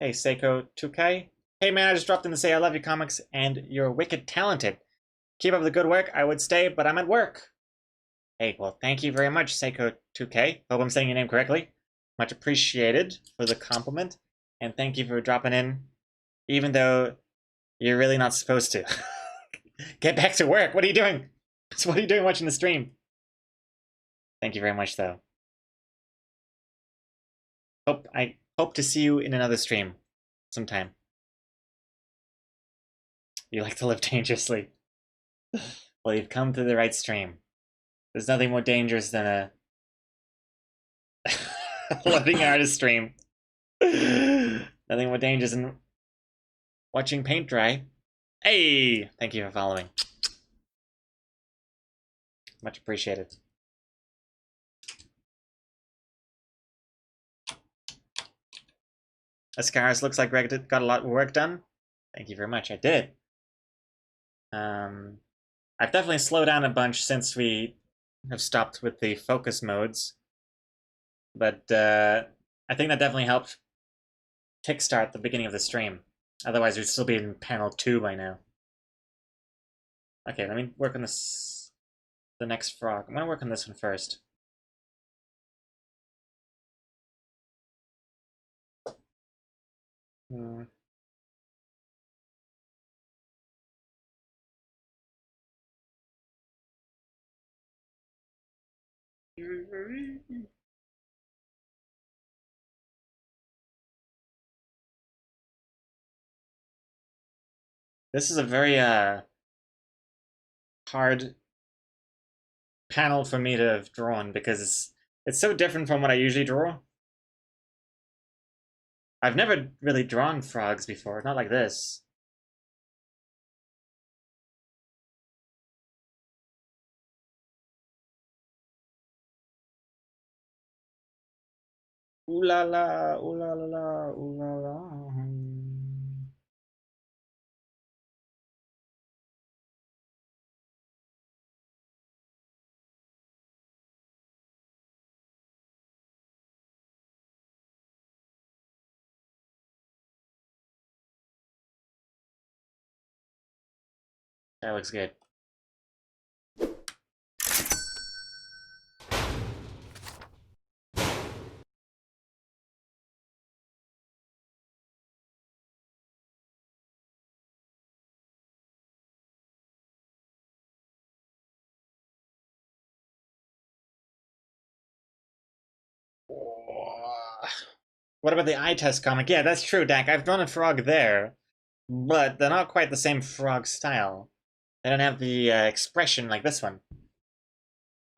Hey, Seiko 2K. Hey, man, I just dropped in to say I love your comics and you're wicked talented. Keep up the good work. I would stay, but I'm at work. Hey, well, thank you very much, Seiko 2K. Hope I'm saying your name correctly. Much appreciated for the compliment. And thank you for dropping in, even though you're really not supposed to. Get back to work. What are you doing? So what are you doing watching the stream? Thank you very much, though. I hope to see you in another stream sometime. You like to live dangerously. Well, you've come to the right stream. There's nothing more dangerous than a living artist stream. Nothing more dangerous than watching paint dry. Hey! Thank you for following. Much appreciated. Ascaris looks like Greg got a lot of work done. Thank you very much. I did. I've definitely slowed down a bunch since we have stopped with the focus modes. But I think that definitely helped kickstart the beginning of the stream. Otherwise, we'd still be in panel 2 by now. Okay, let me work on this. The next frog. I'm gonna work on this one first. This is a very hard panel for me to have drawn because it's so different from what I usually draw. I've never really drawn frogs before, not like this. Ooh la la, ooh la la la, ooh la la. That looks good. What about the eye test comic? Yeah, that's true, Dak. I've drawn a frog there, but they're not quite the same frog style. They don't have the expression like this one.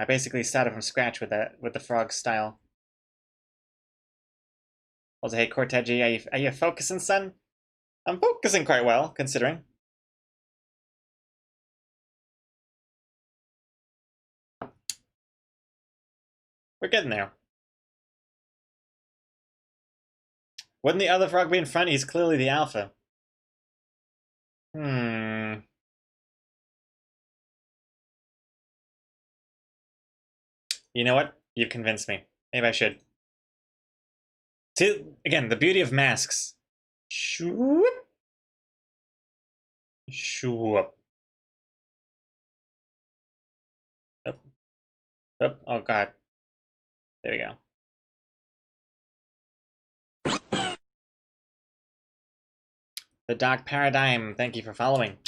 I basically started from scratch with the frog style. Also, hey Cortegi, are you focusing, son? I'm focusing quite well, considering. We're getting there. Wouldn't the other frog be in front? He's clearly the alpha. Hmm. You know what? You've convinced me. Maybe I should. See, again, the beauty of masks. Shoop. Shoop. Up. Up. Oh, God. There we go. The Dark Paradigm, thank you for following.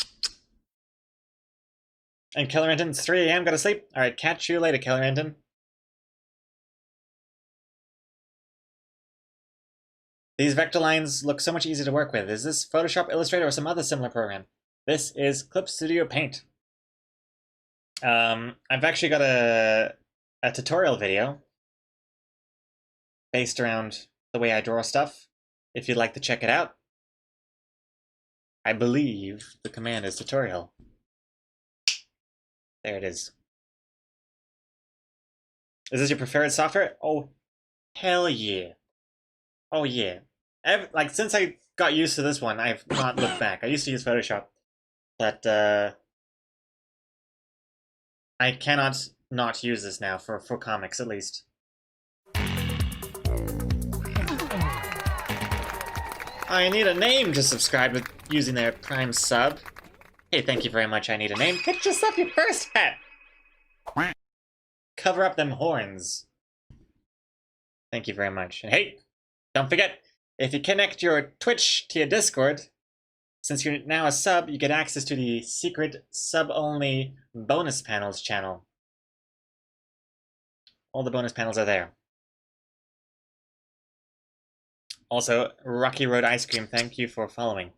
And Killer Renton, it's 3 a.m., gotta sleep. Alright, catch you later, Killer Renton. These vector lines look so much easier to work with. Is this Photoshop, Illustrator, or some other similar program? This is Clip Studio Paint. I've actually got a tutorial video based around the way I draw stuff, if you'd like to check it out. I believe the command is tutorial. There it is. Is this your preferred software? Oh, hell yeah. Oh yeah. Like, since I got used to this one, I've not looked back. I used to use Photoshop, but I cannot not use this now for comics, at least. I need a name to subscribe with using their Prime sub. Hey, thank you very much, I need a name. Get yourself your first hat! Cover up them horns. Thank you very much. And hey, don't forget, if you connect your Twitch to your Discord, since you're now a sub, you get access to the secret sub-only bonus panels channel. All the bonus panels are there. Also, Rocky Road Ice Cream, thank you for following.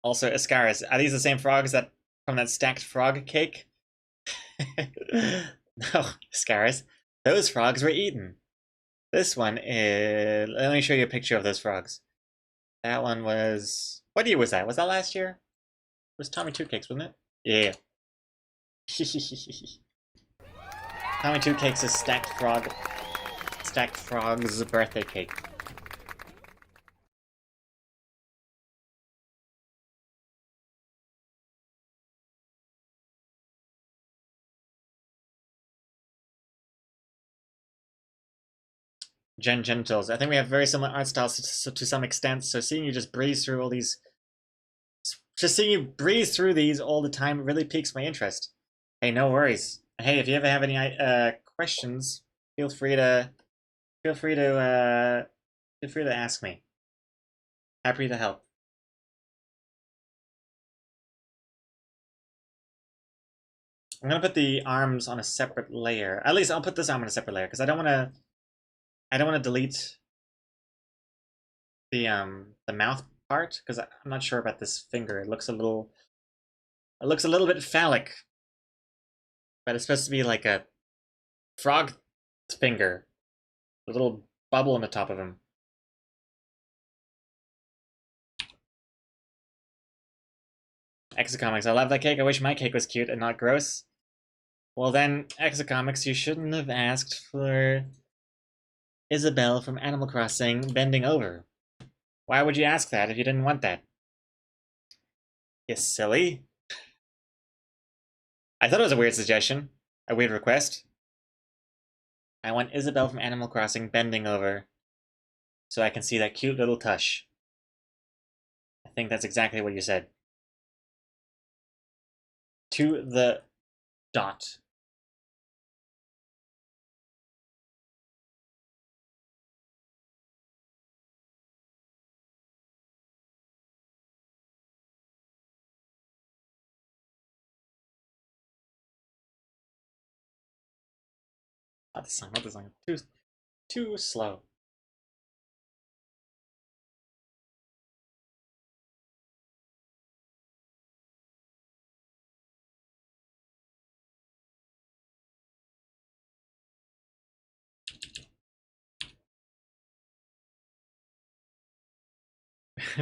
Also, Ascaris, are these the same frogs that from that stacked frog cake? No, Ascaris, those frogs were eaten. This one is... Let me show you a picture of those frogs. That one was... What year was that? Was that last year? It was Tommy Two Cakes, wasn't it? Yeah. Tommy Two Cakes is stacked frog's birthday cake. Genitals. I think we have very similar art styles to some extent, so seeing you just breeze through all these... Just seeing you breeze through these all the time really piques my interest. Hey, no worries. Hey, if you ever have any questions, feel free to ask me. Happy to help. I'm gonna put the arms on a separate layer. At least I'll put this arm on a separate layer because I don't want to delete the mouth part because I'm not sure about this finger. It looks a little bit phallic, but it's supposed to be like a frog finger, a little bubble on the top of him. Exocomics, I love that cake. I wish my cake was cute and not gross. Well then, Exocomics, you shouldn't have asked for Isabelle from Animal Crossing bending over. Why would you ask that if you didn't want that? You silly. I thought it was a weird suggestion. A weird request. I want Isabelle from Animal Crossing bending over so I can see that cute little tush. I think that's exactly what you said. to the dot. Not this song, not this song. Too slow.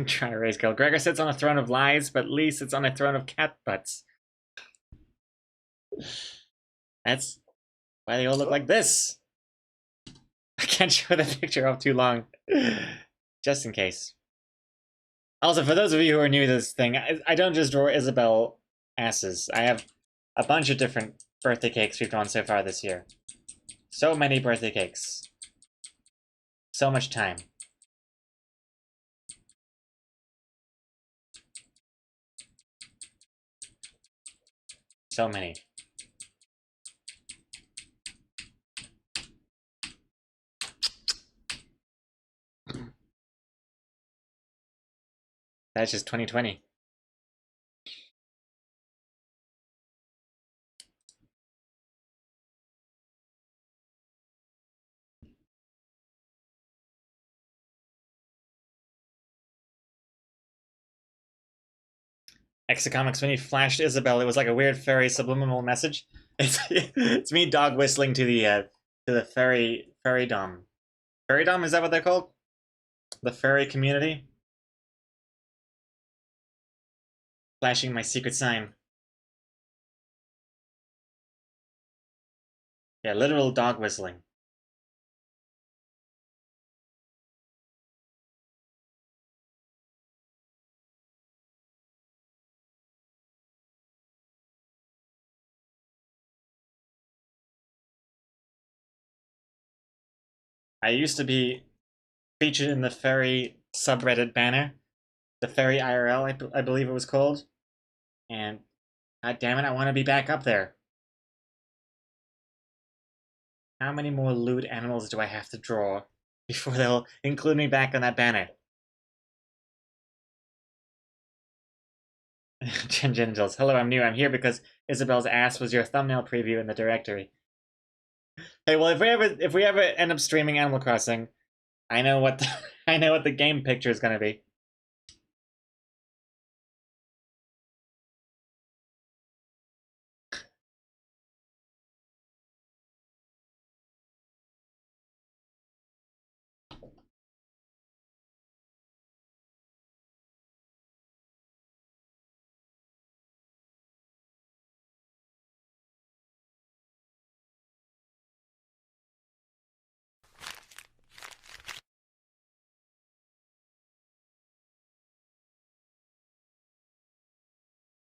Try to raise Gil. Gregor sits on a throne of lies, but Lee sits on a throne of cat butts. That's why they all look like this. I can't show the picture off too long. Just in case. Also, for those of you who are new to this thing, I don't just draw Isabel asses. I have a bunch of different birthday cakes we've drawn so far this year. So many birthday cakes. So much time. So many. That's just 2020. Exocomics, when you flashed Isabel, it was like a weird fairy subliminal message. It's me dog whistling to the fairy dom. Fairy dom, is that what they're called? The fairy community? Flashing my secret sign. Yeah, literal dog whistling. I used to be featured in the fairy subreddit banner. The fairy IRL, I believe it was called. And god damn it, I want to be back up there. How many more lewd animals do I have to draw before they'll include me back on that banner? Genitals. Hello, I'm new. I'm here because Isabel's ass was your thumbnail preview in the directory. Hey, well, if we ever end up streaming Animal Crossing, I know what I know what the game picture is gonna be.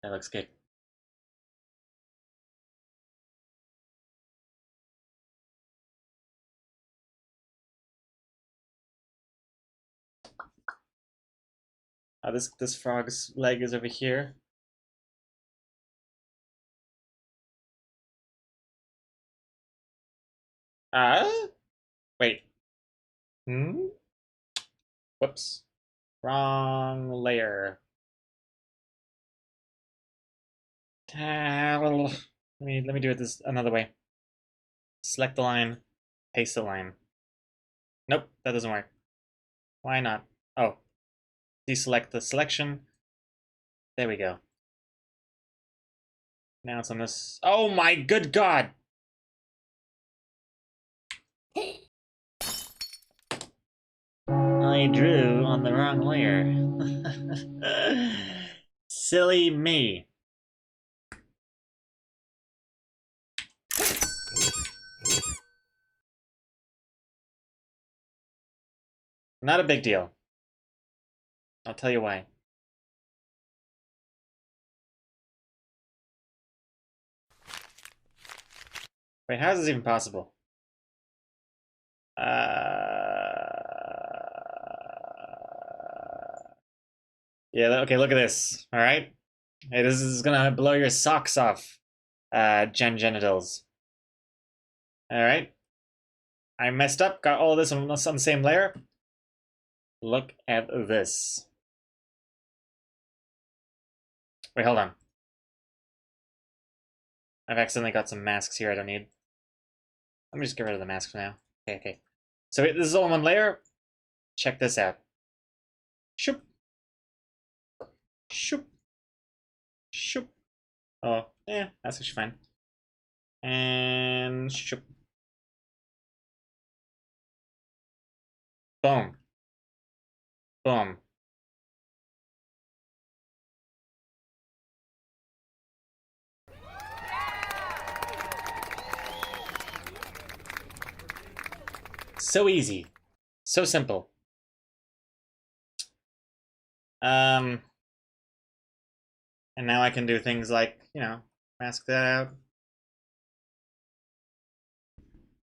That looks good. This frog's leg is over here. Wait. Hmm? Whoops. Wrong layer. Let me do it this another way. Select the line, paste the line. Nope, that doesn't work. Why not? Oh. Deselect the selection. There we go. Now it's on this. Oh my good god! I drew on the wrong layer. Silly me. Not a big deal. I'll tell you why. Wait, how is this even possible? Yeah, okay, look at this. All right. Hey, this is gonna blow your socks off, genitals. Alright. I messed up, got all this on the same layer. Look at this. Wait, hold on. I've accidentally got some masks here I don't need. Let me just get rid of the mask for now. Okay, okay. So this is all in one layer. Check this out. Shoop. Shoop. Shoop. Oh, yeah, that's actually fine. And shoop. Boom. Boom. So easy. So simple. And now I can do things like, you know, mask that out.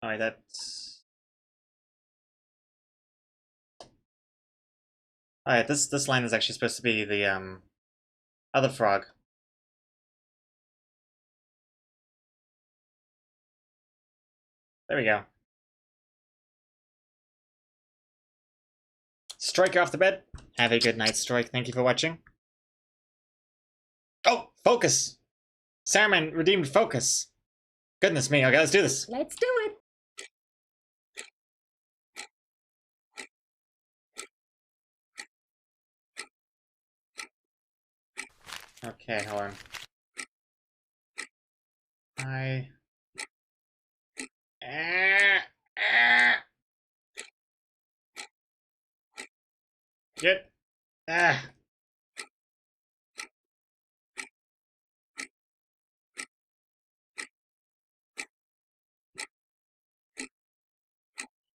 Oh, wait, that's... Alright, this line is actually supposed to be the, other frog. There we go. Strike off the bed. Have a good night, Strike. Thank you for watching. Oh, focus! Saruman redeemed focus. Goodness me, okay, let's do this. Let's do it. Okay, hold on. Get. Ah.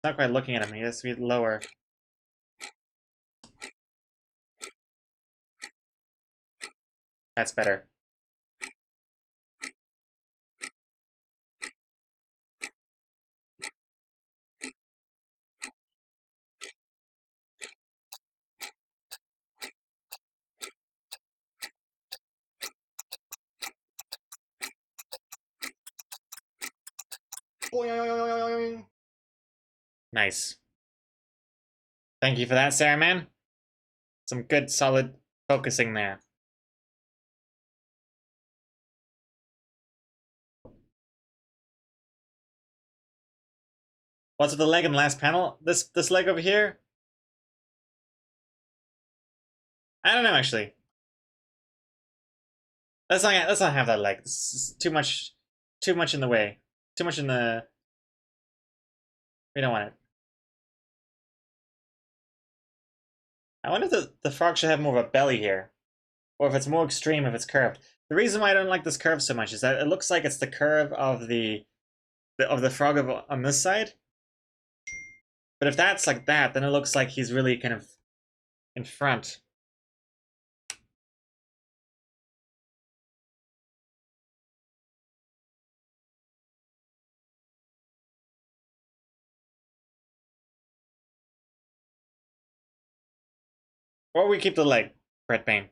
Not quite looking at him. He has to be lower. That's better. Nice. Thank you for that, Saruman. Some good, solid focusing there. What's with the leg in the last panel? This leg over here? I don't know, actually. Let's not have that leg. This is too much in the way. Too much in the... We don't want it. I wonder if the frog should have more of a belly here. Or if it's more extreme if it's curved. The reason why I don't like this curve so much is that it looks like it's the curve of the frog on this side. But if that's like that, then it looks like he's really kind of in front. Or we keep the leg, Brett Bain.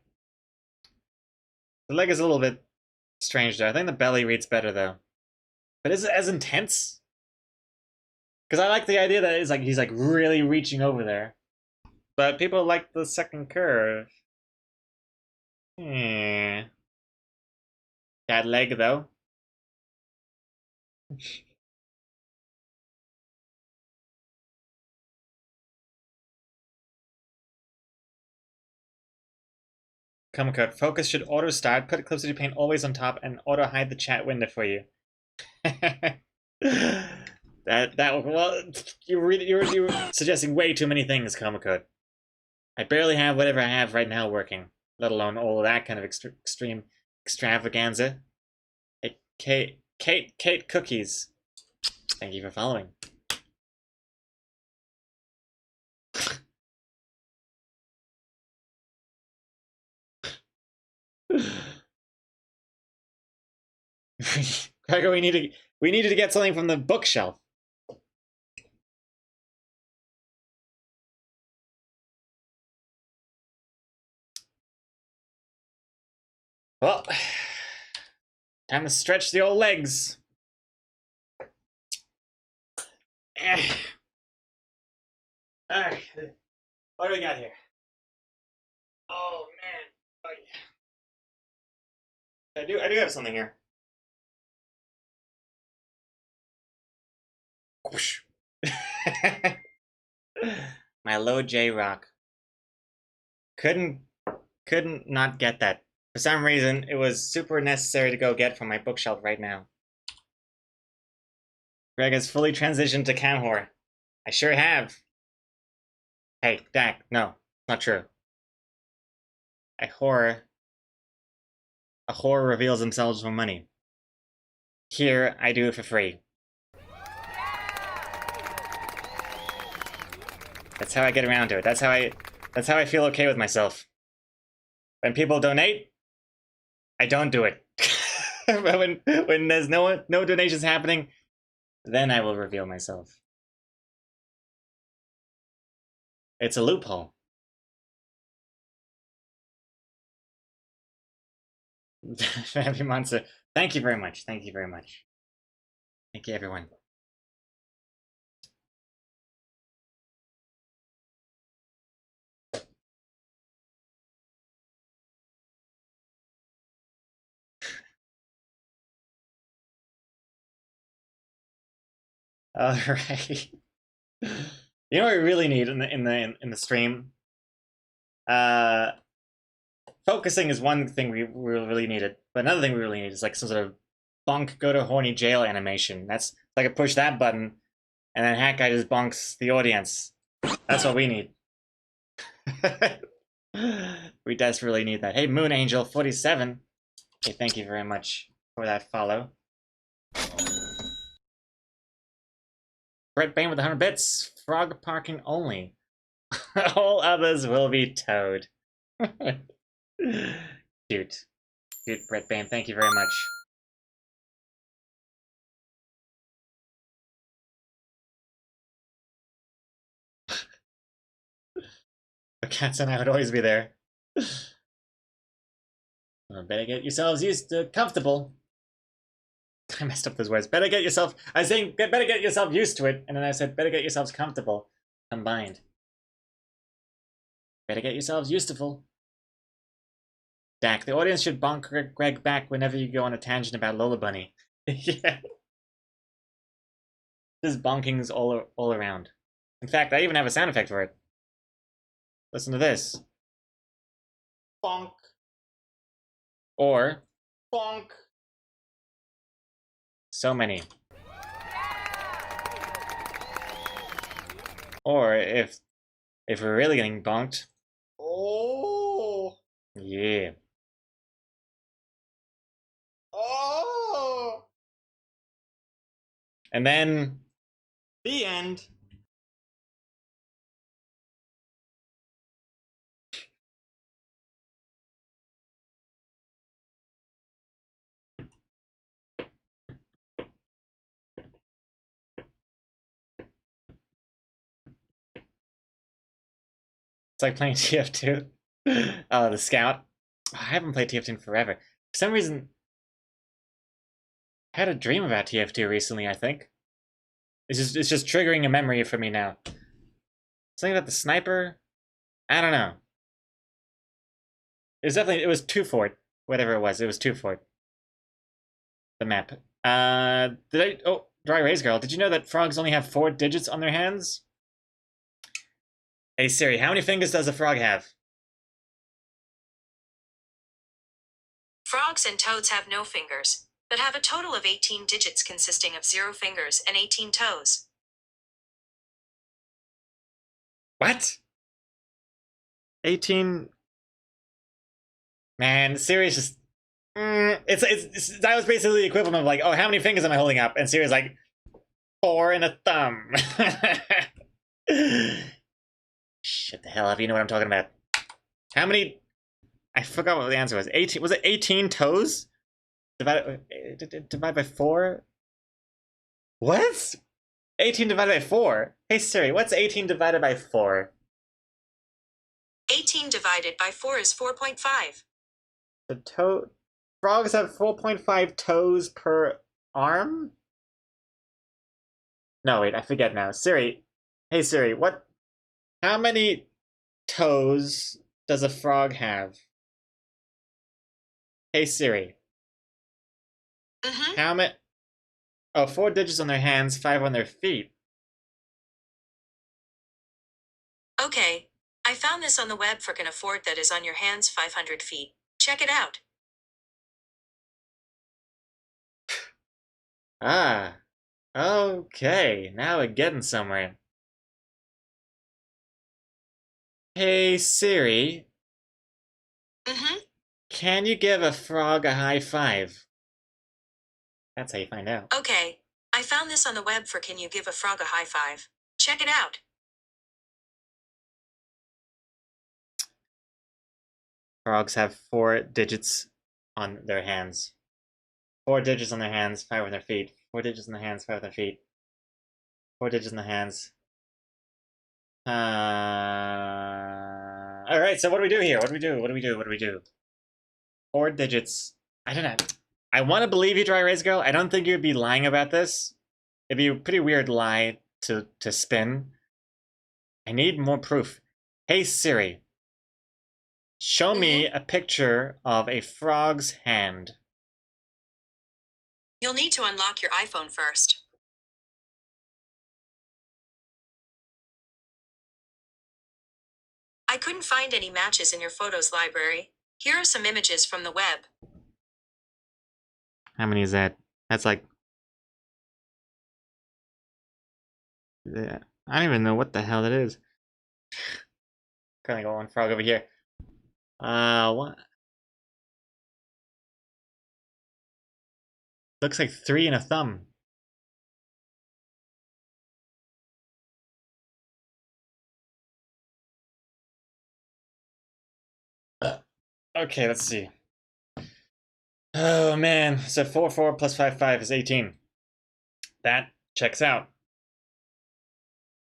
The leg is a little bit strange though. I think the belly reads better though. But is it as intense? Because I like the idea that it's like he's like really reaching over there. But people like the second curve. Hmm. That leg though. Common code. Focus should auto start. Put close to paint always on top and auto hide the chat window for you. Well, you're suggesting way too many things, Common code. I barely have whatever I have right now working, let alone all of that kind of extreme extravaganza. Hey, Kate Cookies. Thank you for following. Gregor, we needed to get something from the bookshelf. Well, time to stretch the old legs. Alright, what do we got here? Oh man. Oh, yeah. I do have something here. Whoosh. My low J rock. Couldn't not get that. For some reason, it was super necessary to go get from my bookshelf right now. Greg has fully transitioned to cam horror. I sure have. Hey, Dak, no, not true. A whore reveals themselves for money. Here, I do it for free. That's how I get around to it. That's how I feel okay with myself. When people donate, I don't do it. But when there's no donations happening, then I will reveal myself. It's a loophole. Happy Monster. Thank you very much. Thank you very much. Thank you, everyone. All right. You know what we really need in the stream? Focusing is one thing we really needed, but another thing we really need is like some sort of bonk go to horny jail animation. That's like I push that button, and then Hat Guy just bonks the audience. That's what we need. We desperately need that. Hey, Moon Angel 47. Hey, thank you very much for that follow. Brett Bain with 100 bits. Frog parking only. All others will be towed. Cute. Cute, Brett Bain. Thank you very much. The cats and I would always be there. Better get yourselves used to comfortable. I messed up those words. Better get yourself. I was saying, better get yourself used to it, and then I said, better get yourselves comfortable. Combined. Better get yourselves used to full. Dak, the audience should bonk Greg back whenever you go on a tangent about Lola Bunny. Yeah. Just bonkings all around. In fact, I even have a sound effect for it. Listen to this. Bonk. Or bonk. So many. Or if we're really getting bonked. Oh. Yeah. Oh. And then the end. It's like playing TF2. The Scout. I haven't played TF2 in forever. For some reason, I had a dream about TF2 recently, I think. It's just triggering a memory for me now. Something about the sniper? I don't know. It was 2 Fort. Whatever it was 2 Fort. The map. Oh, Dry Raise Girl, did you know that frogs only have 4 digits on their hands? Hey Siri, how many fingers does a frog have? Frogs and toads have no fingers, but have a total of 18 digits consisting of 0 fingers and 18 toes. What? 18? Man, Siri's just... that was basically the equivalent of like, oh, how many fingers am I holding up? And Siri's like, 4 and a thumb. Shut the hell up, you know what I'm talking about. How many... I forgot what the answer was. 18... Was it 18 toes? Divided by 4? What? 18 divided by 4? Hey Siri, what's 18 divided by 4? 18 divided by 4 is 4.5. The toe... frogs have 4.5 toes per arm? No, wait, I forget now. Siri. Hey Siri, how many toes does a frog have? Hey Siri. Mm-hmm. How many? Oh, 4 digits on their hands, 5 on their feet. Okay. I found this on the web for can afford that is on your hands 500 feet. Check it out. Ah, okay. Now we're getting somewhere. Hey Siri, Mm-hmm. can you give a frog a high five? That's how you find out. Okay. I found this on the web for can you give a frog a high five. Check it out. Frogs have 4 digits on their hands. 4 digits on their hands, 5 on their feet. 4 digits on the hands, 5 on their feet. 4 digits in the hands. Alright, so what do we do here? What do we do? What do we do? What do we do? 4 digits. I don't know. I want to believe you, Dry Erase Girl. I don't think you'd be lying about this. It'd be a pretty weird lie to spin. I need more proof. Hey Siri, show me a picture of a frog's hand. You'll need to unlock your iPhone first. I couldn't find any matches in your photos library. Here are some images from the web. How many is that? That's like... I don't even know what the hell that is. Gonna go one frog over here. What? Looks like 3 and a thumb. Okay, let's see. Oh man, so 4, 4 plus 5, 5 is 18. That checks out.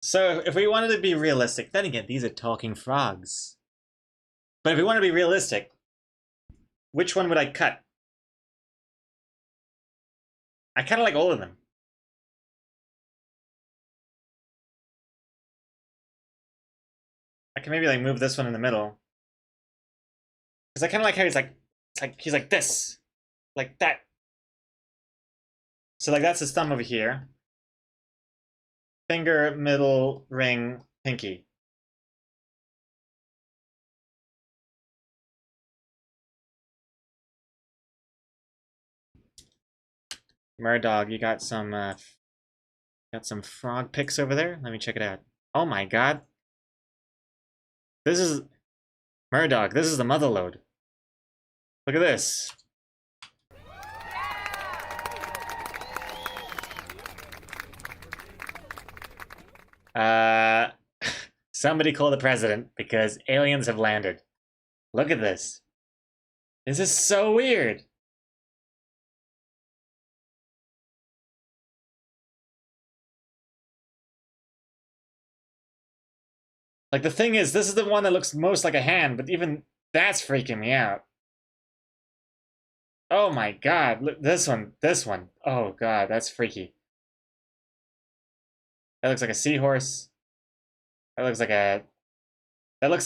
So if we wanted to be realistic, then again, these are talking frogs. But if we want to be realistic, which one would I cut? I kind of like all of them. I can maybe like move this one in the middle. Because I kind of like how he's like this. Like that. So like that's his thumb over here. Finger, middle, ring, pinky. Murdog, you got some frog pics over there? Let me check it out. Oh my god. This is Murdog, this is the mother load. Look at this. Somebody call the president because aliens have landed. Look at this. This is so weird. Like the thing is, this is the one that looks most like a hand, but even that's freaking me out. Oh my god, look, this one. Oh god, that's freaky. That looks like a seahorse. That looks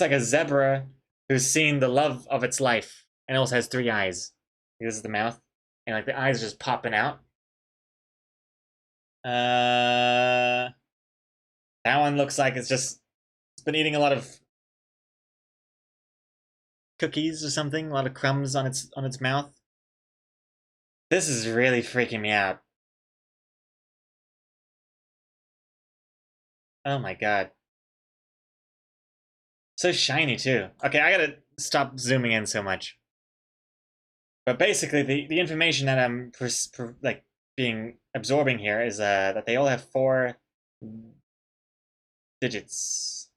like a zebra who's seen the love of its life and also has 3 eyes. This is the mouth, and like the eyes are just popping out. That one looks like it's been eating a lot of cookies or something, a lot of crumbs on its mouth. This is really freaking me out. Oh my god. So shiny too. Okay, I gotta stop zooming in so much. But basically, the information that I'm like being absorbing here is that they all have 4 digits.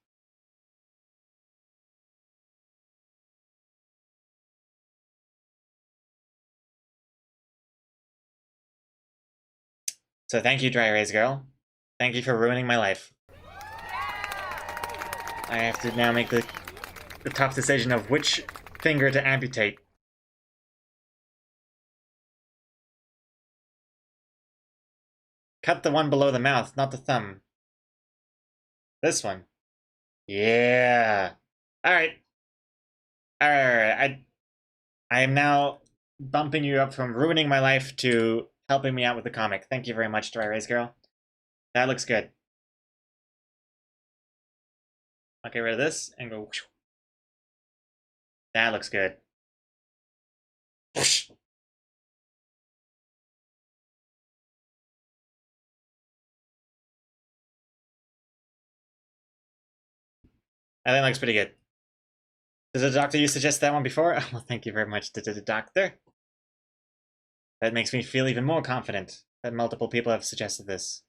So thank you, Dry Erase Girl. Thank you for ruining my life. I have to now make the tough decision of which finger to amputate. Cut the one below the mouth, not the thumb. This one. Yeah. Alright. Alright. I am now bumping you up from ruining my life to helping me out with the comic. Thank you very much, Dry Erase Girl. That looks good. I'll get rid of this and go. Whoosh. That looks good. Whoosh. I think that looks pretty good. Did the doctor you suggest that one before? Well, thank you very much, the doctor. That makes me feel even more confident that multiple people have suggested this.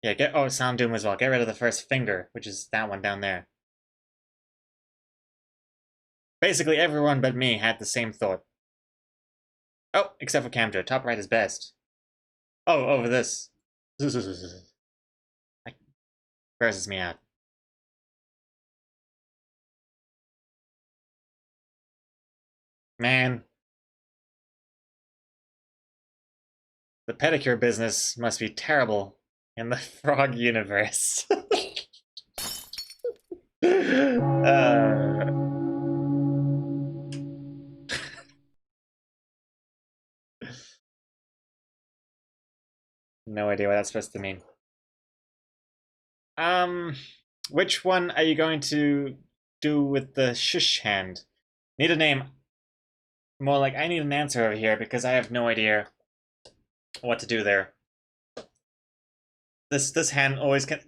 Yeah, oh, Sound Doom as well. Get rid of the first finger, which is that one down there. Basically, everyone but me had the same thought. Oh, except for Camjo. Top right is best. Oh, over this. That grosses me out. Man. The pedicure business must be terrible in the frog universe. No idea what that's supposed to mean. Which one are you going to do with the shush hand? Need a name. More like I need an answer over here because I have no idea what to do there. This hand always can.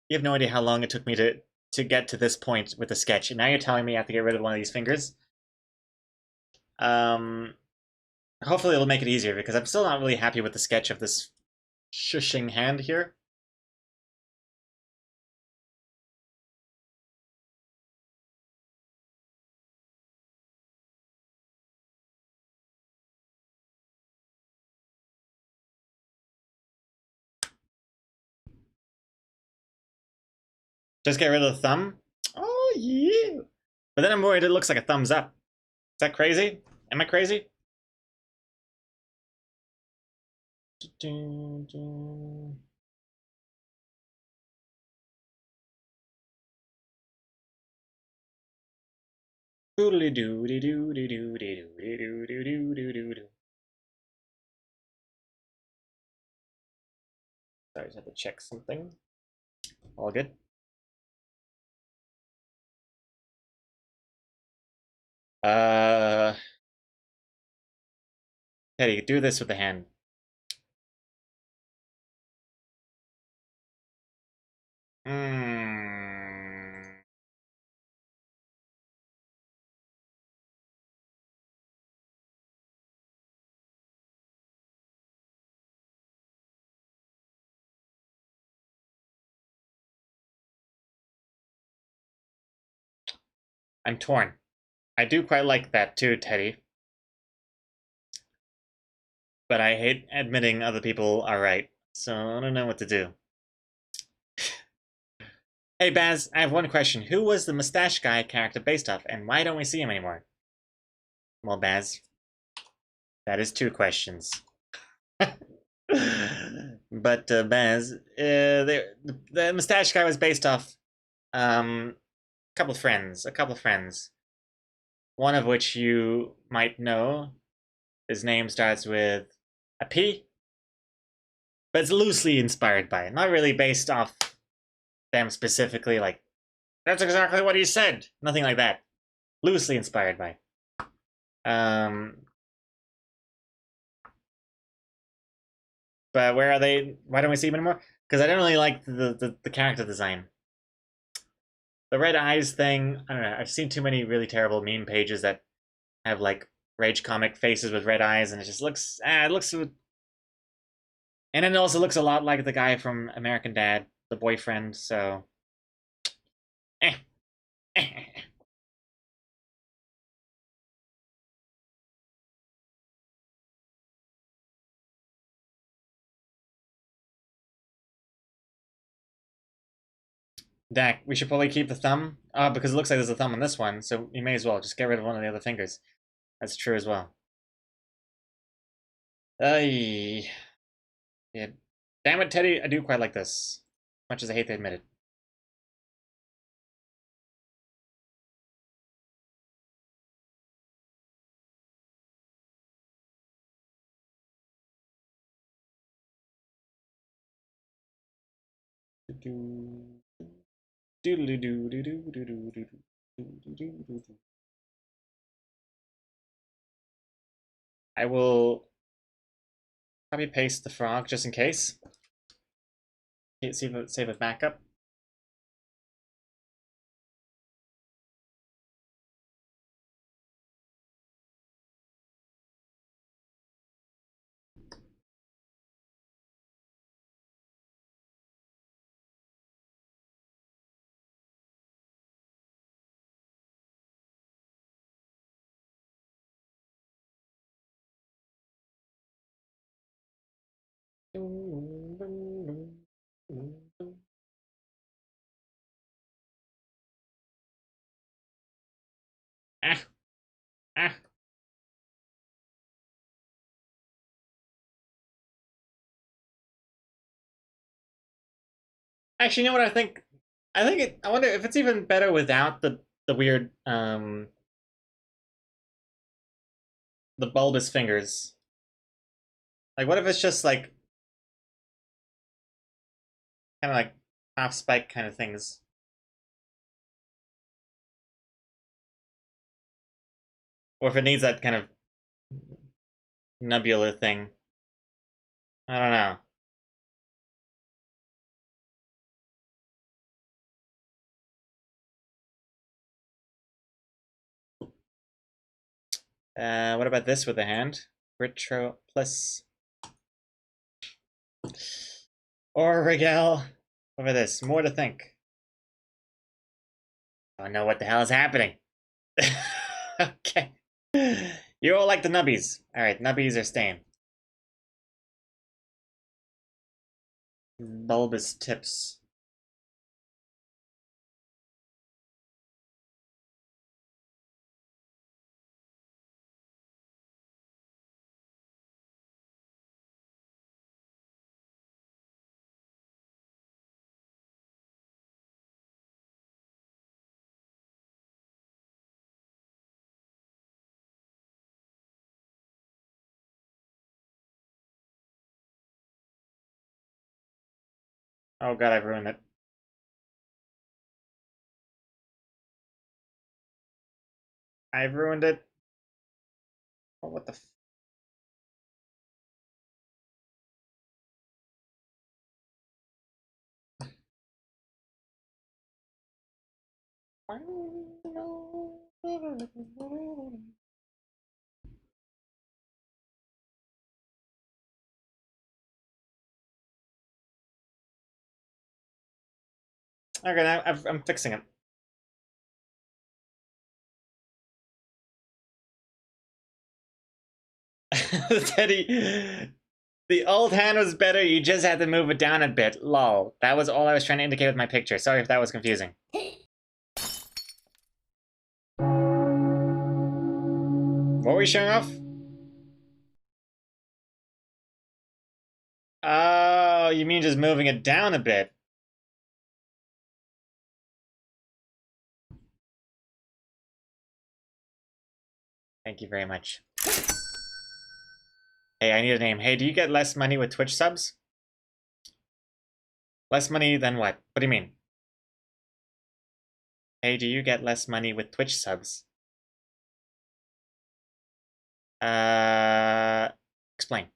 You have no idea how long it took me to get to this point with the sketch, and now you're telling me I have to get rid of one of these fingers. Hopefully it'll make it easier because I'm still not really happy with the sketch of this shushing hand here. Just get rid of the thumb? Oh, yeah. But then I'm worried it looks like a thumbs up. Is that crazy? Am I crazy? Doodly doo doo doo doo doo doo doo doo doo doo doo doo. Sorry, I just have to check something. All good. Teddy, do this with the hand. I'm torn. I do quite like that too, Teddy. But I hate admitting other people are right, so I don't know what to do. Hey Baz, I have one question. Who was the mustache guy character based off, and why don't we see him anymore? Well, Baz, that is two questions. But Baz, the mustache guy was based off a couple of friends. One of which you might know. His name starts with a P, but it's loosely inspired by it. Not really based off them specifically, like, that's exactly what he said. Nothing like that. Loosely inspired by. But where are they? Why don't we see them anymore? Because I don't really like the character design. The red eyes thing, I don't know. I've seen too many really terrible meme pages that have like rage comic faces with red eyes, and it just looks, it looks, and it also looks a lot like the guy from American Dad, the boyfriend. So, eh. Dak, we should probably keep the thumb, because it looks like there's a thumb on this one, so you may as well just get rid of one of the other fingers. That's true as well. Ay. Yeah. Damn it, Teddy, I do quite like this. Much as I hate to admit it. I will copy paste the frog just in case. Save a backup. Ah, ah. Actually, you know what I think? I wonder if it's even better without the weird the bulbous fingers. Like, what if it's just like kind of like half spike kind of things? Or if it needs that kind of nebula thing. I don't know. What about this with the hand? Retro plus. Or Rigel. Over this. More to think. I don't know what the hell is happening. Okay. You all like the nubbies. Alright, nubbies are staying. Bulbous tips. Oh god, I've ruined it. I've ruined it. Oh, what the f. Okay, now I'm fixing it. Teddy, the old hand was better, you just had to move it down a bit. Lol. That was all I was trying to indicate with my picture. Sorry if that was confusing. What were we showing off? Oh, you mean just moving it down a bit? Thank you very much. Hey, I need a name. Hey, do you get less money with Twitch subs? Less money than what? What do you mean? Hey, do you get less money with Twitch subs? Explain.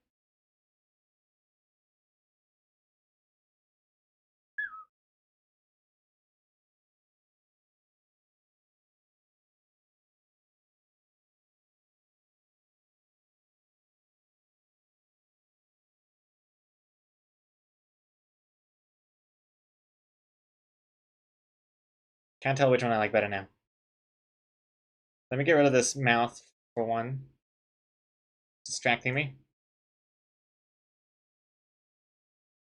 Can't tell which one I like better now. Let me get rid of this mouth for one. Distracting me.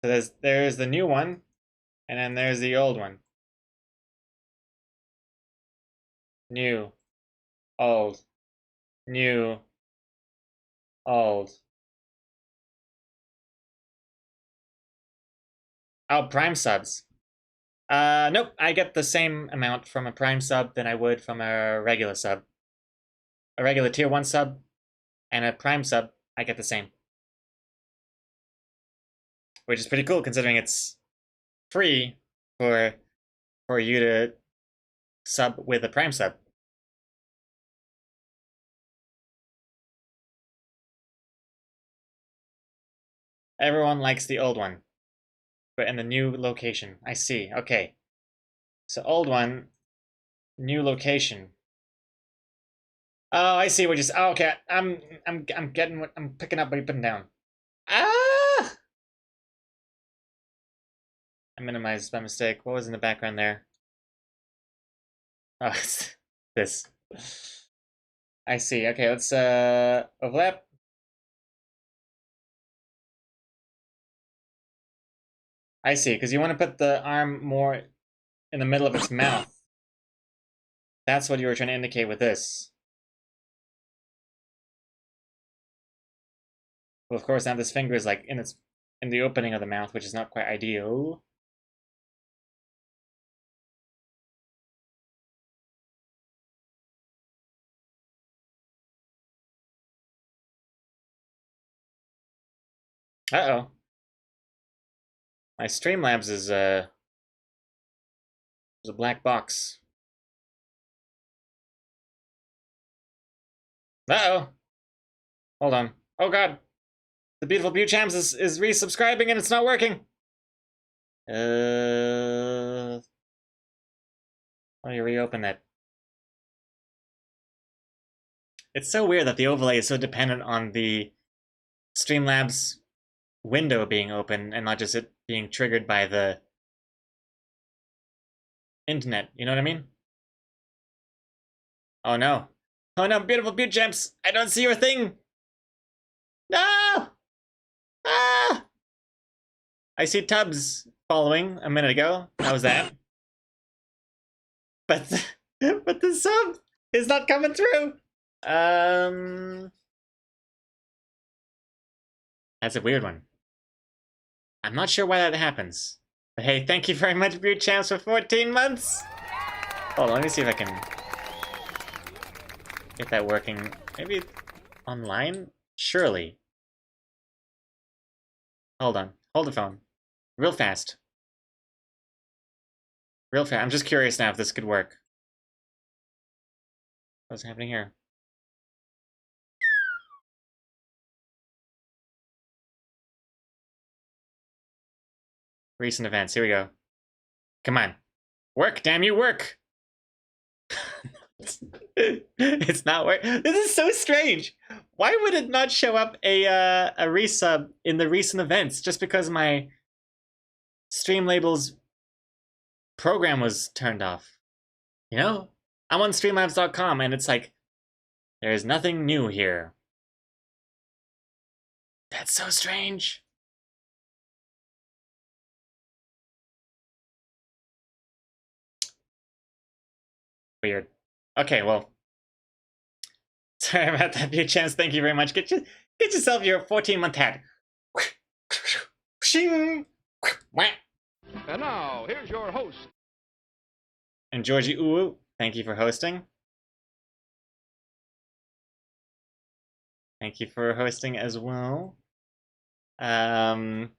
So there's the new one, and then there's the old one. New, old, new, old. Oh, Prime subs. Nope. I get the same amount from a Prime sub than I would from a regular sub. A regular tier 1 sub and a Prime sub, I get the same. Which is pretty cool considering it's free for you to sub with a Prime sub. Everyone likes the old one, but in the new location. I see. Okay. So old one, new location. Oh, I see what you. Oh, okay. I'm getting what I'm picking up what you're putting down. Ah! I minimized by mistake. What was in the background there? Oh, it's this. I see. Okay, let's overlap. I see, because you want to put the arm more in the middle of its mouth. That's what you were trying to indicate with this. Well, of course, now this finger is like in the opening of the mouth, which is not quite ideal. Uh-oh. My Streamlabs is a black box. Uh-oh. Hold on. Oh god. The beautiful Buchams is resubscribing and it's not working. Let me reopen that. It's so weird that the overlay is so dependent on the Streamlabs window being open and not just it being triggered by the internet. You know what I mean? Oh no. Oh no, beautiful Buchams! I don't see your thing! No! Ah! I see Tubbs following a minute ago. How was that? But the sub is not coming through. That's a weird one. I'm not sure why that happens. But hey, thank you very much, Buchams, for 14 months. Hold on, let me see if I can get that working. Maybe online? Surely. Hold on. Hold the phone. Real fast. Real fast. I'm just curious now if this could work. What's happening here? Recent events. Here we go. Come on. Work, damn you, work! It's not working. This is so strange. Why would it not show up a resub in the recent events just because my Streamlabs program was turned off? You know? I'm on streamlabs.com and it's like, there's nothing new here. That's so strange. Weird. Okay, well. Sorry about that, Buchams. Thank you very much. Get yourself your 14-month hat. Shing! And now, here's your host. And Georgie Uwu, thank you for hosting. Thank you for hosting as well. Uh-oh.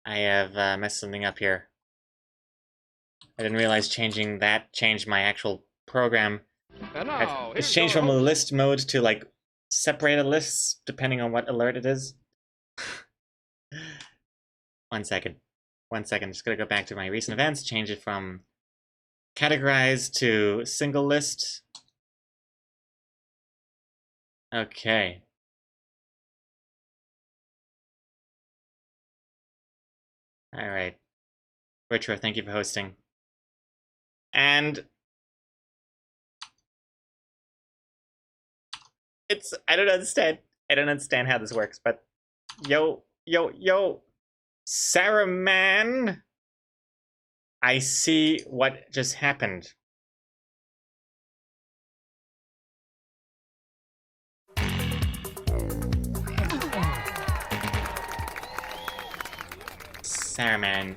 I have messed something up here. I didn't realize changing that changed my actual program. And now, It's changed from a list mode to like separated lists depending on what alert it is. 1 second. 1 second. Just gonna go back to my recent events, change it from categorized to single list. Okay. All right. Retro, thank you for hosting. And I don't understand. I don't understand how this works, but yo, Sarah man, I see what just happened. Saruman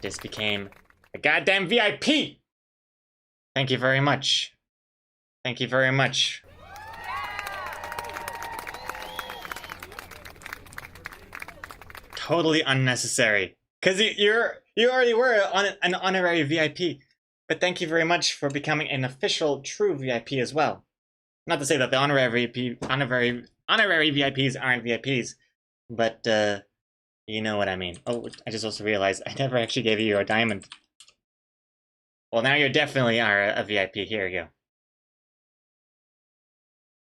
just became a goddamn VIP! Thank you very much. Thank you very much. Totally unnecessary. Because you already were an honorary VIP. But thank you very much for becoming an official true VIP as well. Not to say that the honorary VIPs aren't VIPs, but you know what I mean. Oh, I just also realized I never actually gave you your diamond. Well, now you definitely are a VIP. Here you go.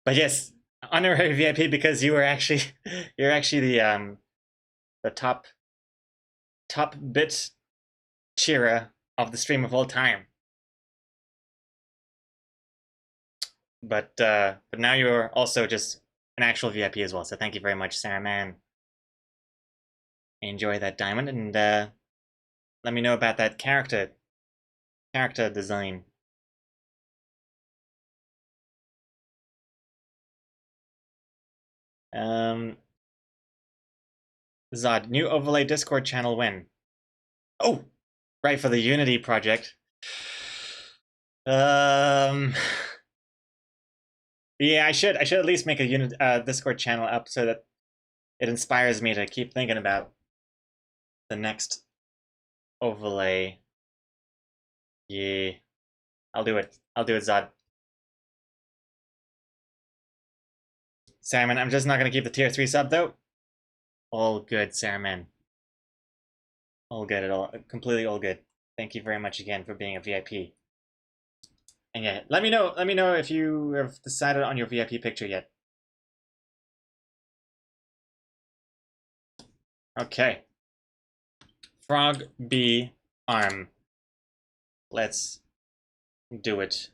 But yes, honorary VIP because you were actually you're actually the top bit cheerer of the stream of all time. But now you're also just an actual VIP as well. So thank you very much, Saruman. Enjoy that diamond, and let me know about that character design. Zod, new overlay Discord channel when? Oh, right, for the Unity project. Yeah, I should at least make a Discord channel up so that it inspires me to keep thinking about the next overlay. Yeah, I'll do it. Zod. Saruman, I'm just not gonna keep the tier 3 sub though. All good, Saruman. All good at all. Completely all good. Thank you very much again for being a VIP. And yeah, let me know if you have decided on your VIP picture yet. Okay. Frog bee arm. Let's do it.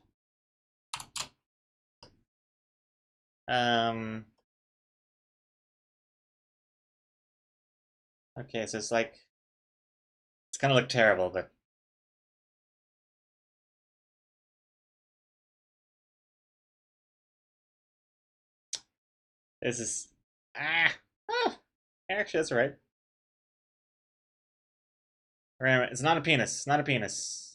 Okay, so it's like it's gonna look terrible, but this is oh, actually that's right. Remember, it's not a penis. It's not a penis.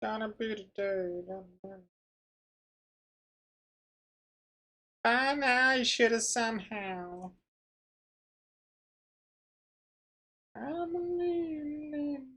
Gonna be the day. By now you should have somehow. I believe in.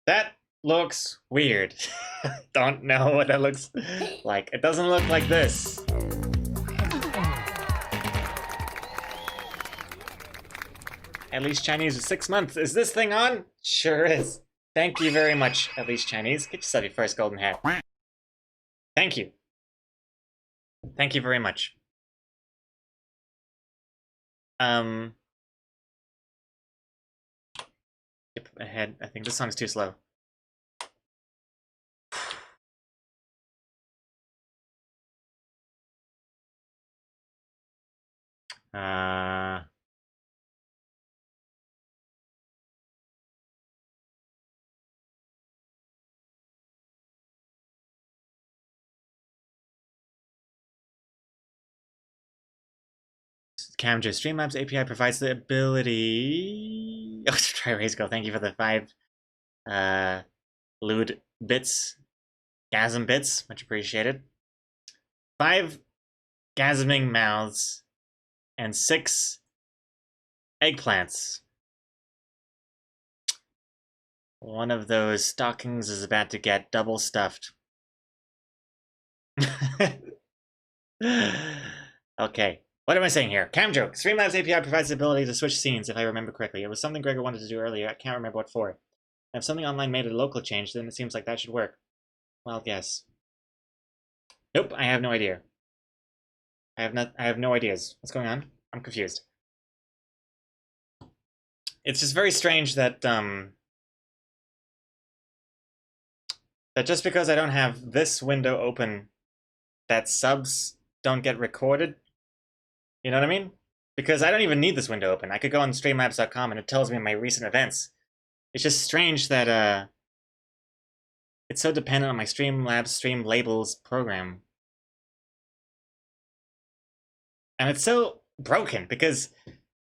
That looks weird. Don't know what that looks like. It doesn't look like this. At least Chinese is 6 months. Is this thing on? Sure is. Thank you very much, At least Chinese. Get yourself your first golden hat. Thank you. Thank you very much. Skip ahead. I think this song's too slow. Camjo Streamlabs API provides the ability. Oh, try raise go. Thank you for the 5 lewd bits, gasm bits, much appreciated. 5 gasming mouths and 6 eggplants. One of those stockings is about to get double stuffed. Okay. What am I saying here? Cam joke. Streamlabs API provides the ability to switch scenes, if I remember correctly. It was something Gregor wanted to do earlier. I can't remember what for. And if something online made a local change, then it seems like that should work. Wild guess. Nope, I have no idea. I have no ideas. What's going on? I'm confused. It's just very strange that that just because I don't have this window open, that subs don't get recorded. You know what I mean? Because I don't even need this window open. I could go on streamlabs.com and it tells me my recent events. It's just strange that it's so dependent on my Streamlabs Stream Labels program. And it's so broken because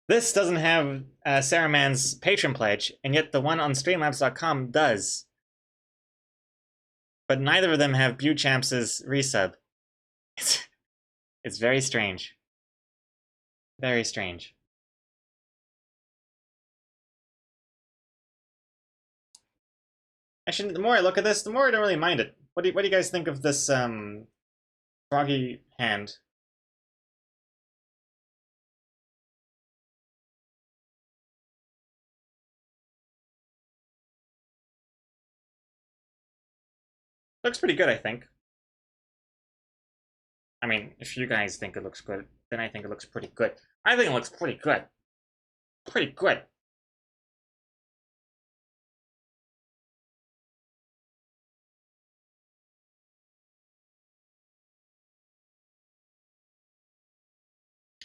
this doesn't have Sarah Mann's patron pledge, and yet the one on streamlabs.com does. But neither of them have Buchamps' resub. It's very strange. Very strange. Actually, the more I look at this, the more I don't really mind it. What do you guys think of this froggy hand? Looks pretty good, I think. I mean, if you guys think it looks good, then I think it looks pretty good. I think it looks pretty good. Pretty good.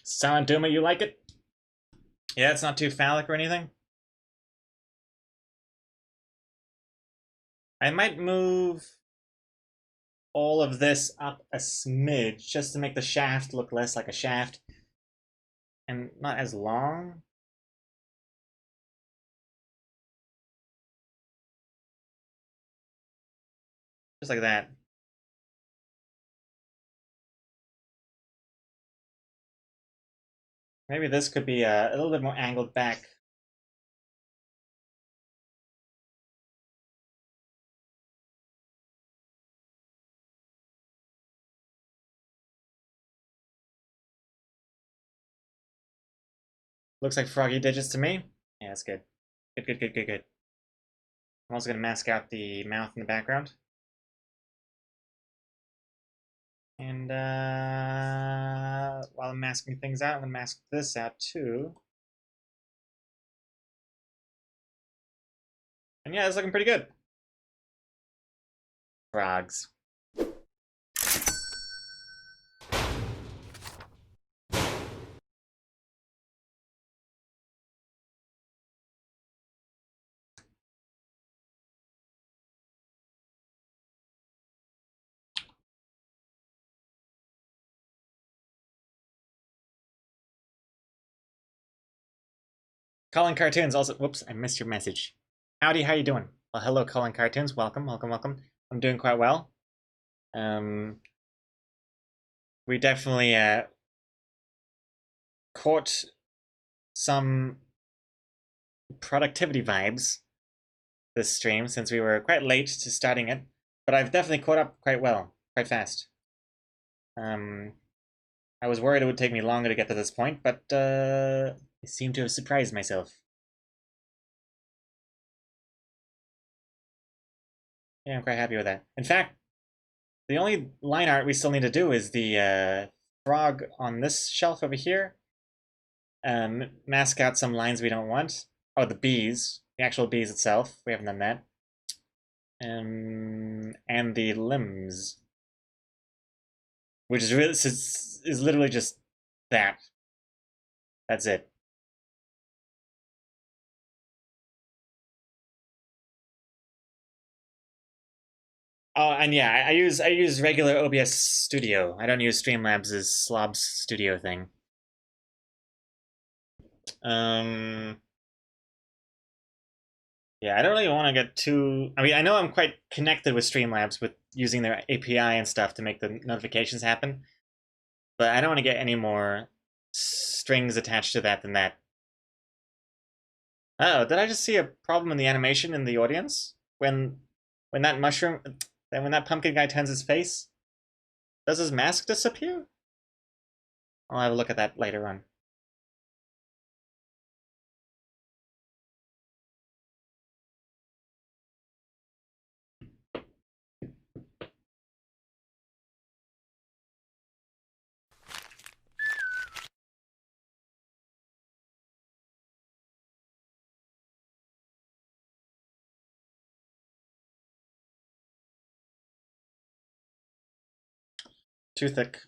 Silent Duma, you like it? Yeah, it's not too phallic or anything. I might move all of this up a smidge just to make the shaft look less like a shaft and not as long. Just like that. Maybe this could be a little bit more angled back. Looks like froggy digits to me. Yeah, that's good. Good. I'm also going to mask out the mouth in the background. And while I'm masking things out, I'm going to mask this out too. And yeah, it's looking pretty good. Frogs. Colin Cartoons also, whoops, I missed your message. Howdy, how you doing? Well, hello, Colin Cartoons. Welcome. I'm doing quite well. We definitely caught some productivity vibes this stream since we were quite late to starting it, but I've definitely caught up quite well, quite fast. I was worried it would take me longer to get to this point, but I seem to have surprised myself. Yeah, I'm quite happy with that. In fact, the only line art we still need to do is the frog on this shelf over here. Mask out some lines we don't want. Oh, the bees. The actual bees itself. We haven't done that. And the limbs. Which is really is literally just that. That's it. Oh, and yeah, I use regular OBS Studio. I don't use Streamlabs' Slobs Studio thing. Yeah, I don't really want to get too... I mean, I know I'm quite connected with Streamlabs with using their API and stuff to make the notifications happen, but I don't want to get any more strings attached to that than that. Oh, did I just see a problem in the animation in the audience? When that mushroom... when that pumpkin guy turns his face? Does his mask disappear? I'll have a look at that later on. Too thick.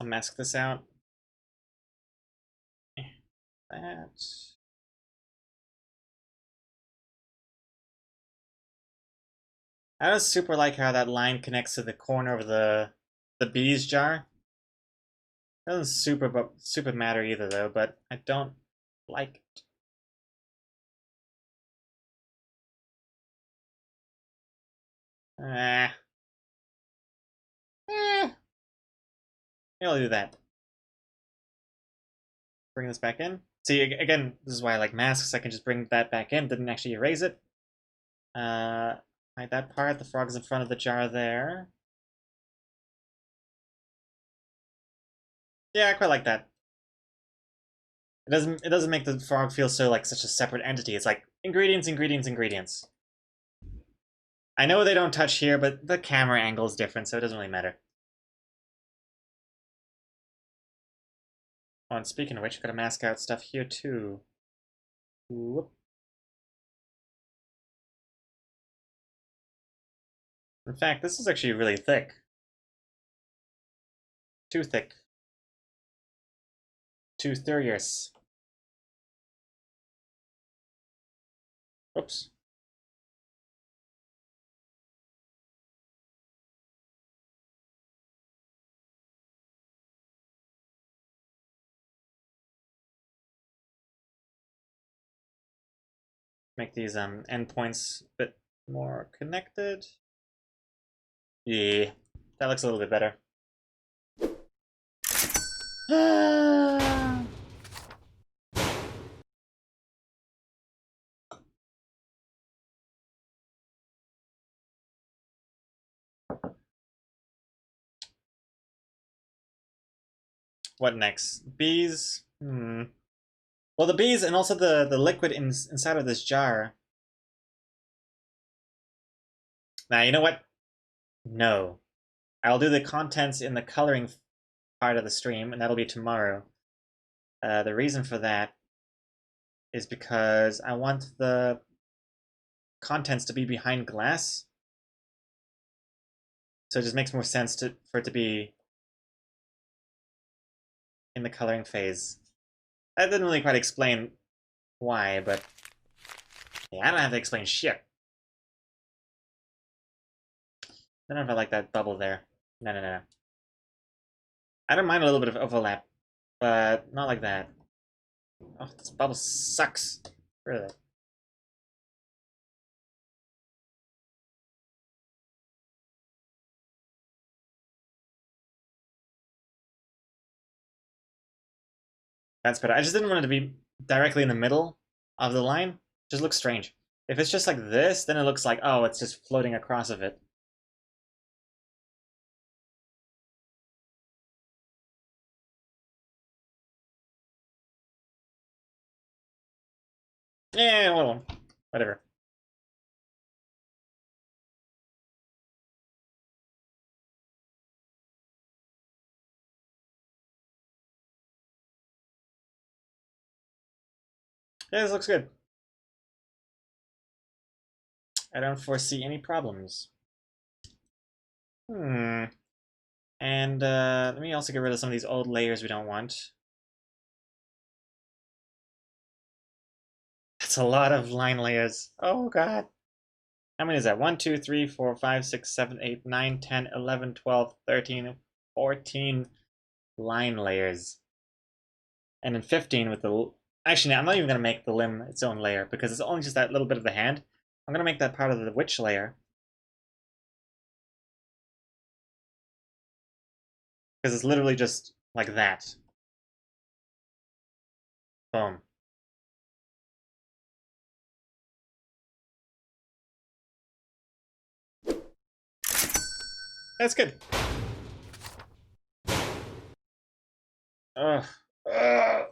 I'll mask this out. That. I don't super like how that line connects to the corner of the bees jar. Doesn't super matter either though, but I don't like it. Eh. Maybe I'll do that. Bring this back in. See, again, this is why I like masks. I can just bring that back in. Didn't actually erase it. Hide that part. The frog's in front of the jar there. Yeah, I quite like that. It doesn't make the frog feel so like such a separate entity. It's like ingredients, ingredients, ingredients. I know they don't touch here, but the camera angle is different, so it doesn't really matter. Oh, and speaking of which, gotta mask out stuff here too. Whoop. In fact, this is actually really thick. Too thick. Too furious. Oops. Make these endpoints a bit more connected. Yeah, that looks a little bit better. What next? Bees? Well, the bees and also the liquid inside of this jar. Now, you know what? No. I'll do the contents in the coloring part of the stream, and that'll be tomorrow. The reason for that is because I want the contents to be behind glass. So it just makes more sense for it to be in the coloring phase. I didn't really quite explain why, but yeah, I don't have to explain shit. I don't know if I like that bubble there. No. I don't mind a little bit of overlap, but not like that. Oh, this bubble sucks. Really. That's better. I just didn't want it to be directly in the middle of the line. It just looks strange. If it's just like this, then it looks like, oh, it's just floating across of it. Yeah, well, whatever. Yeah, this looks good. I don't foresee any problems. And let me also get rid of some of these old layers we don't want. That's a lot of line layers. Oh god. How many is that? 1, 2, 3, 4, 5, 6, 7, 8, 9, 10, 11, 12, 13, 14 line layers. And then 15 with the... Actually, I'm not even going to make the limb its own layer because it's only just that little bit of the hand. I'm going to make that part of the witch layer. Because it's literally just like that. Boom. That's good. Ugh. Ugh.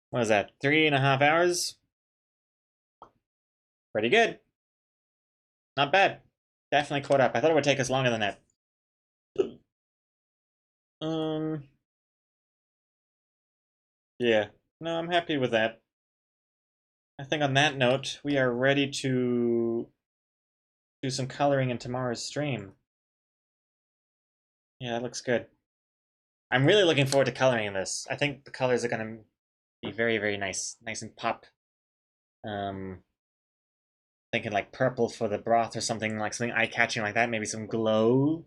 What is that? 3.5 hours? Pretty good. Not bad. Definitely caught up. I thought it would take us longer than that. Yeah. No, I'm happy with that. I think on that note, we are ready to do some coloring in tomorrow's stream. Yeah, that looks good. I'm really looking forward to coloring in this. I think the colors are gonna be very, very nice. Nice and pop. Thinking like purple for the broth or something eye-catching like that. Maybe some glow.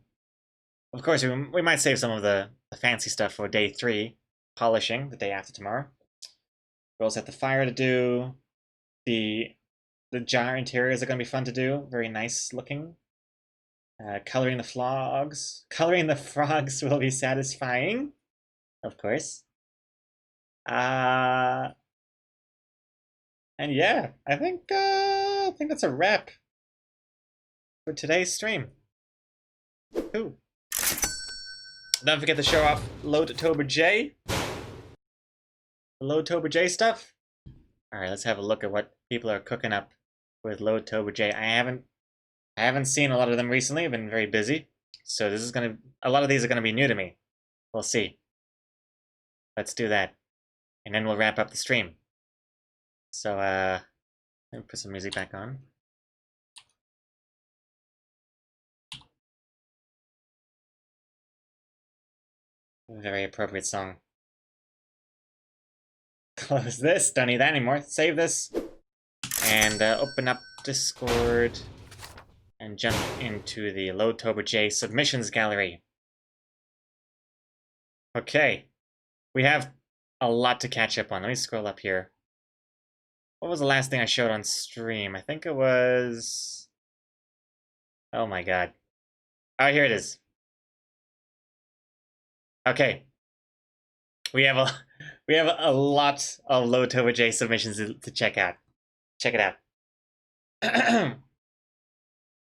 Of course, we might save some of the fancy stuff for day 3, polishing, the day after tomorrow. We also have the fire to do. The jar interiors are going to be fun to do. Very nice looking. Coloring the frogs. Coloring the frogs will be satisfying, of course. And yeah, I think that's a wrap for today's stream. Ooh. Don't forget to show off Loadtober J. The Loadtober J stuff. All right, let's have a look at what people are cooking up with Loadtober J. I haven't seen a lot of them recently. I've been very busy, so a lot of these are gonna be new to me. We'll see. Let's do that, and then we'll wrap up the stream. So let me put some music back on. Very appropriate song. Close this. Don't need that anymore. Save this, and open up Discord. And jump into the Loadtober J submissions gallery. Okay, we have a lot to catch up on. Let me scroll up here. What was the last thing I showed on stream? I think it was... Oh my god. Oh, here it is. Okay. We have a lot of Loadtober J submissions to check out. Check it out.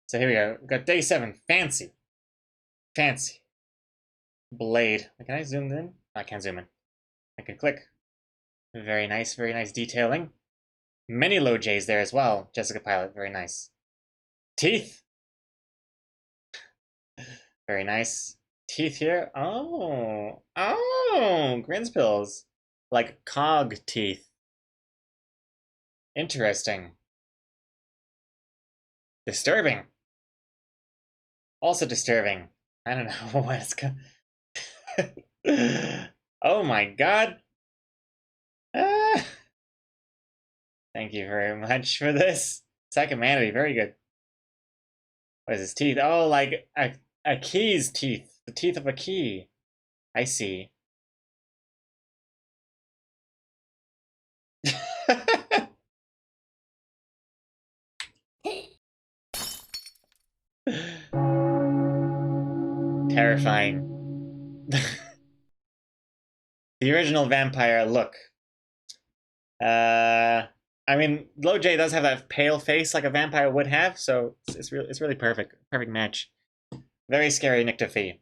So here we go. We've got day 7. Fancy. Fancy. Blade. Can I zoom in? I can't zoom in. I can click. Very nice detailing. Many low J's there as well. Jessica Pilot, very nice. Teeth. Very nice. Teeth here. Oh. Oh, Grinspills. Like cog teeth. Interesting. Disturbing. Also disturbing. I don't know what it's going. Oh my god. Thank you very much for this. Second Manity, very good. What is his teeth? Oh, like a key's teeth. The teeth of a key. I see. Terrifying. The original vampire look. I mean, Low J does have that pale face like a vampire would have, so it's really perfect. Perfect match. Very scary Nyctophee.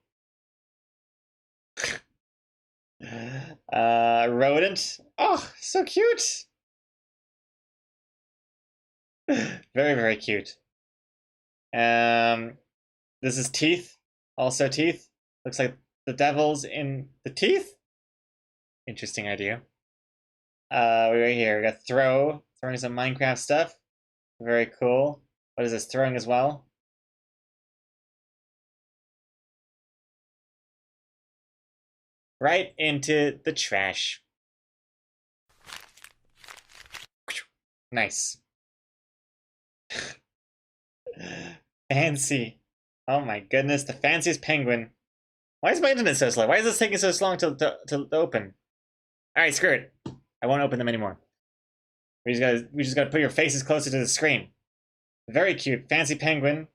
Rodent. Oh, so cute. Very cute. This is teeth. Also teeth. Looks like the devil's in the teeth. Interesting idea. Right here, we got throwing some Minecraft stuff. Very cool. What is this? Throwing as well. right into the trash. Nice. Fancy. Oh my goodness, the fanciest penguin. Why is my internet so slow? Why is this taking so long to open? Alright, screw it. I won't open them anymore. We just gotta put your faces closer to the screen. Very cute. Fancy penguin.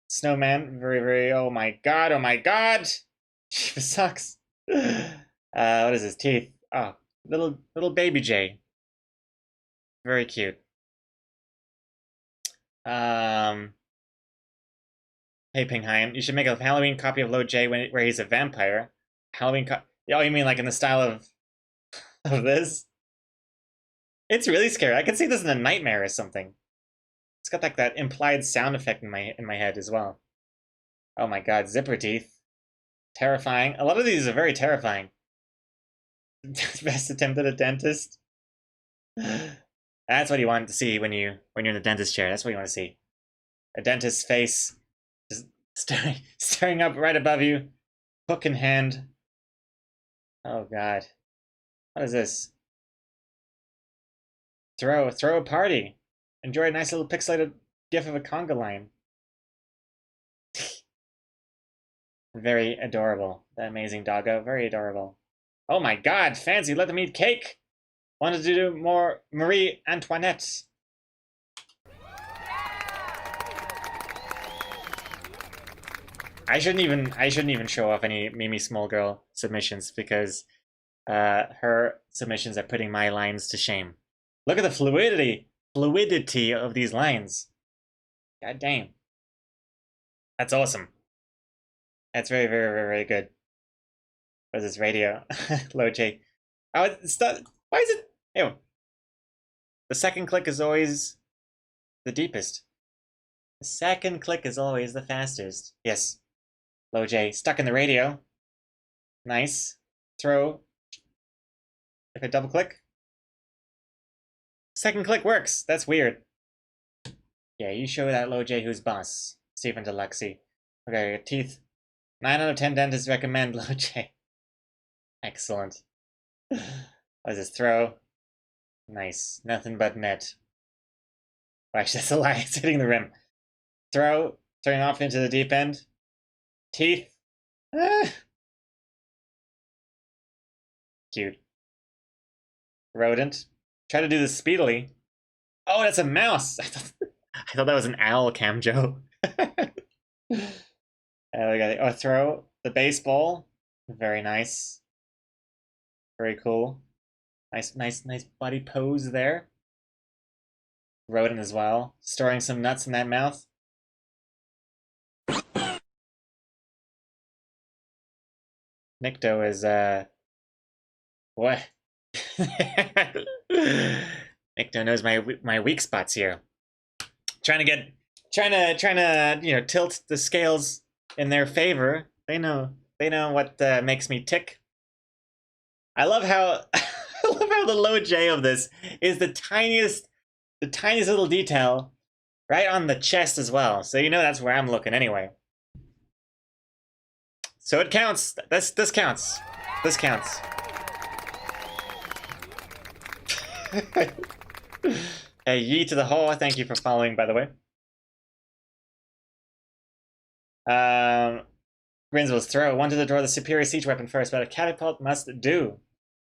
Snowman. Very, very, oh my god, oh my god! This sucks. What is his teeth? Oh, little baby J. Very cute. Hey Pinghaim, you should make a Halloween copy of Lo J where he's a vampire. Halloween oh, you mean like in the style of this? It's really scary. I can see this in a nightmare or something. It's got like that implied sound effect in my head as well. Oh my god, zipper teeth. Terrifying. A lot of these are very terrifying. Best attempt at a dentist. That's what you want to see when you're in the dentist chair. That's what you want to see. A dentist's face just staring up right above you, hook in hand. Oh god. What is this? Throw a party. Enjoy a nice little pixelated gif of a conga line. Very adorable. The amazing doggo. Very adorable. Oh my god, fancy, let them eat cake! Wanted to do more Marie Antoinette. I shouldn't even show off any Mimi Small Girl submissions because her submissions are putting my lines to shame. Look at the fluidity of these lines. God damn. That's awesome. That's very, very, very, very good. What is this radio? Low J. Oh, it's not. Why is it? Ew. The second click is always the deepest. The second click is always the fastest. Yes. Low J. Stuck in the radio. Nice. Throw. If I double click. Second click works. That's weird. Yeah, you show that Low J who's boss. Stephen Deluxy. Okay, teeth. 9 out of 10 dentists recommend Low J. Excellent. What is this? Throw. Nice. Nothing but net. Well, actually, that's a lie. It's hitting the rim. Throw. Throwing off into the deep end. Teeth. Ah. Cute. Rodent. Try to do this speedily. Oh, that's a mouse. I thought that was an owl, Camjo. We got throw the baseball. Very nice. Very cool. Nice body pose there. Rodent as well. Storing some nuts in that mouth. Nikto is what? Nikto knows my weak spots here. Trying to you know, tilt the scales in their favor. They know what makes me tick. I love how the Low J of this is the tiniest little detail right on the chest as well. So you know that's where I'm looking anyway. So it counts. This counts. This counts. Hey, Yee to the hole. Thank you for following, by the way. Grinswell's throw. One to the draw the superior siege weapon first, but a catapult must do.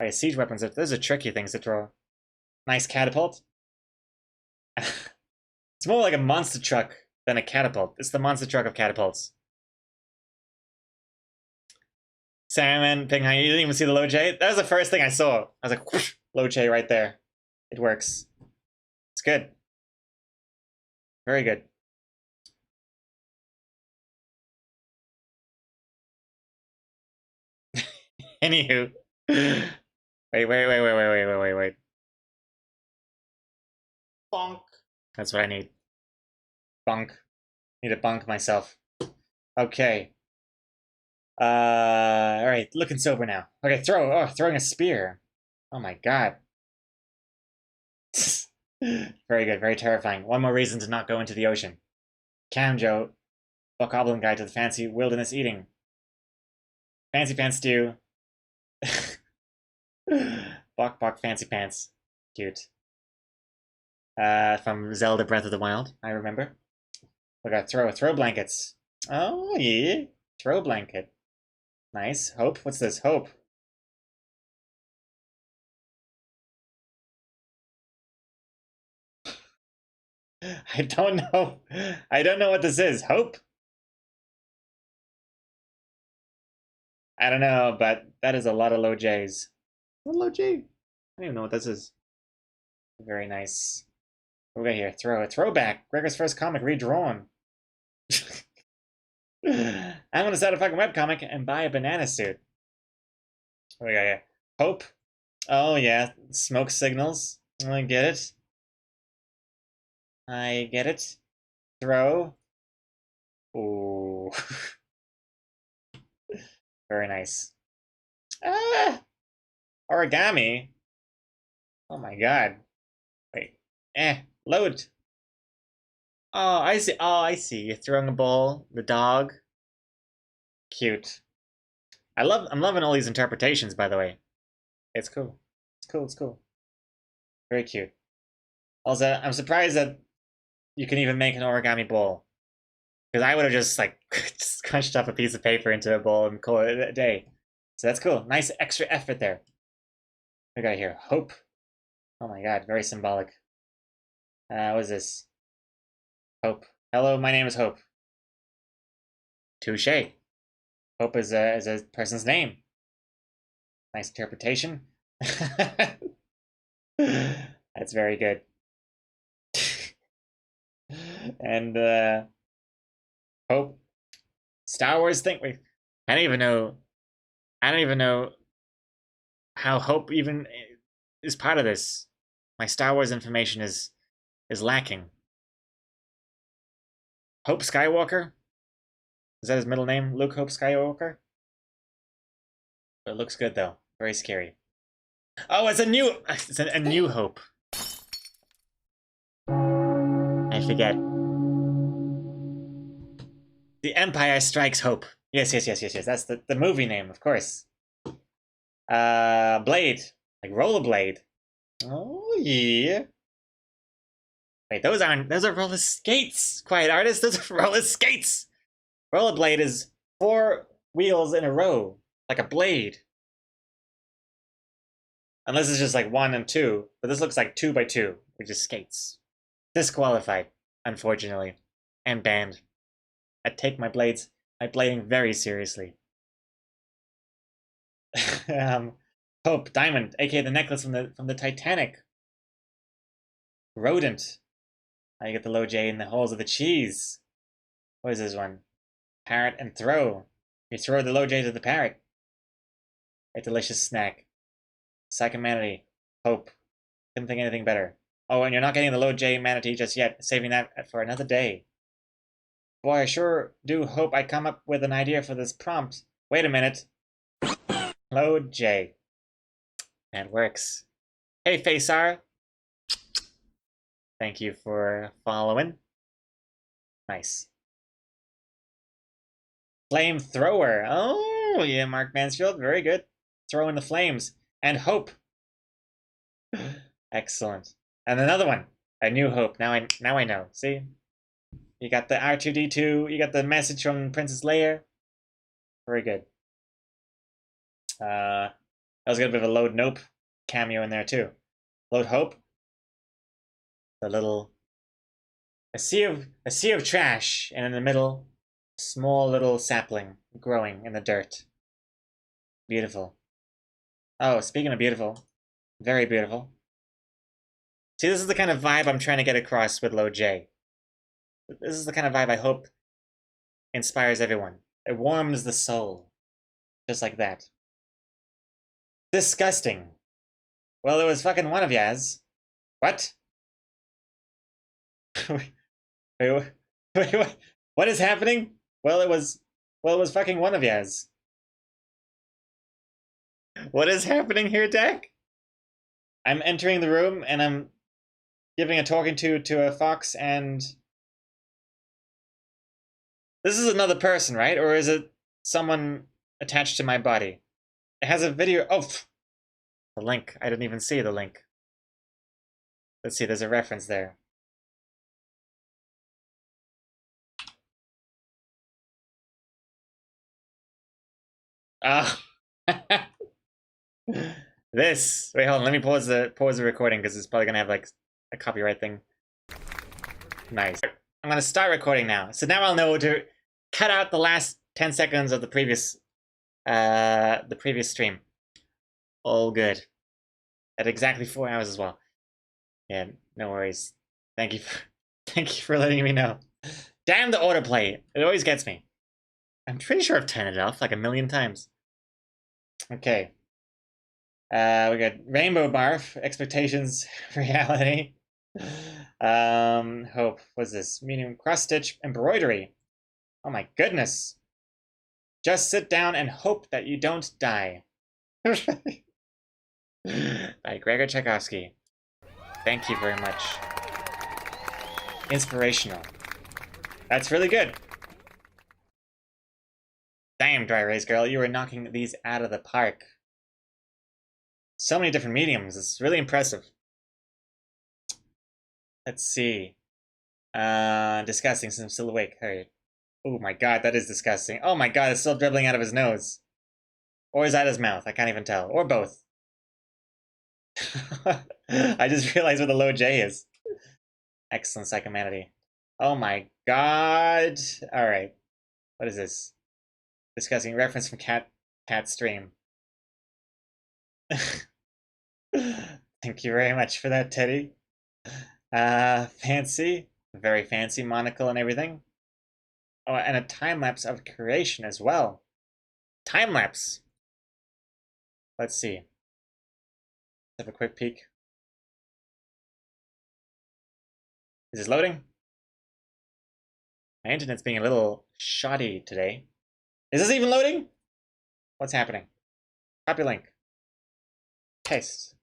Alright, siege weapons, those are tricky things to draw. Nice catapult. It's more like a monster truck than a catapult. It's the monster truck of catapults. Salmon, Pinghai, you didn't even see the Low J? That was the first thing I saw. I was like, whoosh, Low J right there. It works. It's good. Very good. Anywho. Wait. Bonk. That's what I need. Bonk. Need to bonk myself. Okay. Alright, looking sober now. Okay, throwing a spear. Oh my god. Very good, very terrifying. One more reason to not go into the ocean. Camjo, Bokoblin Guide to the Fancy Wilderness Eating. Fancy Pants Stew. Bok Bok Fancy Pants. Cute. From Zelda Breath of the Wild, I remember. We got throw blankets. Oh, yeah. Throw blanket. Nice. Hope. What's this? Hope. I don't know. I don't know what this is. Hope? I don't know, but that is a lot of low J's. What low J? I don't even know what this is. Very nice. What we got here? A throwback. Gregor's first comic redrawn. I'm gonna start a fucking webcomic and buy a banana suit. What we got here? Hope. Oh yeah, smoke signals. I get it. I get it. Throw. Ooh. Very nice. Ah! Origami. Oh my god. Wait. Load. Oh, I see. Oh, I see. You're throwing a ball. The dog. Cute. I'm loving all these interpretations, by the way. It's cool. It's cool, it's cool. Very cute. Also, I'm surprised that you can even make an origami ball. Because I would have just like just crunched up a piece of paper into a bowl and call it a day. So that's cool. Nice extra effort there. We got here. Hope. Oh my god, very symbolic. What is this? Hope. Hello, my name is Hope. Touche. Hope is a person's name. Nice interpretation. That's very good. And Hope. Star Wars thing. Wait, I don't even know. I don't even know how Hope even is part of this. My Star Wars information is lacking. Hope Skywalker? Is that his middle name? Luke Hope Skywalker? But it looks good though. Very scary. Oh, it's a new Hope. I forget. The Empire Strikes Hope. Yes. That's the movie name, of course. Blade. Like rollerblade. Oh yeah. Wait, those are roller skates. Quiet artist, those are roller skates. Rollerblade is 4 wheels in a row, like a blade. Unless it's just like 1 and 2, but this looks like 2 by 2, which is skates. Disqualified, unfortunately, and banned. I take my blading very seriously. Hope Diamond, aka the necklace from the Titanic. Rodent. I get the low J in the holes of the cheese. What is this one? Parrot and throw. You throw the low J to the parrot. A delicious snack. Psychomanatee. Hope. Couldn't think of anything better. Oh, and you're not getting the low J manatee just yet. Saving that for another day. Boy, I sure do hope I come up with an idea for this prompt. Wait a minute. Low J. That works. Hey, Facear. Thank you for following. Nice. Flamethrower. Oh, yeah, Mark Mansfield. Very good. Throw in the flames. And hope. Excellent. And another one. A new hope. Now I know. See? You got the R2-D2. You got the message from Princess Leia. Very good. That was a bit of a Load Nope cameo in there too. Load Hope. The little a sea of trash, and in the middle, a small little sapling growing in the dirt. Beautiful. Oh, speaking of beautiful, very beautiful. See, this is the kind of vibe I'm trying to get across with Low J. This is the kind of vibe I hope inspires everyone. It warms the soul. Just like that. Disgusting. Well, it was fucking one of yas. What? wait, what is happening? Well, it was fucking one of yas. What is happening here, Dak? I'm entering the room and I'm giving a talking to a fox, and this is another person, right? Or is it someone attached to my body? It has a video. Oh, the link. I didn't even see the link. Let's see, there's a reference there. Ah. This. Wait, hold on. Let me pause the recording because it's probably gonna have like a copyright thing. Nice. I'm gonna start recording now. So now I'll know to cut out the last 10 seconds of the previous stream. All good. At exactly 4 hours as well. Yeah, no worries. Thank you for letting me know. Damn the autoplay. It always gets me. I'm pretty sure I've turned it off like a million times. Okay. We got Rainbow Barf, Expectations, Reality. Hope. What's this? Medium cross stitch embroidery. Oh my goodness. Just sit down and hope that you don't die. By Gregor Tchaikovsky. Thank you very much. Inspirational. That's really good. Damn, Dry Erase Girl, you were knocking these out of the park. So many different mediums. It's really impressive. Let's see. Disgusting since I'm still awake. Hey. Oh my god, that is disgusting. Oh my god, it's still dribbling out of his nose. Or is that his mouth? I can't even tell. Or both. I just realized what the low J is. Excellent psychomanity. Oh my god. Alright. What is this? Discussing reference from Cat Stream. Thank you very much for that, Teddy. Fancy. Very fancy monocle and everything. Oh, and a time-lapse of creation as well. Time-lapse. Let's see. Let's have a quick peek. Is this loading? My internet's being a little shoddy today. Is this even loading? What's happening? Copy link. Paste.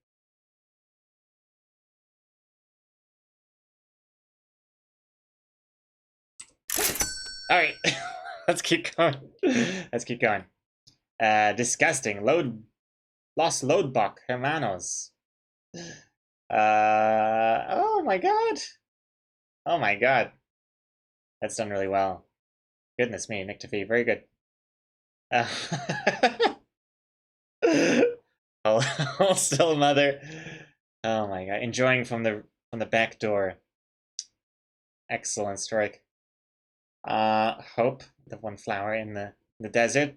Alright. Let's keep going. Let's keep going. Disgusting. Lost Loadbuck Hermanos. Oh my god. Oh my god. That's done really well. Goodness me, Nick Tafi, very good. Oh, still mother. Oh my god, enjoying from the back door. Excellent strike. Hope, the one flower in the desert.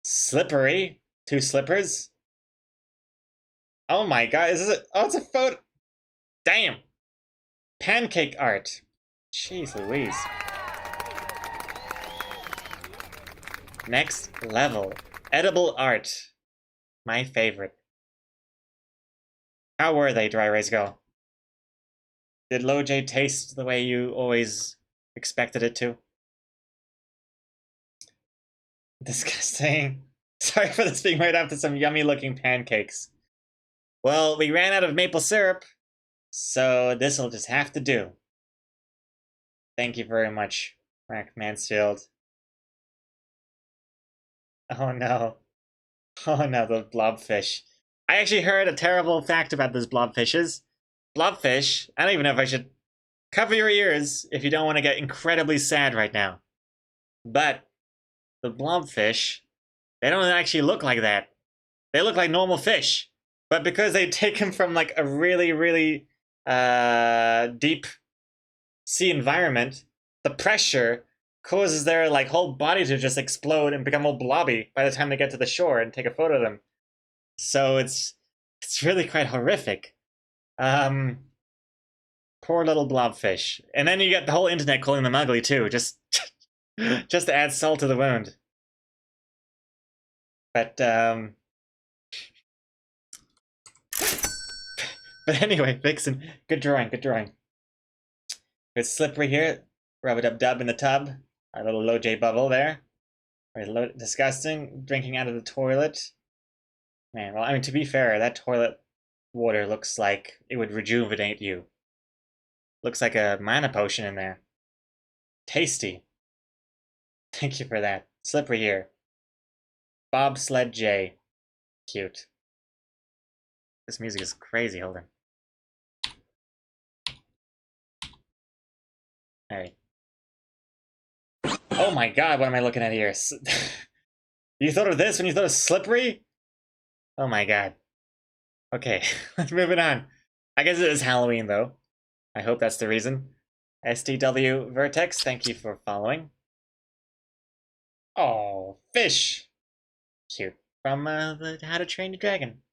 Slippery, 2 slippers. Oh my god, is this oh, it's a photo. Damn. Pancake art. Jeez Louise. Next level. Edible art. My favorite. How were they, Dry Erase Girl? Did Low J taste the way you always expected it to? Disgusting. Sorry for this being right after some yummy looking pancakes. Well, we ran out of maple syrup, so this'll just have to do. Thank you very much, Mark Mansfield. Oh no. Oh no, the blobfish. I actually heard a terrible fact about those blobfishes. Blobfish, I don't even know if I should cover your ears if you don't want to get incredibly sad right now. But the blobfish, they don't actually look like that. They look like normal fish. But because they take them from like a really, really deep sea environment, the pressure causes their like whole body to just explode and become all blobby by the time they get to the shore and take a photo of them. So it's really quite horrific. Poor little blobfish. And then you get the whole internet calling them ugly too, just just to add salt to the wound. But anyway, Vixen, good drawing, good drawing. Good slippery here. Rub-a-dub-dub in the tub. Our little Low J bubble there. Very disgusting. Drinking out of the toilet. Man, well, I mean, to be fair, that toilet water looks like it would rejuvenate you. Looks like a mana potion in there. Tasty. Thank you for that. Slippery here. Bobsled J. Cute. This music is crazy. Hold on. Alright. Oh my god, what am I looking at here? You thought of this when you thought of Slippery? Oh my god. Okay, let's move it on. I guess it is Halloween, though. I hope that's the reason. STW Vertex, thank you for following. Oh, fish! Cute. From the How to Train Your Dragon.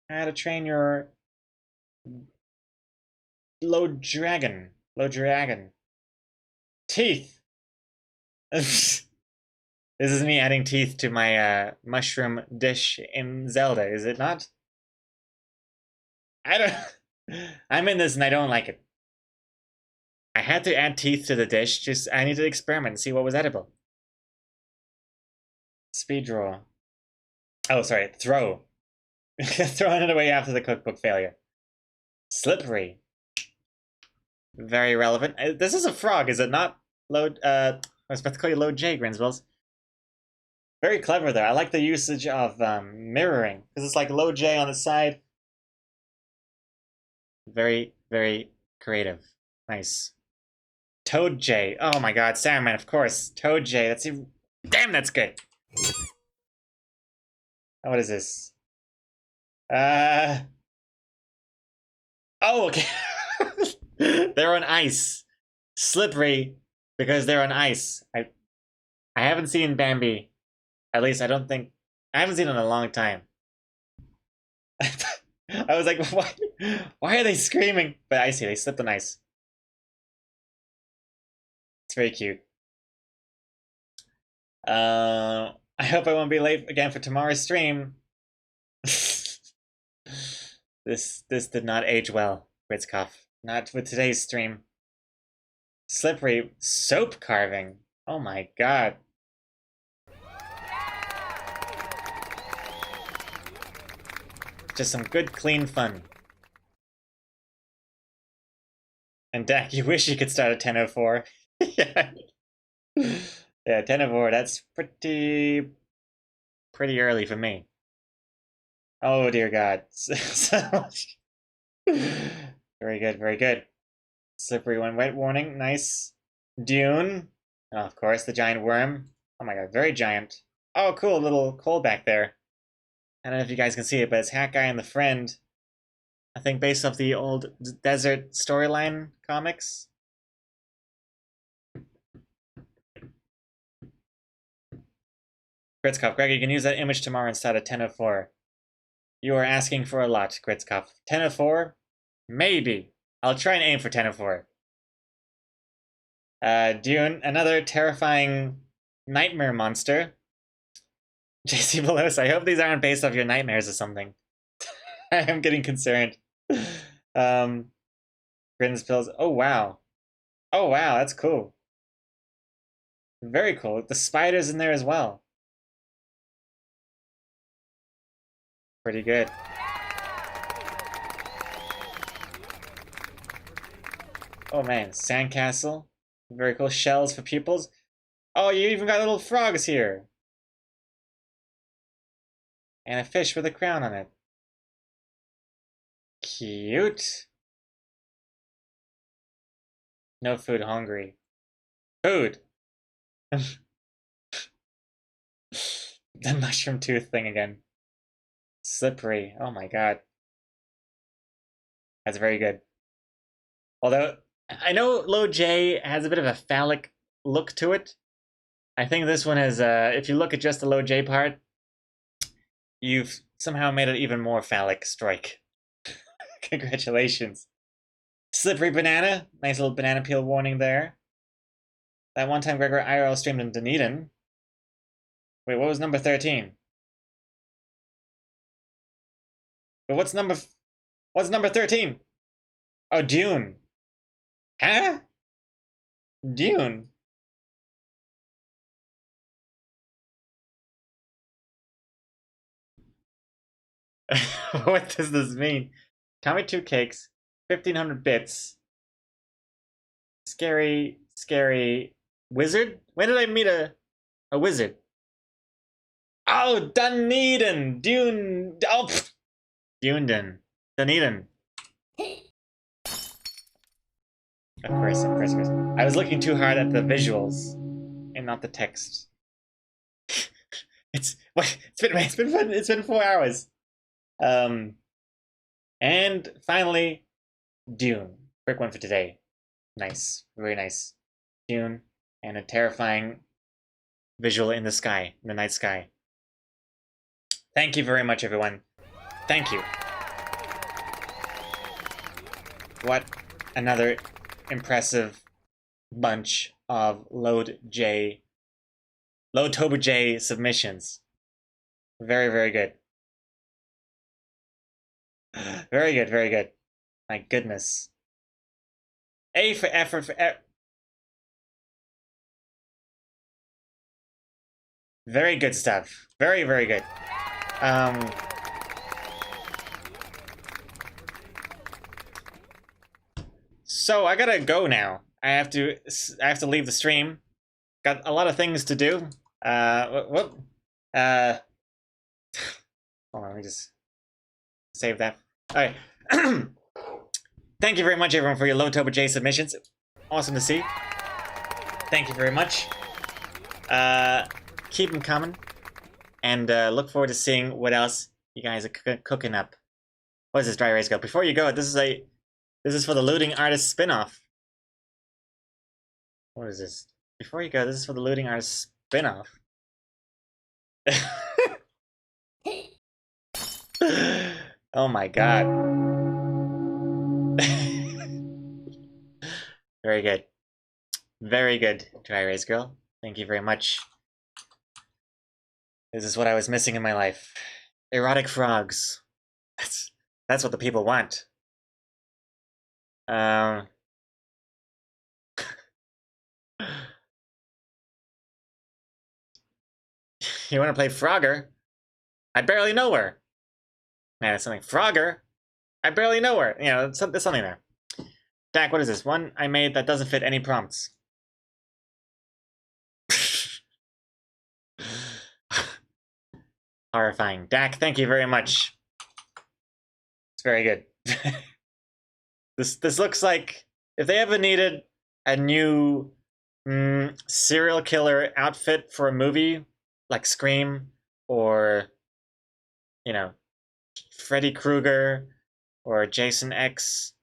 How to Train Your Low Dragon. Teeth! This is me adding teeth to my mushroom dish in Zelda, is it not? I don't... I'm in this and I don't like it. I had to add teeth to the dish, just I need to experiment and see what was edible. Speed draw. Oh, sorry, throw. Throwing it away after the cookbook failure. Slippery. Very relevant. This is a frog, is it not? Load, I was about to call you Load J, Grinswells. Very clever there. I like the usage of mirroring, because it's like Load J on the side. Very, very creative. Nice. Toad J. Oh my god, Salmon, of course. Toad J. That's even... Damn, that's good. Oh, what is this? Oh, okay. They're on ice. Slippery because they're on ice. I haven't seen Bambi. At least I don't think... I haven't seen it in a long time. I was like, why are they screaming? But I see, they slipped on ice. It's very cute. I hope I won't be late again for tomorrow's stream. This did not age well, Ritzkoff. Not with today's stream. Slippery soap carving. Oh my god. Just some good, clean fun. And Dak, you wish you could start at 10:04. Yeah. Yeah, 10:04, that's pretty early for me. Oh dear god. So much. Very good, very good. Slippery when wet warning, nice. Dune. Oh, of course, the giant worm. Oh my god, very giant. Oh, cool, little coal back there. I don't know if you guys can see it, but it's Hat Guy and the Friend. I think based off the old Desert Storyline comics. Gritzkopf, Greg, you can use that image tomorrow instead of 10:04. You are asking for a lot, Gritzkopf. 10:04? Maybe. I'll try and aim for 10:04. Dune, another terrifying nightmare monster. JC Belos, I hope these aren't based off your nightmares or something. I am getting concerned. Grins Pills. Oh, wow. Oh, wow, that's cool. Very cool. The spiders in there as well. Pretty good. Oh man, sandcastle. Very cool. Shells for pupils. Oh, you even got little frogs here. And a fish with a crown on it. Cute. No food hungry. Food! The mushroom tooth thing again. Slippery. Oh my god. That's very good. Although, I know Low J has a bit of a phallic look to it. I think this one is, if you look at just the Low J part, you've somehow made it even more phallic strike. Congratulations. Slippery banana. Nice little banana peel warning there. That one time Gregor IRL streamed in Dunedin. Wait, what was number 13? But what's number 13? Oh, Dune. Huh? Dune. What does this mean? Tommy 2 cakes, 1,500 bits. Scary wizard? When did I meet a wizard? Oh, Dunedin! Dune... Oh, pfft. Dunedin. Dunedin. Of course, of course, of course. I was looking too hard at the visuals and not the text. It's been 4 hours. And finally, Dune. Quick one for today. Nice, very nice. Dune and a terrifying visual in the sky, in the night sky. Thank you very much, everyone. Thank you. What another impressive bunch of Load Toba J submissions. Very, very good. Very good, very good. My goodness. A for effort for very good stuff. Very, very good. So I gotta go now. I have to leave the stream. Got a lot of things to do. Hold on, let me just save that. Alright. Thank you very much, everyone, for your Low Toba J submissions. Awesome to see. Thank you very much. Keep them coming. And look forward to seeing what else you guys are cooking up. What is this, Dry Erase Go? Before you go, this is for the Looting Artist spin-off. What is this? Before you go, this is for the Looting Artist spin-off. Oh my god. Very good. Very good, Dry Erase Girl. Thank you very much. This is what I was missing in my life. Erotic frogs. That's what the people want. You want to play Frogger? I barely know her. Man, it's something. Frogger? I barely know her. You know, there's something there. Dak, what is this? One I made that doesn't fit any prompts. Horrifying. Dak, thank you very much. It's very good. This looks like if they ever needed a new serial killer outfit for a movie, like Scream, or, you know, Freddy Krueger, or Jason X,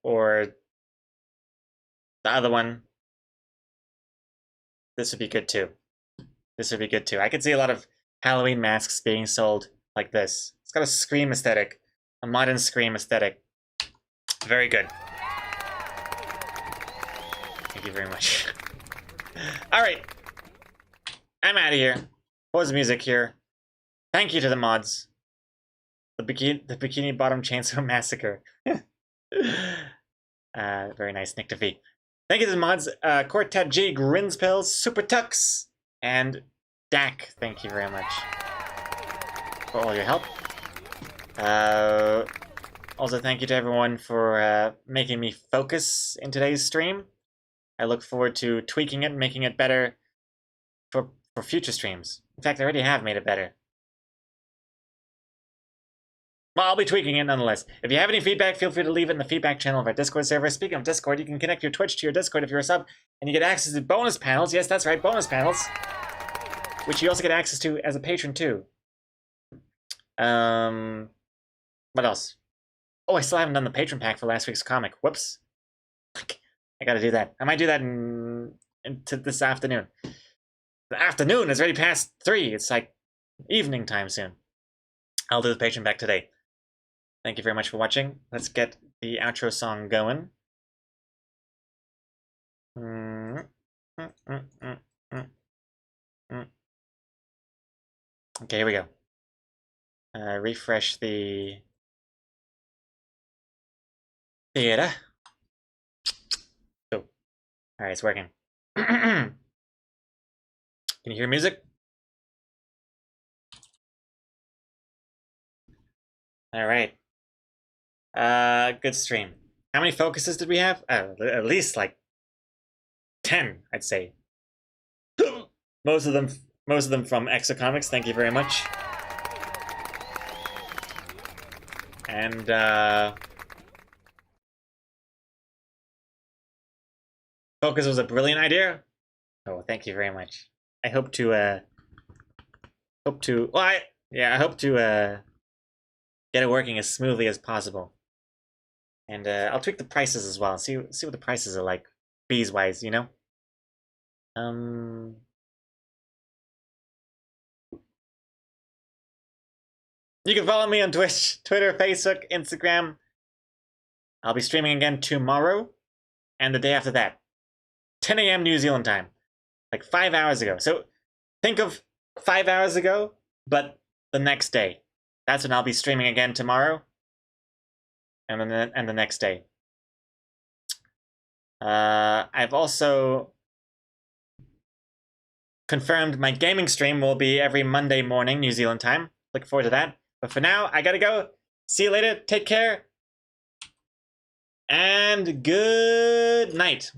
or the other one, this would be good too. This would be good too. I could see a lot of Halloween masks being sold like this. It's got a Scream aesthetic, a modern Scream aesthetic. Very good. Thank you very much. Alright. I'm out of here. Pause music here. Thank you to the mods. The Bikini Bottom Chainsaw Massacre. Very nice, Nick DeVee. Thank you to the mods. Quartet G, Grinspills, Super Tux, and Dak. Thank you very much for all your help. Also, thank you to everyone for making me focus in today's stream. I look forward to tweaking it and making it better for future streams. In fact, I already have made it better. Well, I'll be tweaking it nonetheless. If you have any feedback, feel free to leave it in the feedback channel of our Discord server. Speaking of Discord, you can connect your Twitch to your Discord if you're a sub, and you get access to bonus panels. Yes, that's right, bonus panels. Which you also get access to as a patron, too. What else? Oh, I still haven't done the patron pack for last week's comic. Whoops. I gotta do that. I might do that into this afternoon. The afternoon is already past 3. It's like evening time soon. I'll do the patron pack today. Thank you very much for watching. Let's get the outro song going. Okay, here we go. Refresh the theater. Oh, alright, it's working. Can you hear music? Alright. Good stream. How many focuses did we have? At least like 10, I'd say. Most of them Most of them from Exocomics, thank you very much. And, Focus was a brilliant idea. Oh, thank you very much. I hope to, I hope to get it working as smoothly as possible. And, I'll tweak the prices as well. See what the prices are like, fees-wise, you know? You can follow me on Twitch, Twitter, Facebook, Instagram. I'll be streaming again tomorrow and the day after that. 10 a.m. New Zealand time. Like 5 hours ago. So think of 5 hours ago, but the next day. That's when I'll be streaming again tomorrow. And then the next day. I've also confirmed my gaming stream will be every Monday morning, New Zealand time. Looking forward to that. But for now, I gotta go. See you later. Take care. And good night.